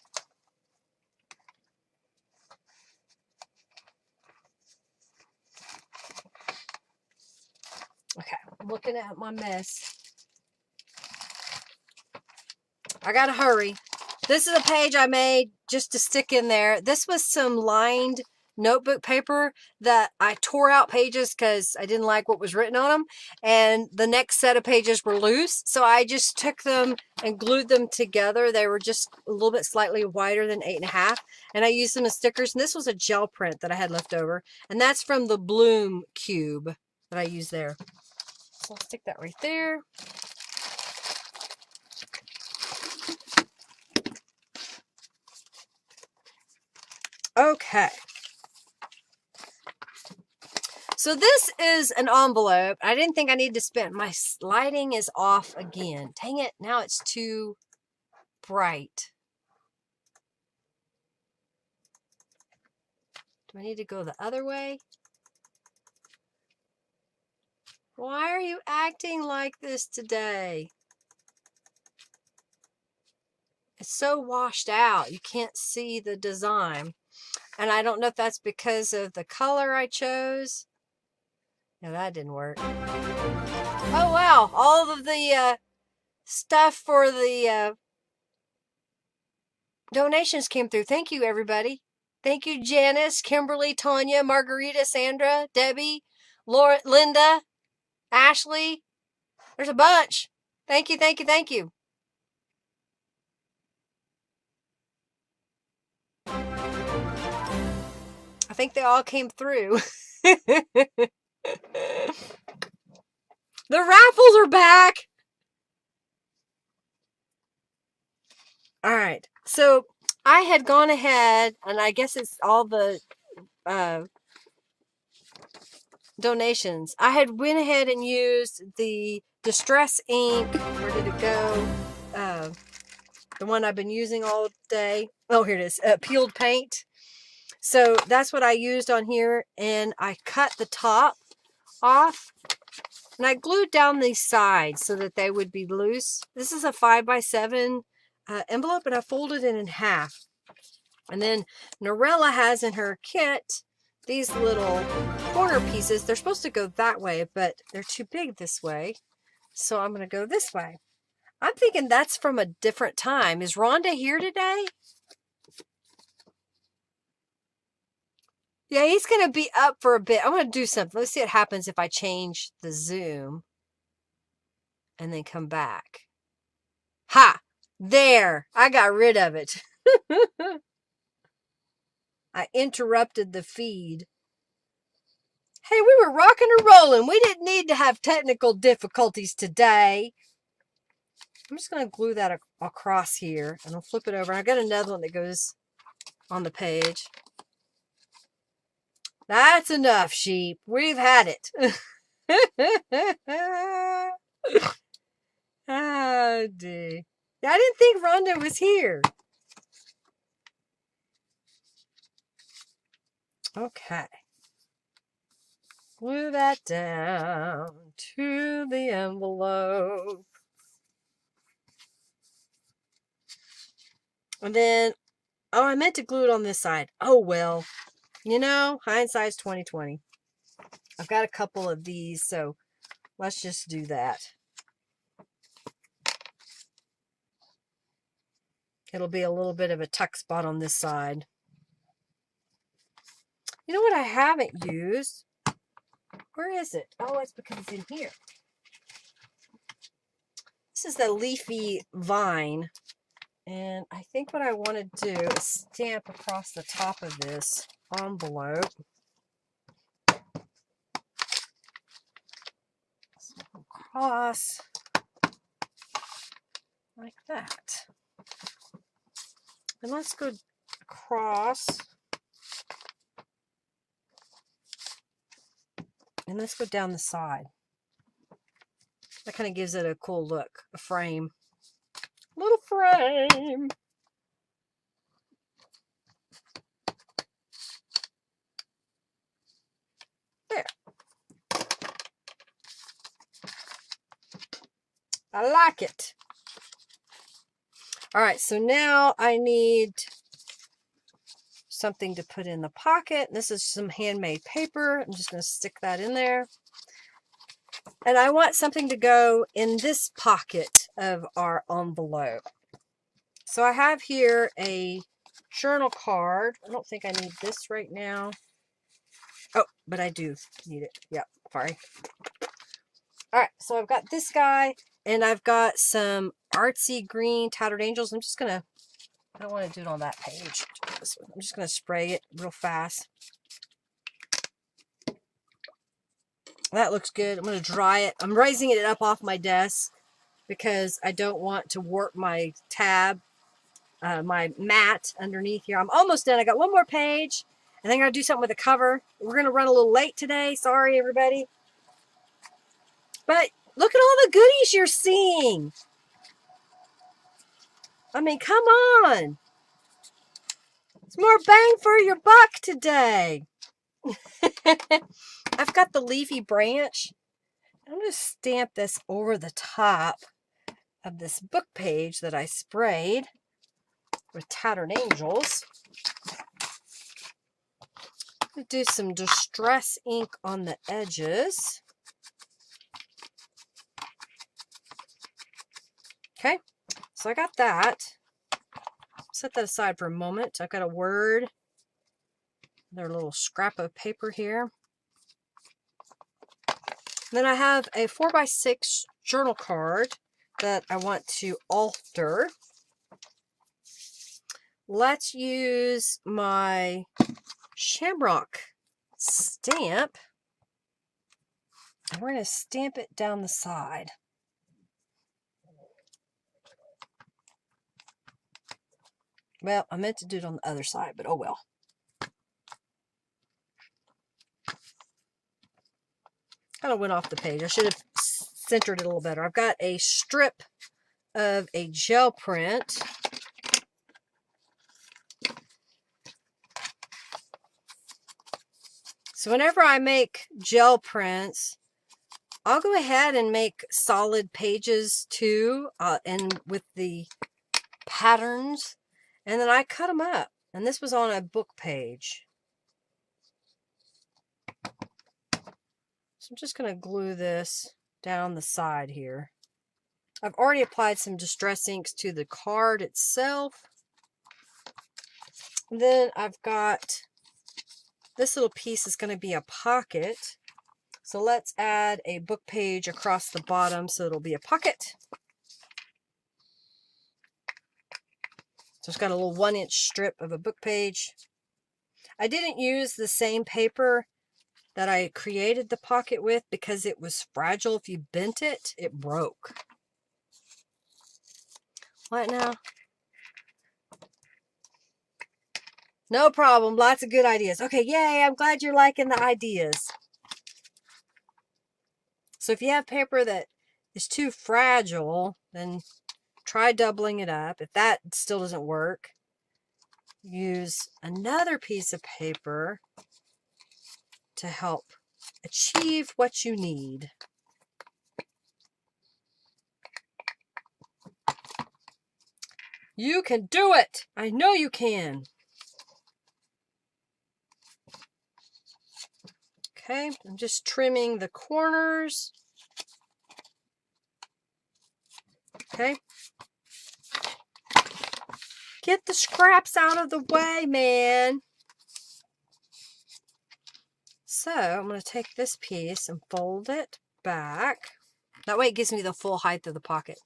Okay, I'm looking at my mess. I gotta hurry. This is a page I made just to stick in there. This was some lined notebook paper that I tore out pages because I didn't like what was written on them, and the next set of pages were loose, so I just took them and glued them together. They were just a little bit slightly wider than 8.5, and I used them as stickers. And this was a gel print that I had left over, and that's from the Bloom cube that I used there. So I'll stick that right there. Okay. So this is an envelope. I didn't think I needed to spend. My lighting is off again. Dang it. Now it's too bright. Do I need to go the other way? Why are you acting like this today? It's so washed out. You can't see the design. And I don't know if that's because of the color I chose. No, that didn't work. Oh, wow. All of the stuff for the donations came through. Thank you, everybody. Thank you, Janice, Kimberly, Tanya, Margarita, Sandra, Debbie, Laura, Linda, Ashley. There's a bunch. Thank you, thank you, thank you. I think they all came through. The raffles are back. All right. So I had gone ahead, and I guess it's all the donations. I had went ahead and used the Distress ink. Where did it go? The one I've been using all day. Oh, here it is. Peeled paint. So that's what I used on here, and I cut the top off, and I glued down these sides so that they would be loose. This is a 5x7 envelope, and I folded it in half. And then Norella has in her kit these little corner pieces. They're supposed to go that way, but they're too big this way, so I'm going to go this way. I'm thinking that's from a different time. Is Rhonda here today? Yeah, he's going to be up for a bit. I'm going to do something. Let's see what happens if I change the zoom and then come back. Ha! There! I got rid of it. I interrupted the feed. Hey, we were rocking and rolling. We didn't need to have technical difficulties today. I'm just going to glue that across here, and I'll flip it over. I got another one that goes on the page. That's enough, sheep. We've had it. Oh, dear. Yeah, I didn't think Rhonda was here. Okay. Glue that down to the envelope. And then, oh, I meant to glue it on this side. Oh, well. You know, hindsight's 20/20. I've got a couple of these, so let's just do that. It'll be a little bit of a tuck spot on this side. You know what I haven't used? Where is it? Oh, it's because it's in here. This is the leafy vine. And I think what I want to do is stamp across the top of this envelope. So across like that. And let's go across. And let's go down the side. That kind of gives it a cool look, a frame. Little frame. There. I like it. All right, so now I need something to put in the pocket. This is some handmade paper. I'm just going to stick that in there. And I want something to go in this pocket of our envelope. So I have here a journal card. I don't think I need this right now. Oh, but I do need it. Yep, sorry. All right, so I've got this guy, and I've got some artsy green tattered angels. I'm just going to, I don't want to do it on that page. I'm just going to spray it real fast. That looks good. I'm going to dry it. I'm raising it up off my desk because I don't want to warp my tab, my mat underneath here. I'm almost done. I got one more page. I think I'm going to do something with the cover. We're going to run a little late today. Sorry, everybody. But look at all the goodies you're seeing. I mean, come on. It's more bang for your buck today. I've got the leafy branch. I'm going to stamp this over the top of this book page that I sprayed with Tattered Angels. I'm going to do some distress ink on the edges. Okay, so I got that. Set that aside for a moment. I've got a word, another little scrap of paper here. Then I have a 4x6 journal card that I want to alter. Let's use my shamrock stamp. And we're going to stamp it down the side. Well, I meant to do it on the other side, but oh well. Kind of went off the page. I should have centered it a little better. I've got a strip of a gel print. So whenever I make gel prints, I'll go ahead and make solid pages too, and with the patterns, and then I cut them up. And this was on a book page. So I'm just going to glue this down the side here. I've already applied some distress inks to the card itself. And then I've got this little piece is going to be a pocket. So let's add a book page across the bottom so it'll be a pocket. So it's got a little 1-inch strip of a book page. I didn't use the same paper that I created the pocket with because it was fragile. If you bent it, it broke. What now? No problem. Lots of good ideas. Okay, yay. I'm glad you're liking the ideas. So if you have paper that is too fragile, then try doubling it up. If that still doesn't work, use another piece of paper to help achieve what you need. You can do it! I know you can! Okay, I'm just trimming the corners. Okay. Get the scraps out of the way, man. So I'm going to take this piece and fold it back. That way it gives me the full height of the pocket.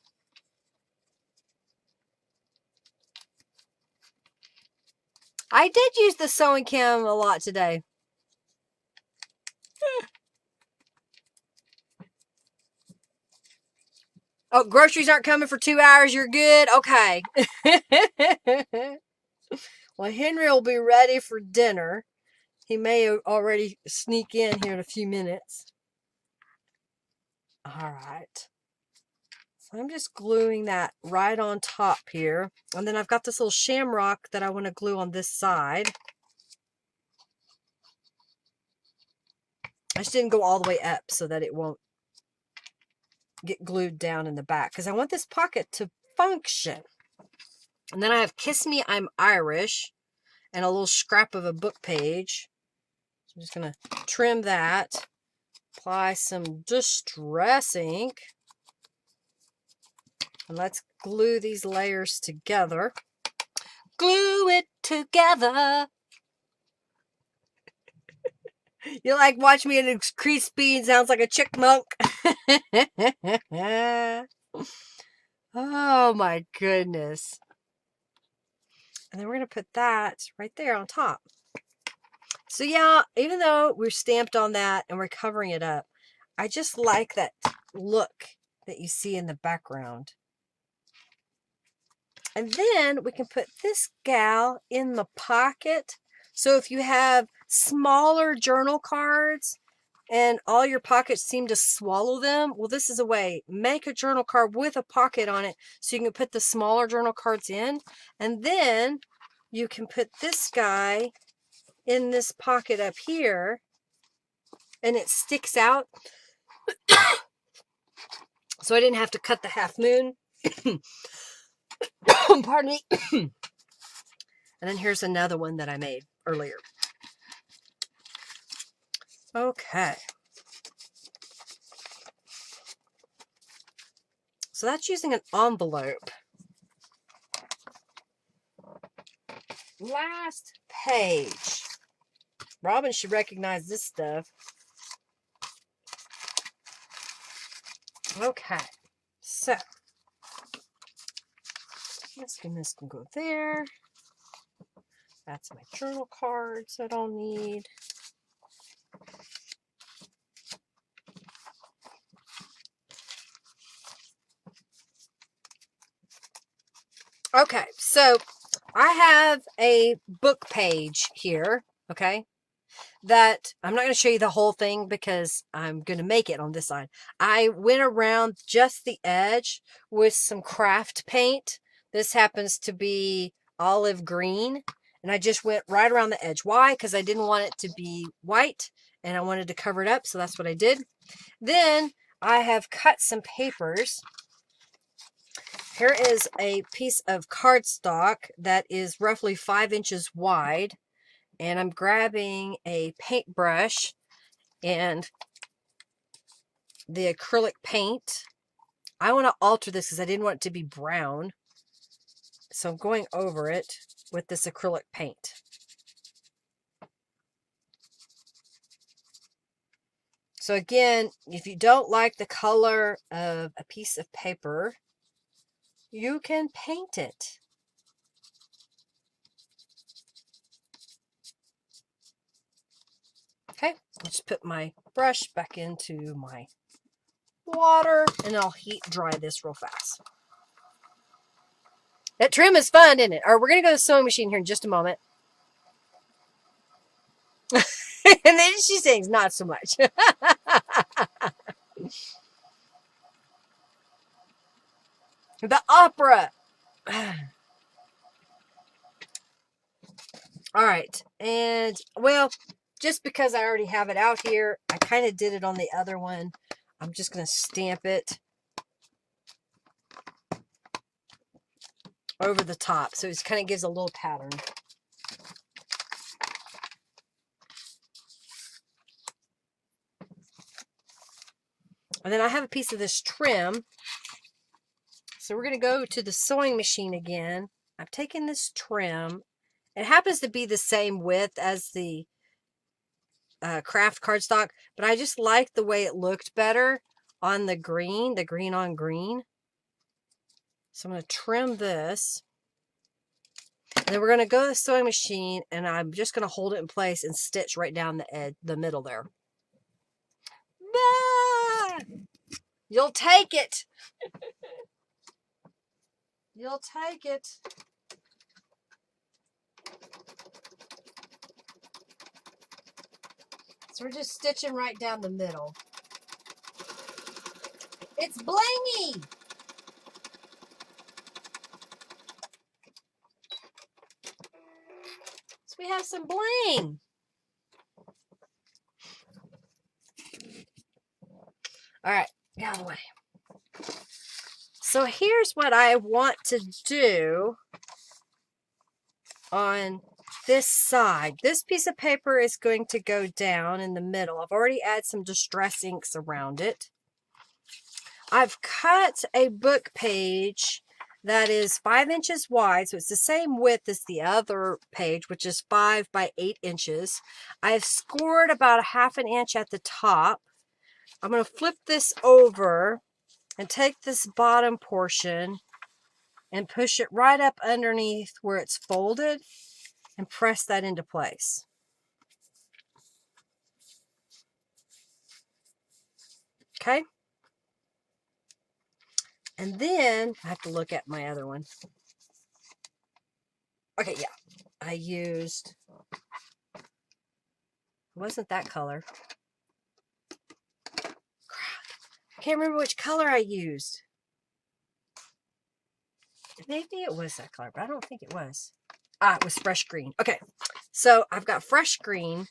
I did use the sewing cam a lot today. Oh, groceries aren't coming for 2 hours. You're good? Okay. Well, Henry will be ready for dinner. He may already sneak in here in a few minutes. All right. So I'm just gluing that right on top here. And then I've got this little shamrock that I want to glue on this side. I just didn't go all the way up so that it won't get glued down in the back because I want this pocket to function. And then I have Kiss Me, I'm Irish and a little scrap of a book page. So I'm just going to trim that, apply some distress ink, and let's glue these layers together. Glue it together. You like watch me at increased speed, sounds like a chipmunk. Oh my goodness. And then we're going to put that right there on top. So yeah, even though we're stamped on that and we're covering it up, I just like that look that you see in the background. And then we can put this gal in the pocket. So if you have smaller journal cards and all your pockets seem to swallow them, well, this is a way. Make a journal card with a pocket on it so you can put the smaller journal cards in. And then you can put this guy in this pocket up here, and it sticks out. So I didn't have to cut the half moon. Pardon me. And then here's another one that I made earlier. Okay. So that's using an envelope. Last page. Robin should recognize this stuff. Okay. So this can go there. That's my journal cards that I'll need. Okay, so I have a book page here, okay, that I'm not going to show you the whole thing because I'm going to make it on this side. I went around just the edge with some craft paint. This happens to be olive green, and I just went right around the edge. Why? Because I didn't want it to be white, and I wanted to cover it up, so that's what I did. Then I have cut some papers. Here is a piece of cardstock that is roughly 5 inches wide, and I'm grabbing a paintbrush and the acrylic paint. I want to alter this because I didn't want it to be brown, so I'm going over it with this acrylic paint. So again, if you don't like the color of a piece of paper, you can paint it. Okay, I'll just put my brush back into my water and I'll heat dry this real fast. That trim is fun, isn't it? All right, we're going to go to the sewing machine here in just a moment. And then she sings, not so much. The opera. All right. And, well, just because I already have it out here, I kind of did it on the other one. I'm just going to stamp it over the top. So it kind of gives a little pattern. And then I have a piece of this trim. So we're going to go to the sewing machine again. I'm taking this trim. It happens to be the same width as the craft cardstock, but I just liked the way it looked better on the green on green. So I'm going to trim this. And then we're going to go to the sewing machine, and I'm just going to hold it in place and stitch right down the edge, the middle there. Ah! You'll take it. You'll take it. So we're just stitching right down the middle. It's blingy. So we have some bling. All right, get out of the way. So here's what I want to do on this side. This piece of paper is going to go down in the middle. I've already added some distress inks around it. I've cut a book page that is 5 inches wide, so it's the same width as the other page, which is 5 by 8 inches. I've scored about a 1/2 inch at the top. I'm going to flip this over and take this bottom portion and push it right up underneath where it's folded and press that into place. Okay. And then I have to look at my other one. Okay, yeah. I used, it wasn't that color. Crap. I can't remember which color I used. Maybe it was that color, but I don't think it was. It was fresh green. Okay, so I've got fresh green.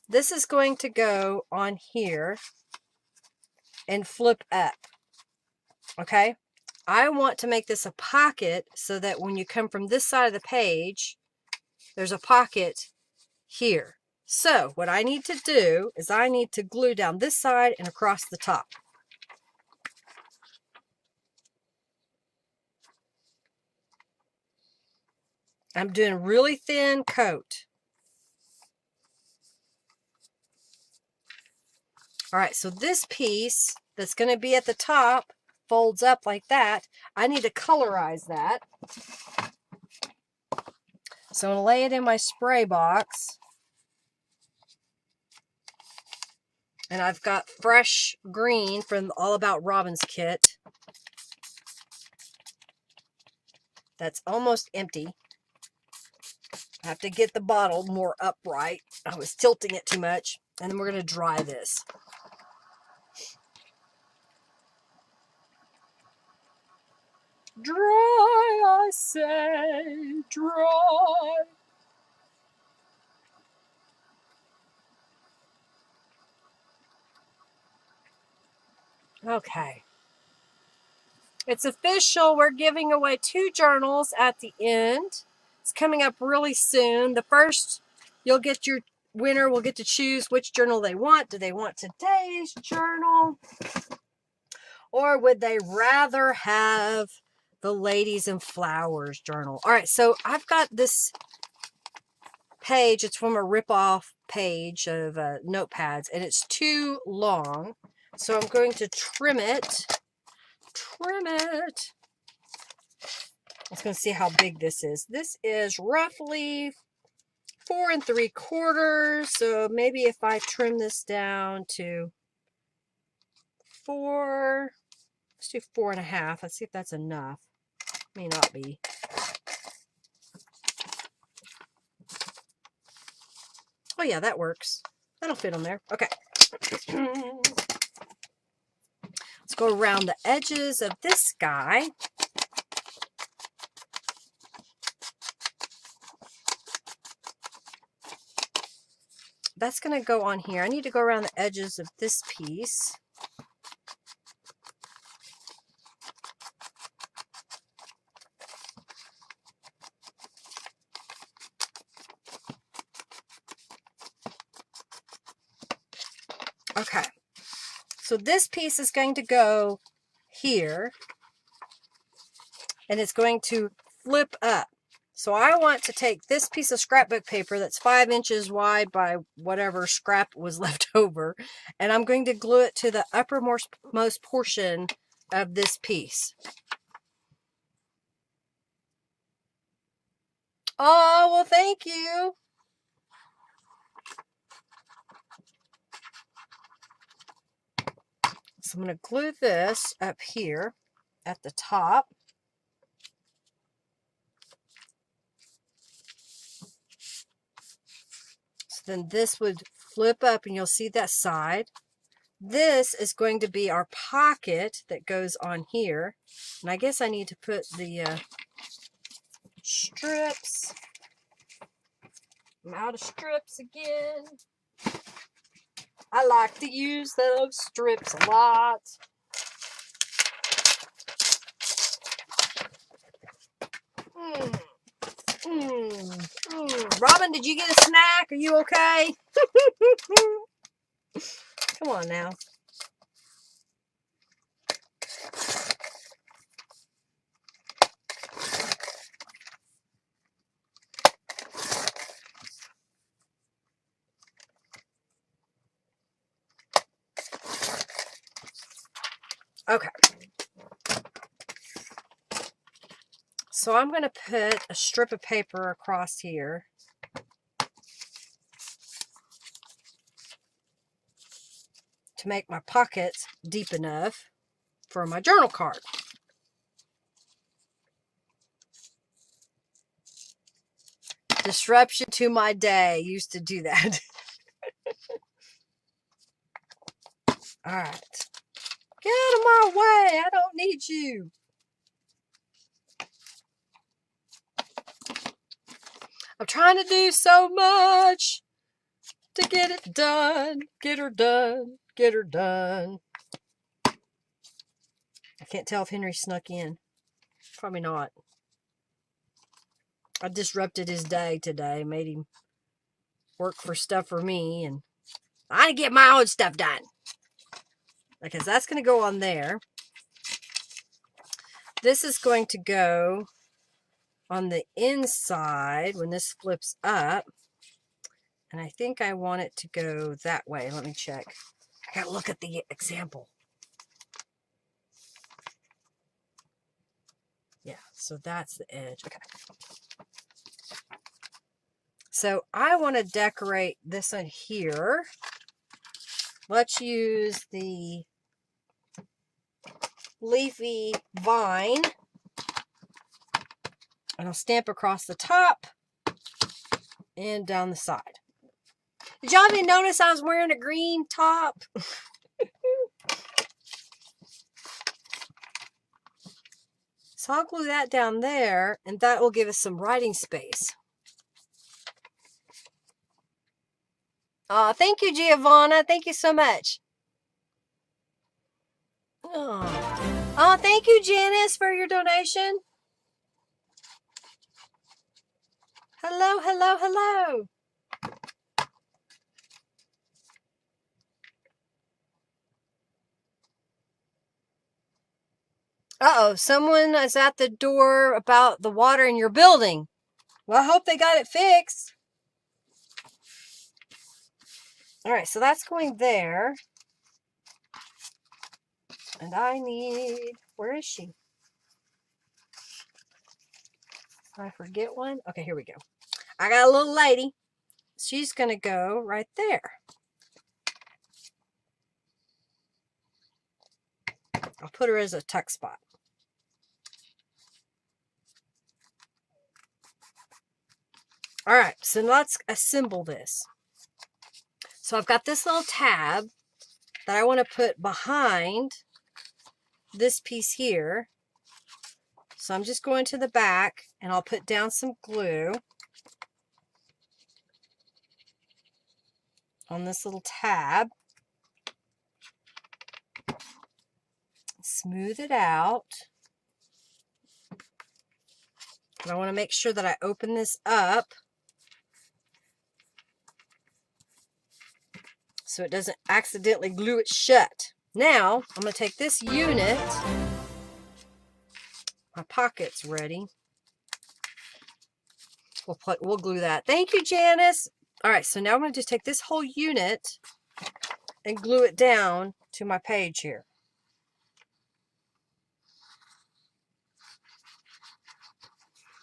This is going to go on here and flip up. Okay, I want to make this a pocket so that when you come from this side of the page, there's a pocket here. So what I need to do is I need to glue down this side and across the top. I'm doing a really thin coat. All right, so this piece that's going to be at the top folds up like that. I need to colorize that. So I'm going to lay it in my spray box. And I've got fresh green from All About Robin's kit. That's almost empty. I have to get the bottle more upright. I was tilting it too much. And then we're going to dry this. Dry, I say, dry. Okay. It's official. We're giving away 2 journals at the end. It's coming up really soon. The first, you'll get your winner will get to choose which journal they want. Do they want today's journal? Or would they rather have the Ladies and Flowers journal? All right, so I've got this page. It's from a rip-off page of notepads, and it's too long. So I'm going to trim it. Trim it. I was going to see how big this is. This is roughly 4 3/4. So maybe if I trim this down to 4, let's do 4 1/2. Let's see if that's enough. May not be. Oh yeah, that works. That'll fit on there. Okay. Let's go around the edges of this guy. That's going to go on here. I need to go around the edges of this piece. Okay. So this piece is going to go here. And it's going to flip up. So I want to take this piece of scrapbook paper that's 5 inches wide by whatever scrap was left over, and I'm going to glue it to the uppermost portion of this piece. Oh, well, thank you. So I'm going to glue this up here at the top. Then this would flip up and you'll see that side. This is going to be our pocket that goes on here. And I guess I need to put the strips. I'm out of strips again. I like to use those strips a lot. Robin, did you get a snack? Are you okay? Come on now. Okay. So I'm going to put a strip of paper across here. To make my pockets deep enough for my journal card. Disruption to my day. Used to do that. All right. Get out of my way. I don't need you. I'm trying to do so much to get it done. Get her done. Get her done. I can't tell if Henry snuck in. Probably not. I disrupted his day today. Made him work for stuff for me. And I need to get my own stuff done. Because that's going to go on there. This is going to go on the inside when this flips up. And I think I want it to go that way. Let me check. I gotta look at the example. Yeah, so that's the edge. Okay. So I want to decorate this one here. Let's use the leafy vine. And I'll stamp across the top and down the side. Did y'all even notice I was wearing a green top? So I'll glue that down there, and that will give us some writing space. Thank you, Giovanna. Thank you so much. Oh, thank you, Janice, for your donation. Hello, hello, hello. Uh-oh, someone is at the door about the water in your building. Well, I hope they got it fixed. All right, so that's going there. And I need, where is she? Did I forget one? Okay, here we go. I got a little lady. She's going to go right there. I'll put her as a tuck spot. All right, so let's assemble this. So I've got this little tab that I want to put behind this piece here. So I'm just going to the back and I'll put down some glue on this little tab. Smooth it out. And I want to make sure that I open this up so it doesn't accidentally glue it shut. Now, I'm going to take this unit. My pocket's ready. We'll glue that. Thank you, Janice. All right, so now I'm going to just take this whole unit and glue it down to my page here.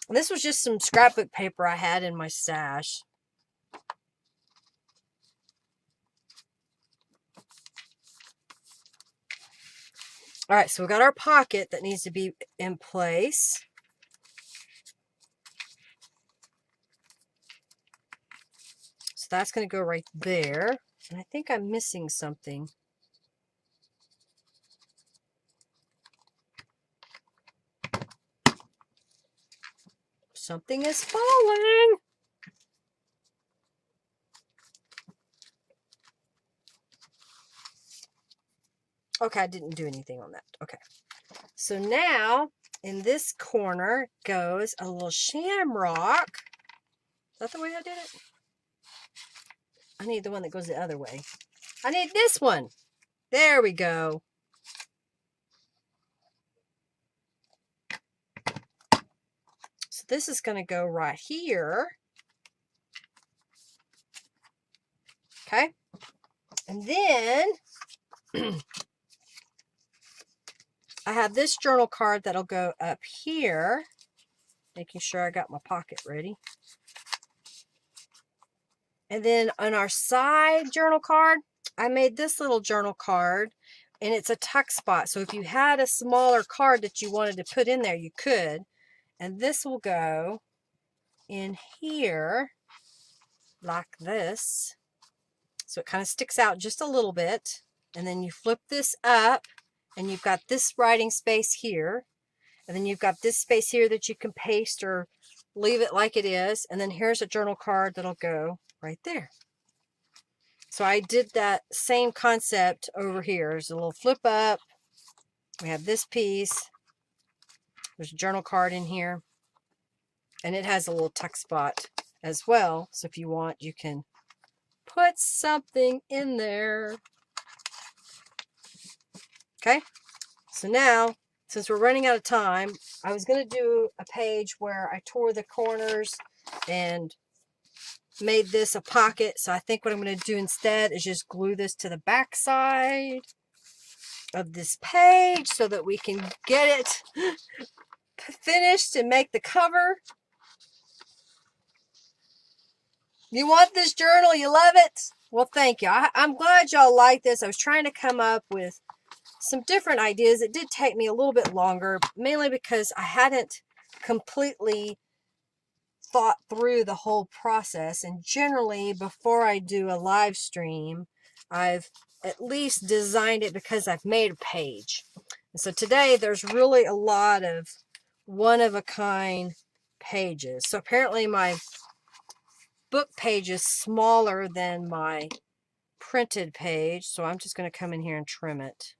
And this was just some scrapbook paper I had in my stash. All right, so we've got our pocket that needs to be in place. So that's going to go right there. And I think I'm missing something. Something is falling. Okay, I didn't do anything on that. Okay. So now, in this corner goes a little shamrock. Is that the way I did it? I need the one that goes the other way. I need this one. There we go. So this is going to go right here. Okay. And then I have this journal card that'll go up here. Making sure I got my pocket ready. And then on our side journal card, I made this little journal card. And it's a tuck spot. So if you had a smaller card that you wanted to put in there, you could. And this will go in here like this. So it kind of sticks out just a little bit. And then you flip this up and you've got this writing space here. And then you've got this space here that you can paste or leave it like it is. And then here's a journal card that'll go right there. So I did that same concept over here. There's a little flip up. We have this piece. There's a journal card in here. And it has a little tuck spot as well. So if you want, you can put something in there. Okay. So now, since we're running out of time, I was going to do a page where I tore the corners and made this a pocket. So I think what I'm going to do instead is just glue this to the back side of this page so that we can get it finished and make the cover. You want this journal? You love it? Well, thank you. I'm glad y'all like this. I was trying to come up with some different ideas. It did take me a little bit longer, mainly because I hadn't completely thought through the whole process. And generally, before I do a live stream, I've at least designed it because I've made a page. And so today, there's really a lot of one-of-a-kind pages. So apparently my book page is smaller than my printed page, so I'm just going to come in here and trim it.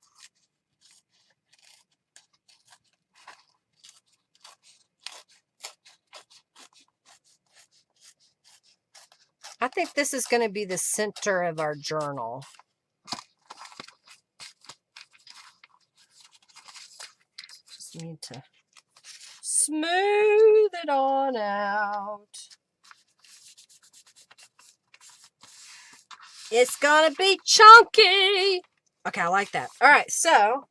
I think this is going to be the center of our journal. Just need to smooth it on out. It's going to be chunky. Okay, I like that. All right, so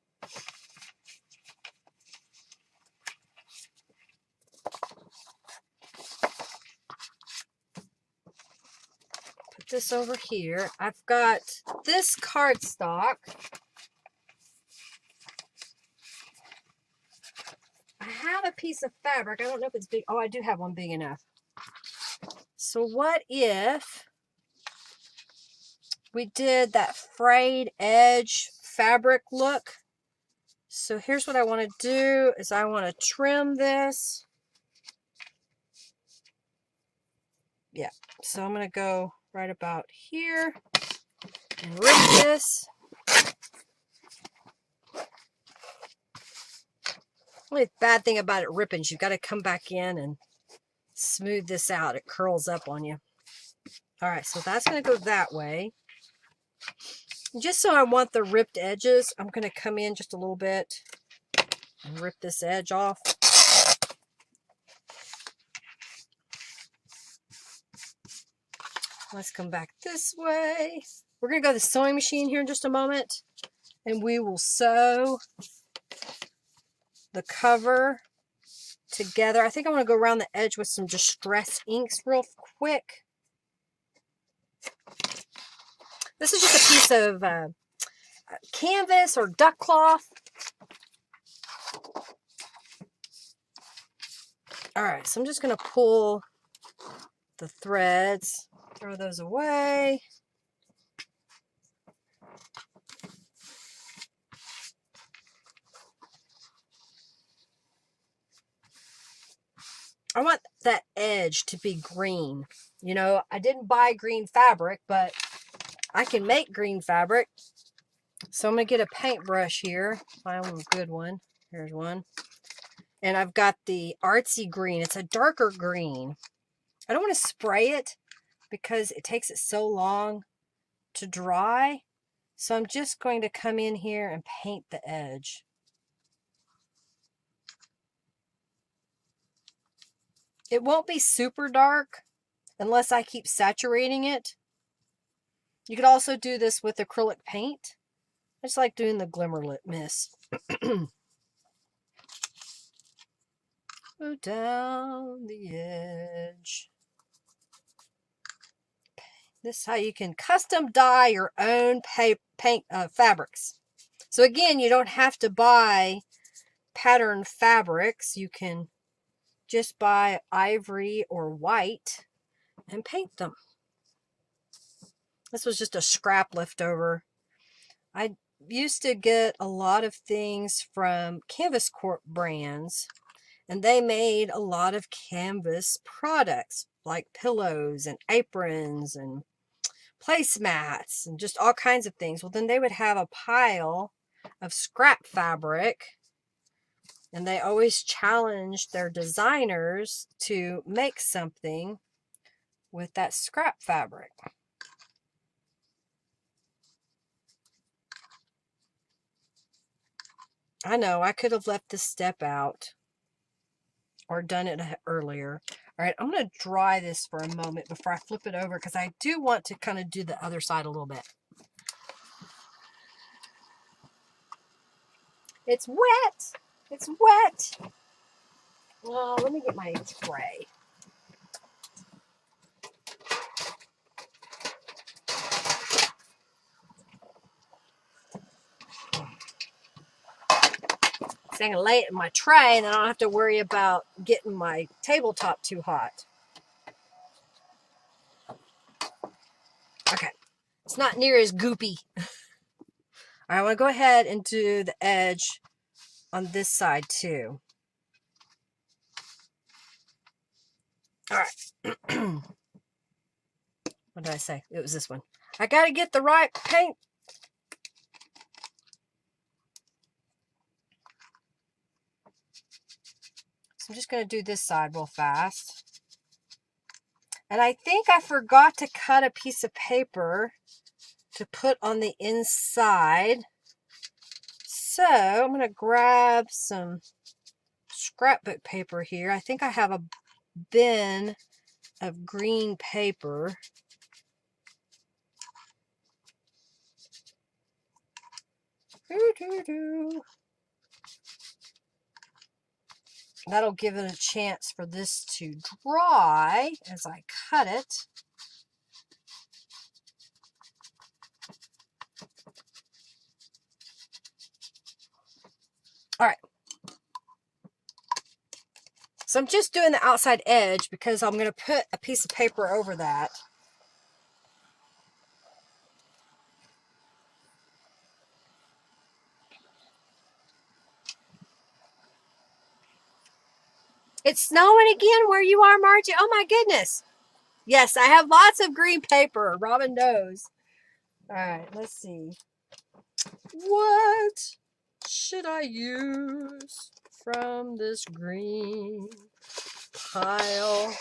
put this over here. I've got this cardstock. I have a piece of fabric. I don't know if it's big. Oh, I do have one big enough. So what if we did that frayed edge fabric look? So here's what I want to do is I want to trim this. Yeah, so I'm going to go right about here and rip this. The only bad thing about it ripping is you've got to come back in and smooth this out. It curls up on you. All right, so that's going to go that way. Just so I want the ripped edges, I'm going to come in just a little bit and rip this edge off. Let's come back this way. We're going to go to the sewing machine here in just a moment, and we will sew the cover together. I think I want to go around the edge with some distress inks real quick. This is just a piece of canvas or duck cloth. All right, so I'm just going to pull the threads, throw those away. I want that edge to be green. You know, I didn't buy green fabric, but I can make green fabric. So I'm going to get a paintbrush here. Find a good one. Here's one. And I've got the artsy green. It's a darker green. I don't want to spray it because it takes it so long to dry. So I'm just going to come in here and paint the edge. It won't be super dark unless I keep saturating it. You could also do this with acrylic paint. I just like doing the glimmerlit mist. Go down the edge. This is how you can custom dye your own paint fabrics. So again, you don't have to buy patterned fabrics. You can just buy ivory or white and paint them. This was just a scrap leftover. I used to get a lot of things from Canvas Corp brands, And they made a lot of canvas products like pillows and aprons and placemats and just all kinds of things. Well, then they would have a pile of scrap fabric, and they always challenged their designers to make something with that scrap fabric. I know I could have left this step out or done it earlier. All right, I'm going to dry this for a moment before I flip it over, because I do want to kind of do the other side a little bit. It's wet. It's wet. Oh, let me get my tray. So I'm going to lay it in my tray, and then I don't have to worry about getting my tabletop too hot. Okay. It's not near as goopy. All right, I want to go ahead and do the edge on this side too. All right. What did I say? It was this one. I got to get the right paint. So I'm just going to do this side real fast. And I think I forgot to cut a piece of paper to put on the inside. So I'm going to grab some scrapbook paper here. I think I have a bin of green paper. That'll give it a chance for this to dry as I cut it. All right. So I'm just doing the outside edge because I'm going to put a piece of paper over that. It's snowing again where you are, Margie? Oh my goodness. Yes, I have lots of green paper. Robin knows. All right, let's see. What should I use from this green pile?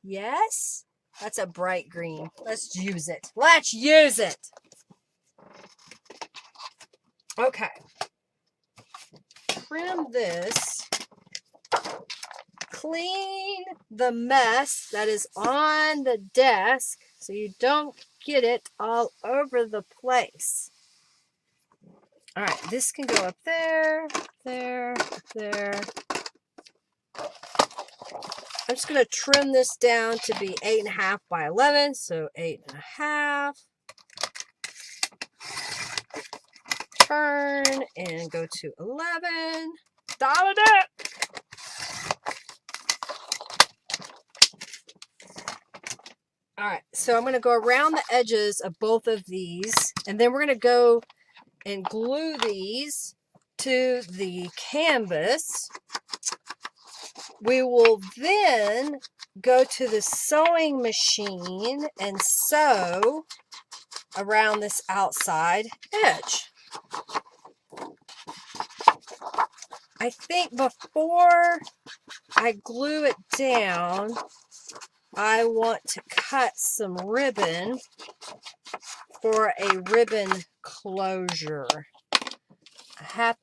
Yes, that's a bright green. Let's use it. Let's use it. Okay. Trim this. Clean the mess that is on the desk so you don't get it all over the place. All right, this can go up there, there, there. I'm just going to trim this down to be 8.5 by 11, so 8.5. Turn and go to 11. Dial it up. All right, so I'm going to go around the edges of both of these, and then we're going to go and glue these to the canvas. We will then go to the sewing machine and sew around this outside edge. I think before I glue it down, I want to cut some ribbon for a ribbon closure. I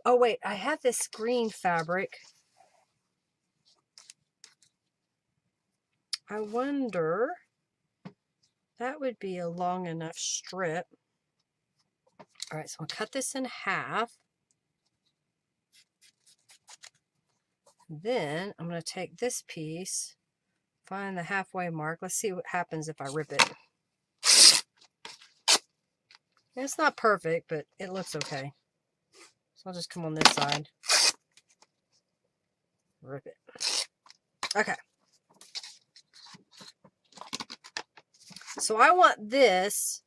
have this green fabric. I wonder, that would be a long enough strip. All right, so I'll cut this in half. Then I'm going to take this piece, find the halfway mark. Let's see what happens if I rip it. It's not perfect, but it looks okay. So I'll just come on this side. Rip it. Okay. So I want this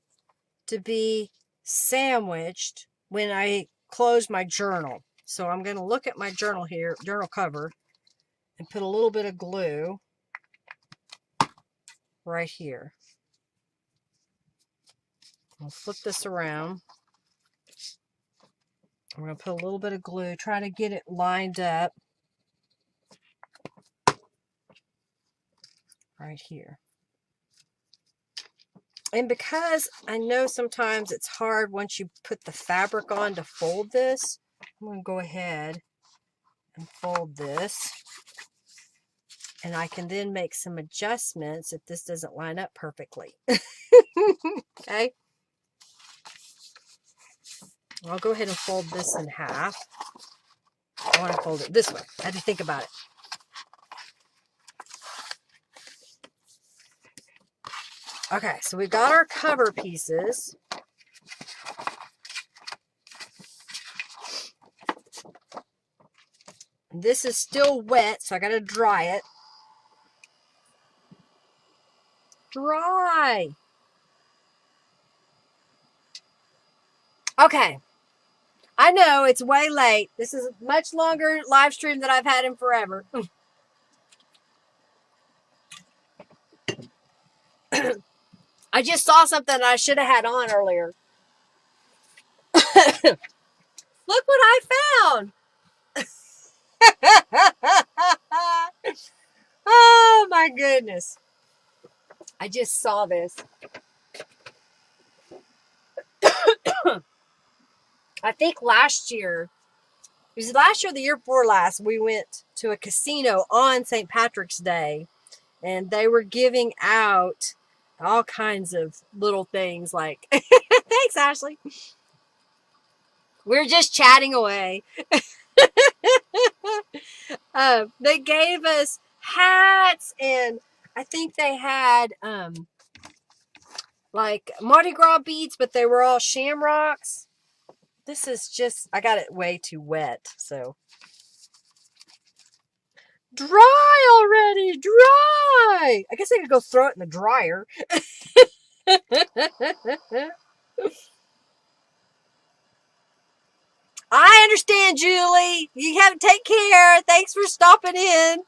to be sandwiched when I close my journal. So I'm going to look at my journal here, journal cover, and put a little bit of glue right here. I'll flip this around. I'm going to put a little bit of glue, try to get it lined up right here. And because I know sometimes it's hard once you put the fabric on to fold this, I'm going to go ahead and fold this. And I can then make some adjustments if this doesn't line up perfectly. Okay. I'll go ahead and fold this in half. I want to fold it this way. I had to think about it. Okay, so we got our cover pieces. This is still wet, so I got to dry it. Dry. Okay. I know it's way late. This is a much longer live stream than I've had in forever. I just saw something I should have had on earlier. Look what I found. Oh my goodness. I just saw this. I think last year, it was last year or the year before last, we went to a casino on St. Patrick's Day, and they were giving out all kinds of little things like, thanks, Ashley. We're just chatting away. They gave us hats, and I think they had like Mardi Gras beads, but they were all shamrocks. This is just, I got it way too wet, so. Dry already, dry. I guess I could go throw it in the dryer. I understand, Julie. You have to take care. Thanks for stopping in.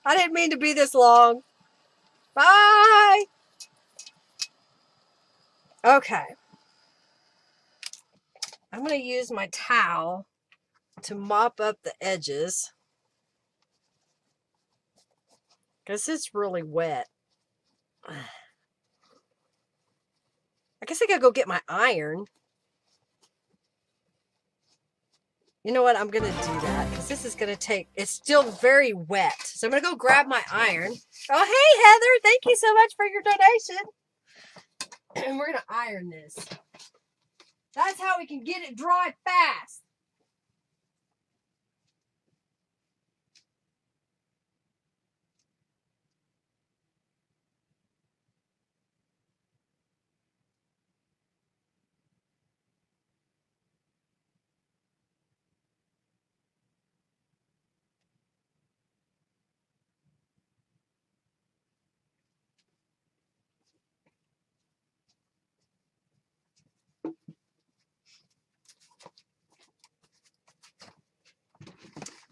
I didn't mean to be this long. Bye. Okay. I'm going to use my towel to mop up the edges because it's really wet. I guess I gotta go get my iron. You know what? I'm going to do that because this is going to take, it's still very wet. So I'm going to go grab my iron. Oh, hey, Heather. Thank you so much for your donation. And we're going to iron this. That's how we can get it dry fast.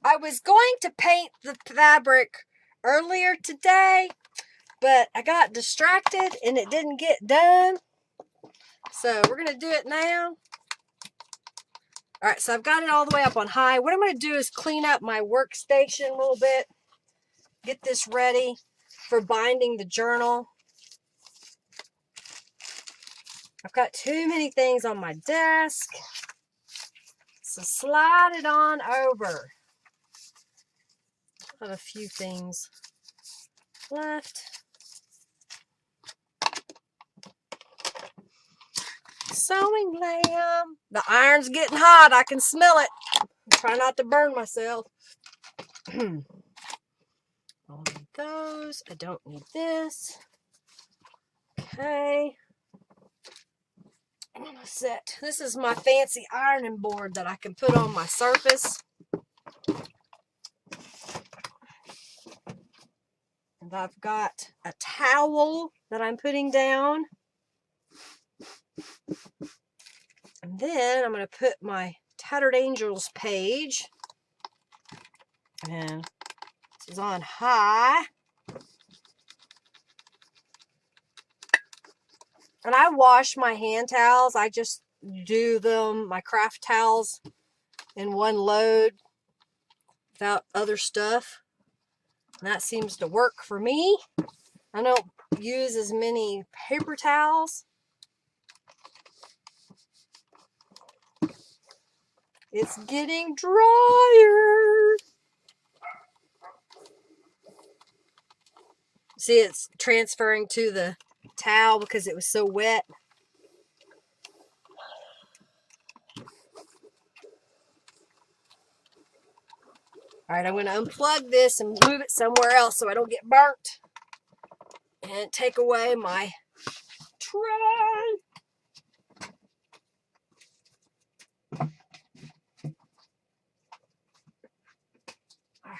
I was going to paint the fabric earlier today, but I got distracted and it didn't get done. So we're going to do it now. All right, so I've got it all the way up on high. What I'm going to do is clean up my workstation a little bit. Get this ready for binding the journal. I've got too many things on my desk. So slide it on over. I have a few things left. Sewing lamb. The iron's getting hot. I can smell it. Try not to burn myself. I'll need those. I don't need this. Okay. I'm gonna set. This is my fancy ironing board that I can put on my surface. And I've got a towel that I'm putting down. And then I'm going to put my Tattered Angels page. And this is on high. And I wash my hand towels. I just do them, my craft towels, in one load without other stuff. And that seems to work for me. I don't use as many paper towels. It's getting drier. See, it's transferring to the towel because it was so wet. All right, I'm going to unplug this and move it somewhere else so I don't get burnt. And take away my tray. All right.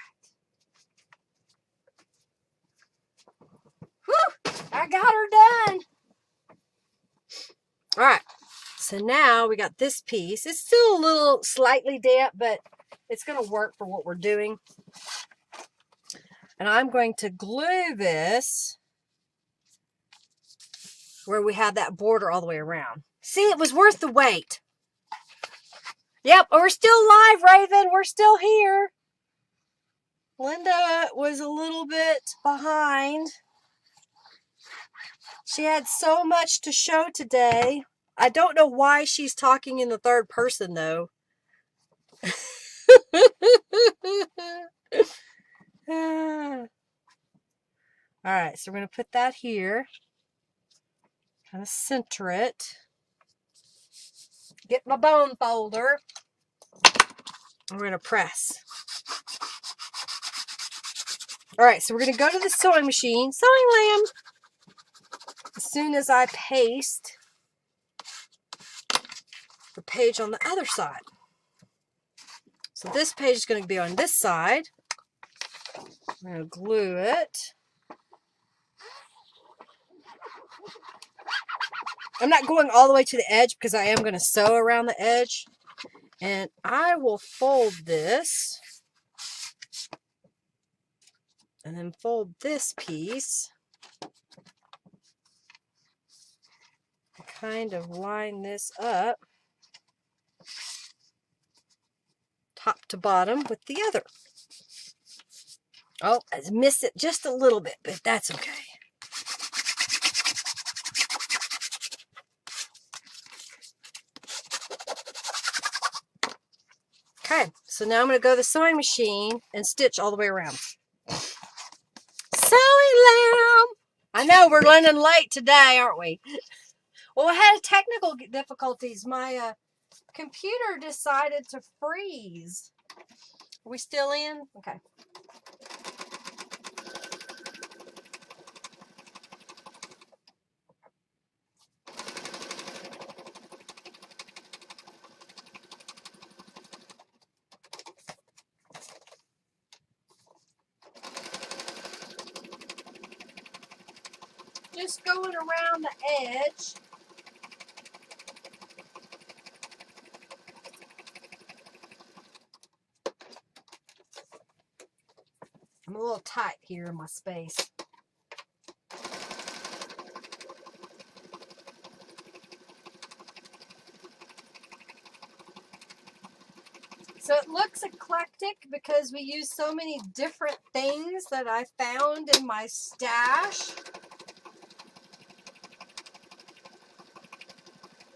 Whew, I got her done. All right, so now we got this piece. It's still a little slightly damp, but it's going to work for what we're doing. And I'm going to glue this where we have that border all the way around. See, it was worth the wait. Yep, we're still live, Raven. We're still here. Linda was a little bit behind. She had so much to show today. I don't know why she's talking in the third person, though. All right, so we're going to put that here. Kind of center it. Get my bone folder. We're going to press. All right, so we're going to go to the sewing machine. Sewing lamb. As soon as I paste the page on the other side. So this page is going to be on this side. I'm going to glue it. I'm not going all the way to the edge because I am going to sew around the edge. And I will fold this. And then fold this piece. Kind of line this up. Top to bottom with the other. Oh, I missed it just a little bit, but that's okay. Okay, so now I'm going to go to the sewing machine and stitch all the way around. Sewing lamb! I know, we're running late today, aren't we? Well, I had technical difficulties. My computer decided to freeze. Are we still in? Okay. Just going around the edge. I'm a little tight here in my space. So it looks eclectic because we use so many different things that I found in my stash.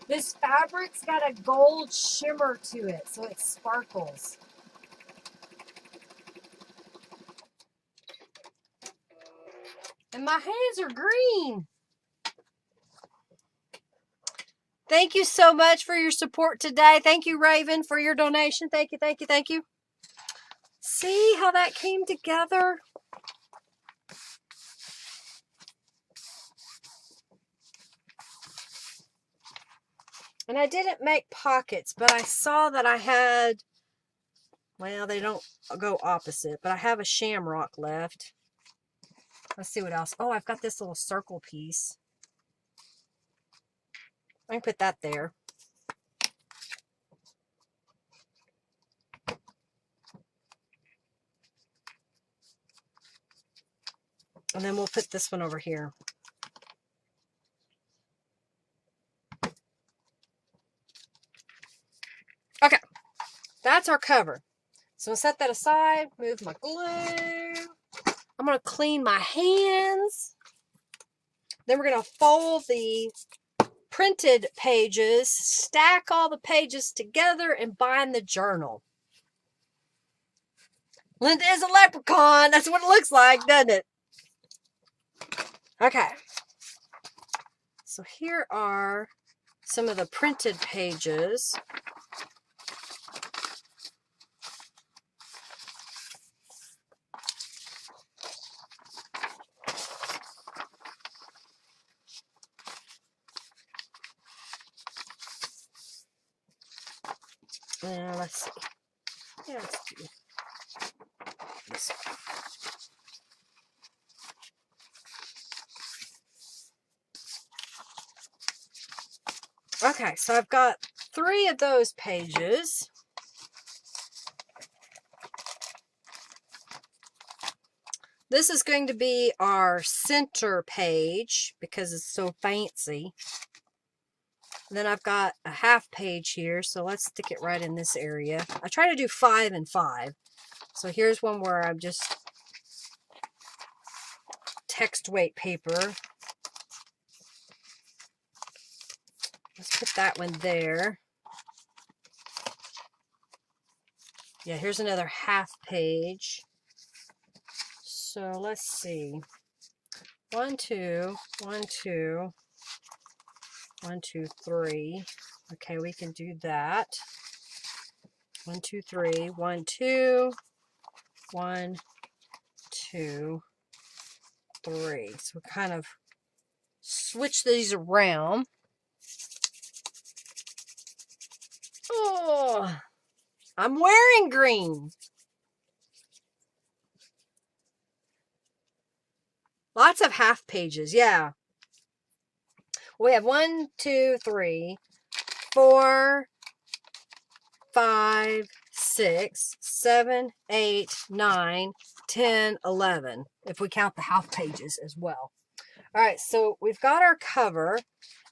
This fabric's got a gold shimmer to it, so it sparkles. And my hands are green. Thank you so much for your support today. Thank you, Raven, for your donation. Thank you, thank you, thank you. See how that came together? And I didn't make pockets, but I saw that I had, well, they don't go opposite, but I have a shamrock left. Let's see what else. Oh, I've got this little circle piece. I can put that there. And then we'll put this one over here. Okay, that's our cover. So I'll set that aside, move my glue. I'm going to clean my hands. Then we're going to fold the printed pages, stack all the pages together, and bind the journal. Linda is a leprechaun. That's what it looks like, doesn't it? Okay. So here are some of the printed pages. Let's see. Yeah, let's do this one. Okay, so I've got 3 of those pages. This is going to be our center page because it's so fancy. And then I've got a half page here, so let's stick it right in this area. I try to do 5 and 5. So here's one where I'm just text weight paper. Let's put that one there. Yeah, here's another half page. So let's see. 1, 2, 1, 2, 1, 2, 3. Okay, we can do that. 1, 2, 3, 1, 2, 1, 2, 3. So we kind of switch these around. Oh, I'm wearing green. Lots of half pages, yeah. We have 1, 2, 3, 4, 5, 6, 7, 8, 9, 10, 11, if we count the half pages as well. All right, so we've got our cover,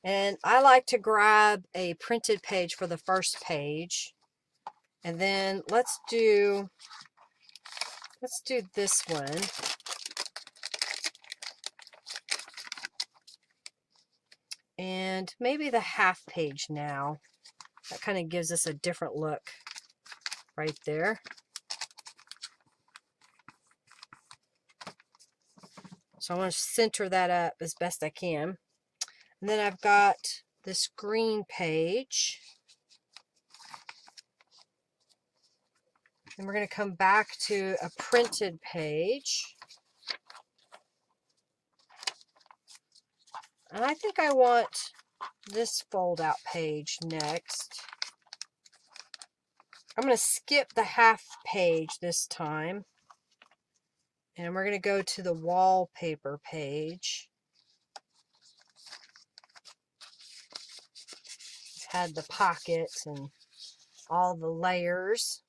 and I like to grab a printed page for the first page. And then let's do this one. And maybe the half page now. That kind of gives us a different look right there. So I want to center that up as best I can. And then I've got this green page. And we're going to come back to a printed page. And I think I want this fold out page next. I'm going to skip the half page this time. And we're going to go to the wallpaper page. It's had the pockets and all the layers.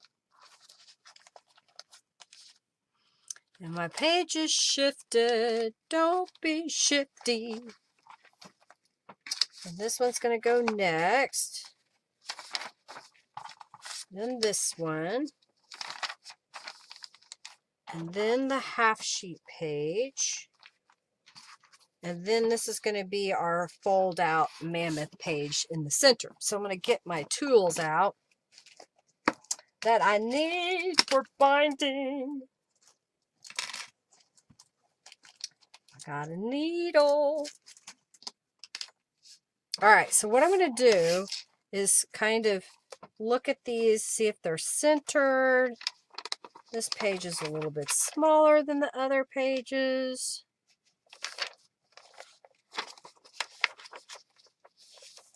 And my page is shifted. Don't be shifty. And this one's going to go next. Then this one. And then the half sheet page. And then this is going to be our fold out mammoth page in the center. So I'm going to get my tools out that I need for binding. I got a needle. All right, so what I'm going to do is kind of look at these, see if they're centered. This page is a little bit smaller than the other pages.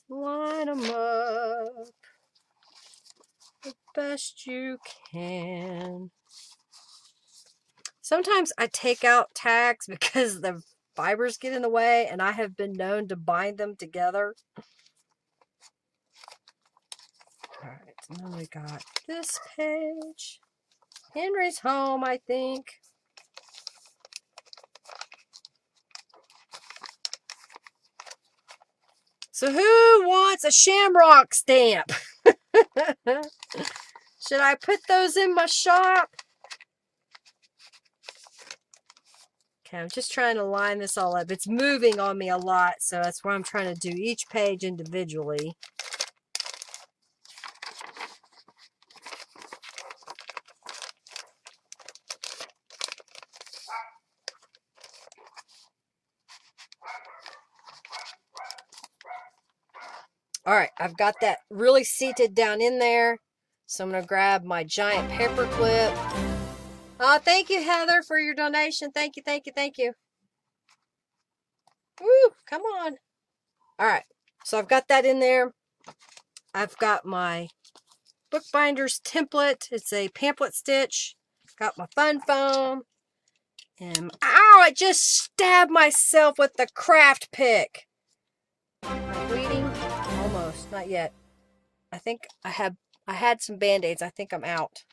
Line them up the best you can. Sometimes I take out tags because the fibers get in the way, and I have been known to bind them together. All right, and then we got this page. Henry's home, I think. So who wants a shamrock stamp? Should I put those in my shop? Okay, I'm just trying to line this all up. It's moving on me a lot, so that's why I'm trying to do each page individually. All right, I've got that really seated down in there. So I'm going to grab my giant paper clip. Oh, thank you, Heather, for your donation. Thank you, thank you, thank you. Woo, come on. All right, so I've got that in there. I've got my bookbinder's template. It's a pamphlet stitch. Got my fun foam. And ow, I just stabbed myself with the craft pick. Am I bleeding? Almost, not yet. I think I had some band-aids. I think I'm out.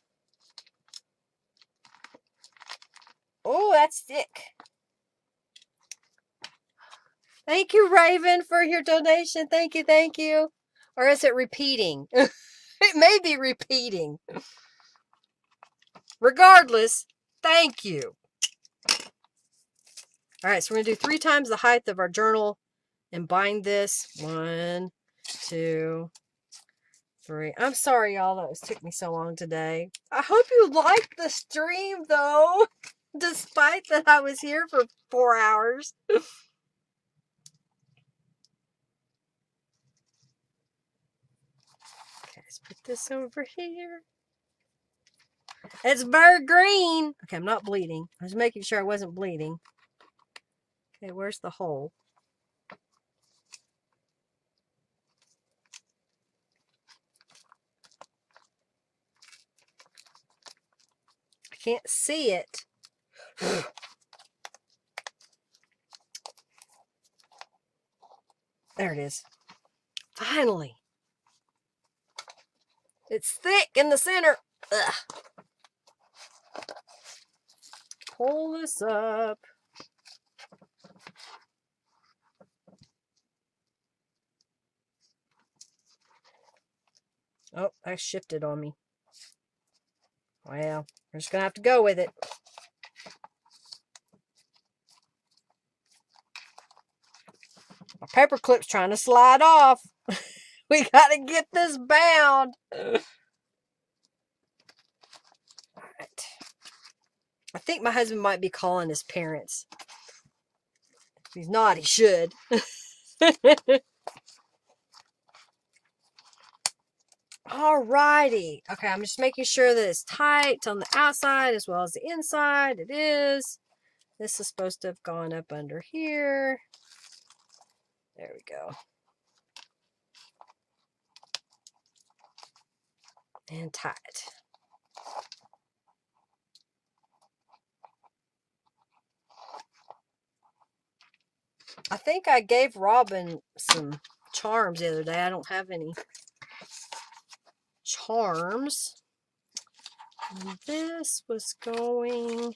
Oh, that's thick. Thank you, Raven, for your donation. Thank you, thank you. Or is it repeating? It may be repeating. Regardless, thank you. All right, so we're going to do 3 times the height of our journal and bind this. 1, 2, 3. I'm sorry, y'all, that it took me so long today. I hope you liked the stream, though, despite that I was here for 4 hours. Okay, let's put this over here. It's bird green. Okay, I'm not bleeding. I was making sure I wasn't bleeding. Okay, where's the hole? I can't see it. There it is. Finally. It's thick in the center. Ugh. Pull this up. Oh, that shifted on me. Well, we're just going to have to go with it. My paper clip's trying to slide off. We got to get this bound. All right. I think my husband might be calling his parents. If he's not, he should. Alrighty. Okay, I'm just making sure that it's tight on the outside as well as the inside. It is. This is supposed to have gone up under here. There we go. And tie it. I think I gave Robin some charms the other day. I don't have any charms. And this was going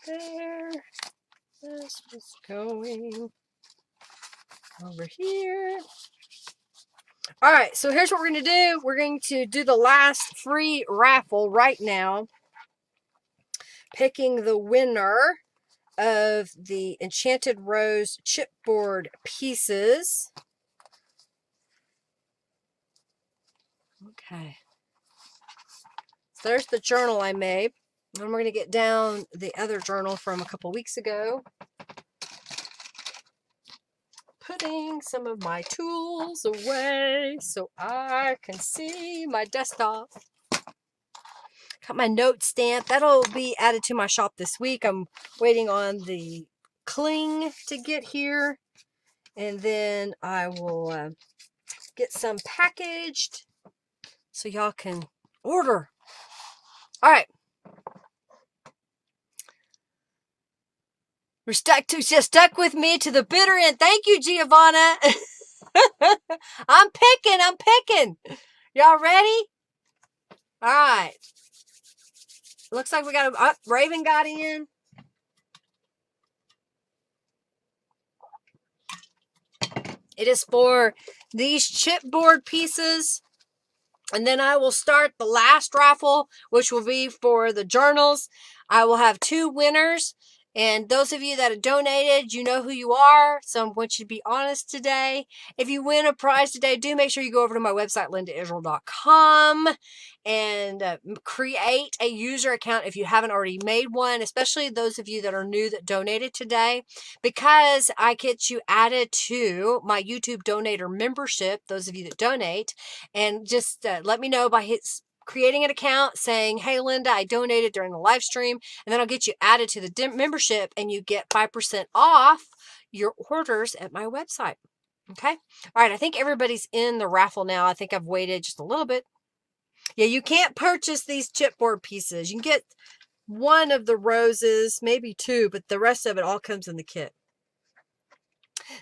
there. This was going over here. All right, so here's what we're going to do. We're going to do the last free raffle right now. Picking the winner of the Enchanted Rose chipboard pieces. Okay. So there's the journal I made. And we're going to get down the other journal from a couple weeks ago. Putting some of my tools away so I can see my desktop. Got my note stamp. That'll be added to my shop this week. I'm waiting on the cling to get here. And then I will get some packaged so y'all can order. All right. You're stuck with me to the bitter end. Thank you, Giovanna. I'm picking. Y'all ready? All right. Looks like we got a Raven got in. It is for these chipboard pieces. And then I will start the last raffle, which will be for the journals. I will have 2 winners. And those of you that have donated, you know who you are. So I want you to be honest today. If you win a prize today, do make sure you go over to my website, lindaisrael.com, and create a user account if you haven't already made one, especially those of you that are new that donated today, because I get you added to my YouTube donator membership, those of you that donate, and just let me know by creating an account saying, hey, Linda, I donated during the live stream, and then I'll get you added to the membership, and you get 5% off your orders at my website. Okay? All right, I think everybody's in the raffle now. I think I've waited just a little bit. Yeah, you can't purchase these chipboard pieces. You can get one of the roses, maybe 2, but the rest of it all comes in the kit.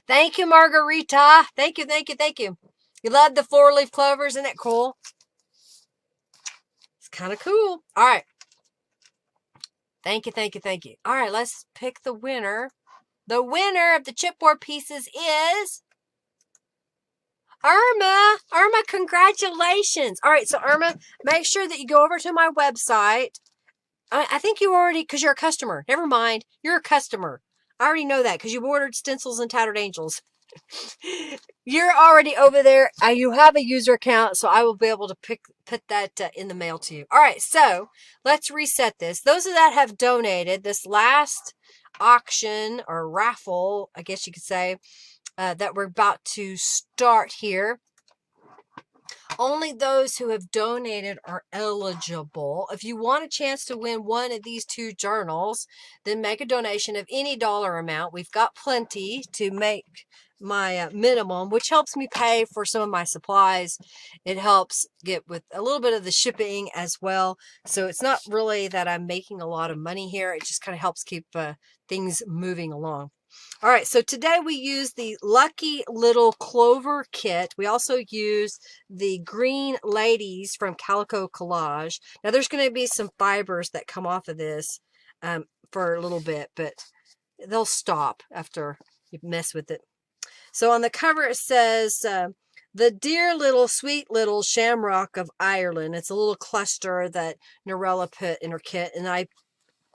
Thank you, Margarita. Thank you, thank you, thank you. You love the 4-leaf clovers, isn't that cool? It's kind of cool. All right. Thank you, thank you, thank you. All right, let's pick the winner. The winner of the chipboard pieces is Irma. Irma, congratulations. All right, so Irma, make sure that you go over to my website. I think you already, because you're a customer. Never mind. You're a customer. I already know that because you ordered stencils and tattered angels. You're already over there. You have a user account, so I will be able to put that in the mail to you. All right, so let's reset this. Those that have donated this last auction or raffle, I guess you could say, that we're about to start here. Only those who have donated are eligible. If you want a chance to win one of these 2 journals, then make a donation of any dollar amount. We've got plenty to make my minimum, which helps me pay for some of my supplies. It helps get with a little bit of the shipping as well. So it's not really that I'm making a lot of money here. It just kind of helps keep things moving along. All right, so today we use the Lucky Little Clover kit. We also use the Green Ladies from Calico Collage. Now, there's going to be some fibers that come off of this for a little bit, but they'll stop after you mess with it. So on the cover, it says, the dear little, sweet little shamrock of Ireland. It's a little cluster that Norella put in her kit, and I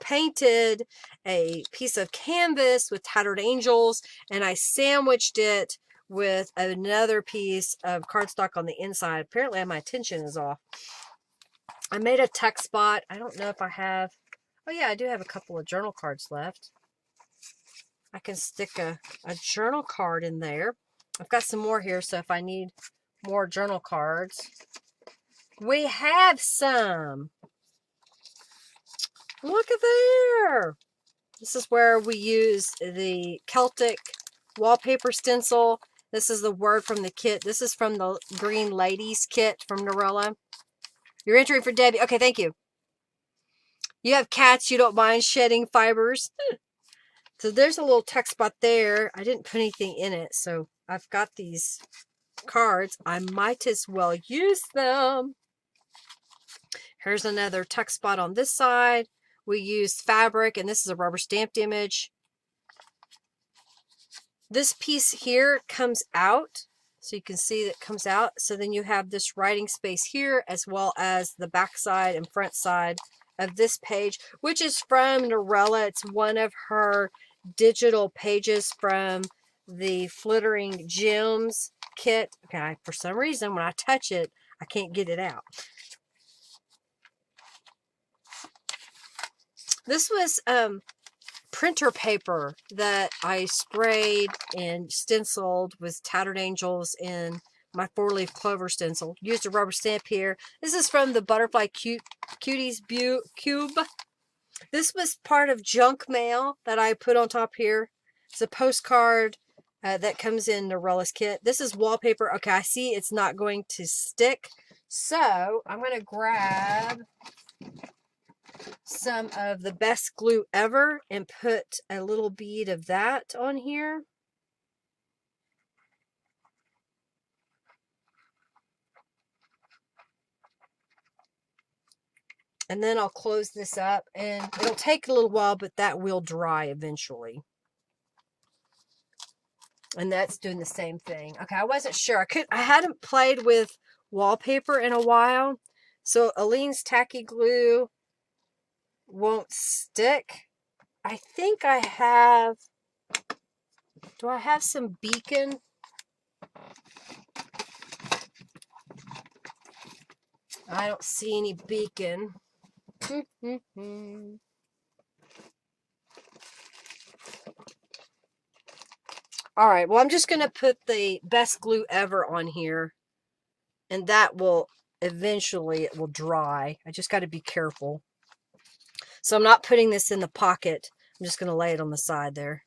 painted a piece of canvas with tattered angels, and I sandwiched it with another piece of cardstock on the inside. Apparently my tension is off. I made a tuck spot. I don't know if I have, oh yeah, I do have a couple of journal cards left. I can stick a journal card in there. I've got some more here, so if I need more journal cards, we have some. Look at there. This is where we use the Celtic wallpaper stencil. This is the word from the kit. This is from the Green Ladies kit from Norella. You're entering for Debbie. Okay, thank you. You have cats. You don't mind shedding fibers. So there's a little tuck spot there. I didn't put anything in it, so I've got these cards. I might as well use them. Here's another tuck spot on this side. We used fabric, and this is a rubber stamped image. This piece here comes out, so you can see that it comes out. So then you have this writing space here, as well as the back side and front side of this page, which is from Norella. It's one of her digital pages from the Flittering Gems kit. Okay, for some reason, when I touch it, I can't get it out. This was printer paper that I sprayed and stenciled with tattered angels in my 4-leaf clover stencil. Used a rubber stamp here. This is from the Butterfly Cuties Cube. This was part of junk mail that I put on top here. It's a postcard that comes in Norella's kit. This is wallpaper. Okay, I see it's not going to stick. So I'm going to grab some of the best glue ever and put a little bead of that on here. And then I'll close this up, and it'll take a little while, but that will dry eventually. And that's doing the same thing. Okay, I wasn't sure. I hadn't played with wallpaper in a while. So Aline's tacky glue won't stick. I think I have, do I have some beacon? I don't see any beacon. All right, well, I'm just going to put the best glue ever on here, and that will eventually, it will dry. I just got to be careful. So I'm not putting this in the pocket. I'm just going to lay it on the side there.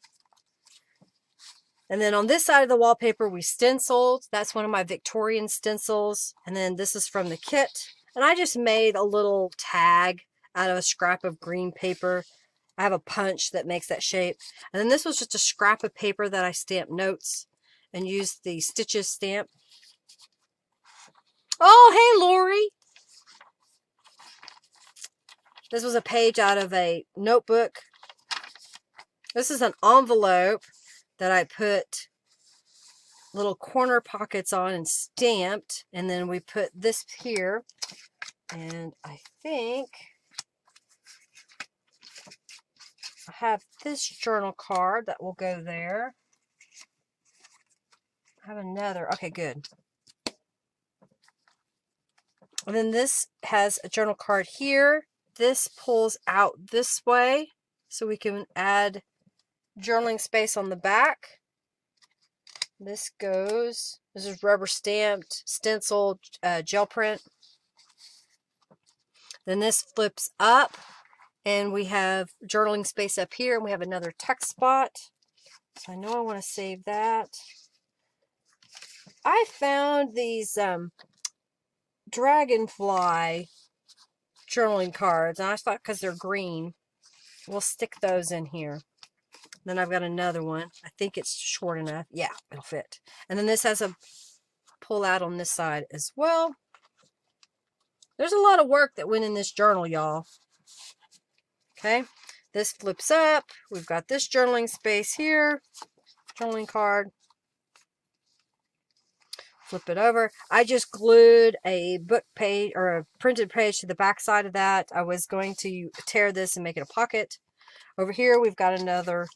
And then on this side of the wallpaper, we stenciled. That's one of my Victorian stencils. And then this is from the kit. And I just made a little tag out of a scrap of green paper. I have a punch that makes that shape. And then this was just a scrap of paper that I stamped notes and used the Stitches stamp. Oh, hey, Lori. This was a page out of a notebook. This is an envelope that I put little corner pockets on and stamped. And then we put this here. And I think I have this journal card that will go there. I have another. Okay, good. And then this has a journal card here. This pulls out this way so we can add journaling space on the back. This goes, this is rubber stamped, stenciled gel print. Then this flips up and we have journaling space up here, and we have another text spot. So I know I want to save that. I found these dragonfly journaling cards, and I thought because they're green, we'll stick those in here. Then I've got another one. I think it's short enough. Yeah, it'll fit. And then this has a pull out on this side as well. There's a lot of work that went in this journal, y'all. Okay, this flips up. We've got this journaling space here. Journaling card. Flip it over. I just glued a book page or a printed page to the back side of that. I was going to tear this and make it a pocket. Over here, we've got another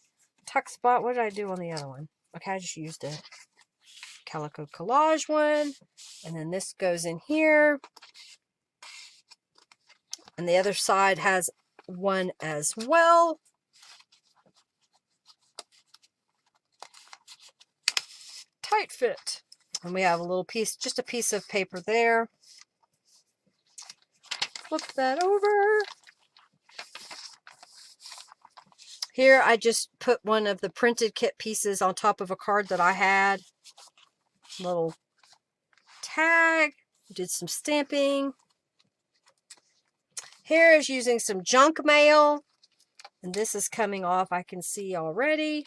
tuck spot. What did I do on the other one? Okay, I just used a Calico Collage one. And then this goes in here. And the other side has one as well. Tight fit. And we have a little piece, just a piece of paper there. Flip that over. Here I just put one of the printed kit pieces on top of a card that I had. Little tag. Did some stamping. Here is using some junk mail. And this is coming off, I can see already.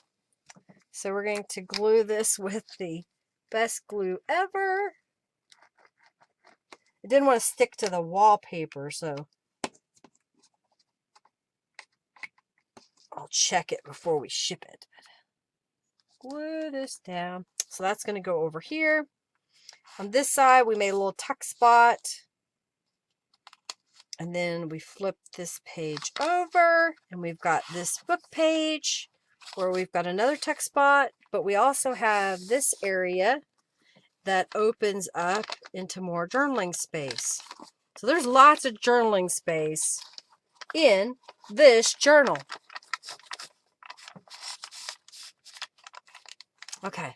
So we're going to glue this with the best glue ever. It didn't want to stick to the wallpaper, so I'll check it before we ship it. Glue this down. So that's going to go over here. On this side, we made a little tuck spot. And then we flip this page over, and we've got this book page where we've got another tuck spot, but we also have this area that opens up into more journaling space. So there's lots of journaling space in this journal. Okay.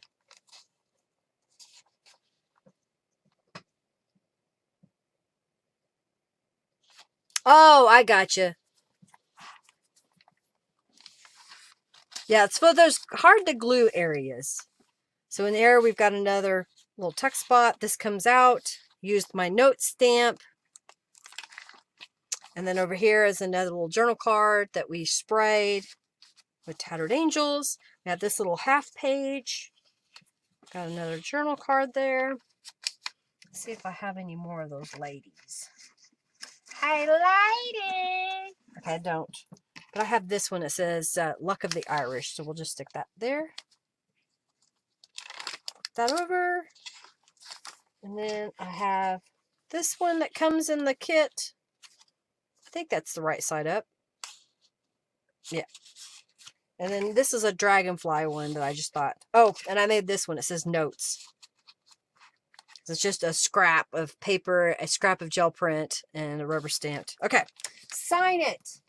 Oh, I gotcha. Yeah, it's for those hard to glue areas. So in there, we've got another little tuck spot. This comes out. Used my note stamp. And then over here is another little journal card that we sprayed with Tattered Angels. We have this little half page. Got another journal card there. Let's see if I have any more of those ladies. Highlighting. Okay, I don't. But I have this one that says Luck of the Irish. So we'll just stick that there. that over. And then I have this one that comes in the kit. I think that's the right side up. Yeah. And then this is a dragonfly one that I just thought. Oh, and I made this one. It says notes. It's just a scrap of paper, a scrap of gel print, and a rubber stamped. Okay. Sign it.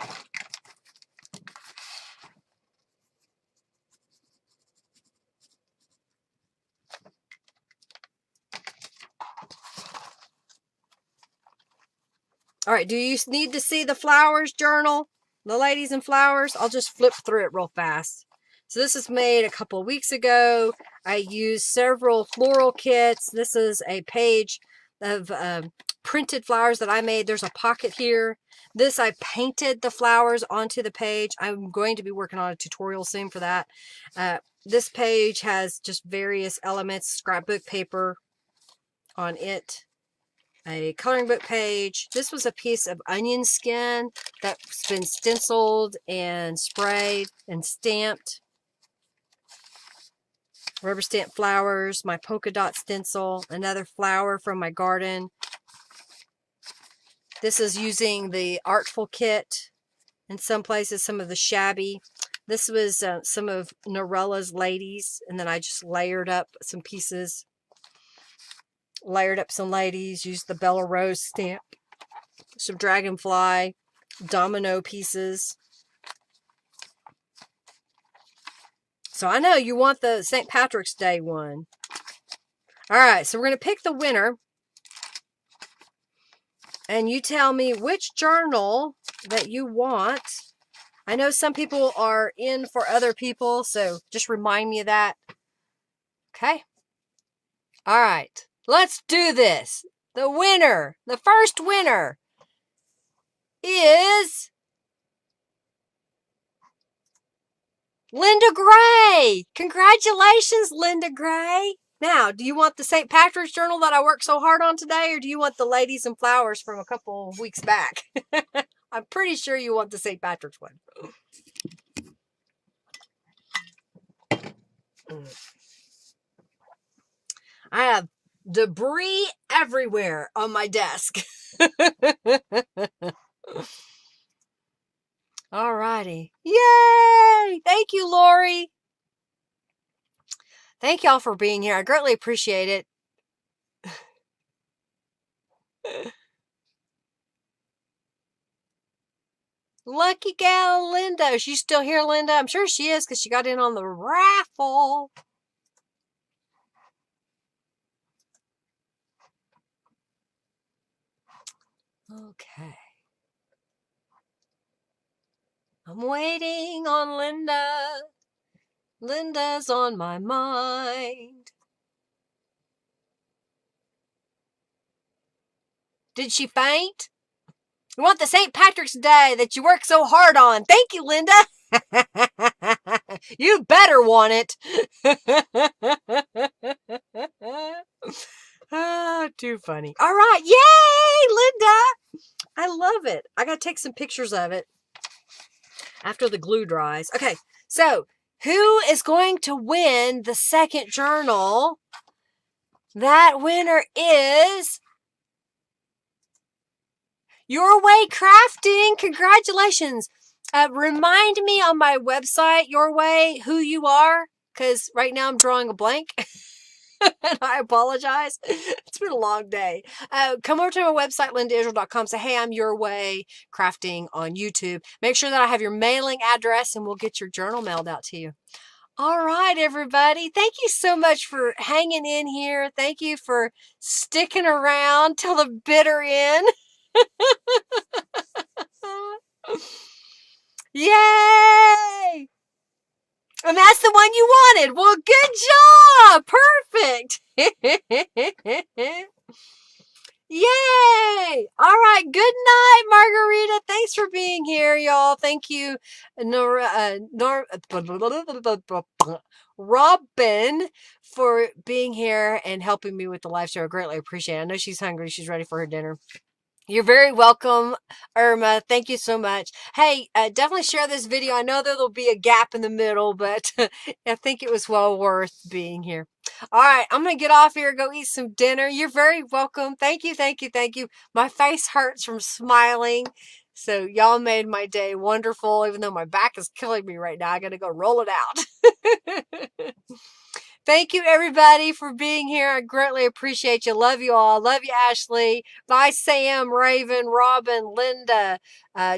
All right, do you need to see the flowers journal? The ladies and flowers? I'll just flip through it real fast. So this is made a couple of weeks ago. I used several floral kits. This is a page of printed flowers that I made. There's a pocket here. This, I painted the flowers onto the page. I'm going to be working on a tutorial soon for that. This page has just various elements, scrapbook paper on it. A coloring book page. This was a piece of onion skin that's been stenciled and sprayed and stamped. Rubber stamp flowers, my polka dot stencil, another flower from my garden. This is using the Artful kit. In some places, some of the shabby. This was some of Norella's ladies, and then I just layered up some pieces. Layered up some ladies, used the Bella Rose stamp, some dragonfly, domino pieces. So I know you want the St. Patrick's Day one. All right, so we're going to pick the winner. And you tell me which journal that you want. I know some people are in for other people, so just remind me of that. Okay. All right. Let's do this. The winner, the first winner is Linda Gray. Congratulations, Linda Gray. Now, do you want the St. Patrick's journal that I worked so hard on today, or do you want the ladies and flowers from a couple of weeks back? I'm pretty sure you want the St. Patrick's one. I have debris everywhere on my desk. Alrighty. Yay! Thank you, Lori. Thank y'all for being here. I greatly appreciate it. Lucky gal Linda. She's still here, Linda? I'm sure she is because she got in on the raffle. Okay. I'm waiting on Linda. Linda's on my mind. Did she faint? You want the St. Patrick's Day that you work so hard on. Thank you, Linda. You better want it. Ah, too funny. All right. Yay, Linda. I love it. I got to take some pictures of it after the glue dries. Okay. So who is going to win the second journal? That winner is Your Way Crafting. Congratulations. Remind me on my website, Your Way, who you are, because right now I'm drawing a blank. And I apologize. It's been a long day. Come over to my website, lindaisrael.com. Say, hey, I'm Your Way Crafting on YouTube. Make sure that I have your mailing address and we'll get your journal mailed out to you. All right, everybody. Thank you so much for hanging in here. Thank you for sticking around till the bitter end. Yay! And that's the one you wanted. Well, good job. Perfect. Yay. All right. Good night, Margarita. Thanks for being here, y'all. Thank you, Robin, for being here and helping me with the live show. I greatly appreciate it. I know she's hungry. She's ready for her dinner. You're very welcome, Irma. Thank you so much. Hey, definitely share this video. I know there'll be a gap in the middle, but I think it was well worth being here. All right, I'm going to get off here, go eat some dinner. You're very welcome. Thank you, thank you, thank you. My face hurts from smiling. So y'all made my day wonderful, even though my back is killing me right now. I got to go roll it out. Thank you, everybody, for being here. I greatly appreciate you. Love you all. Love you, Ashley. Bye, Sam, Raven, Robin, Linda,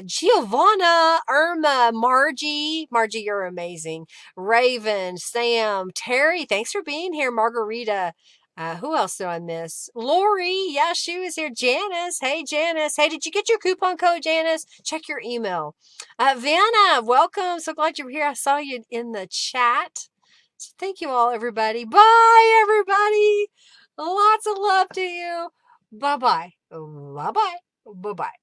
Giovanna, Irma, Margie. Margie, you're amazing. Raven, Sam, Terry, thanks for being here. Margarita. Who else do I miss? Lori, yeah, she was here. Janice, hey, Janice. Hey, did you get your coupon code, Janice? Check your email. Vanna, welcome. So glad you're here. I saw you in the chat. So thank you all, everybody. Bye, everybody. Lots of love to you. Bye-bye. Bye-bye. Bye-bye.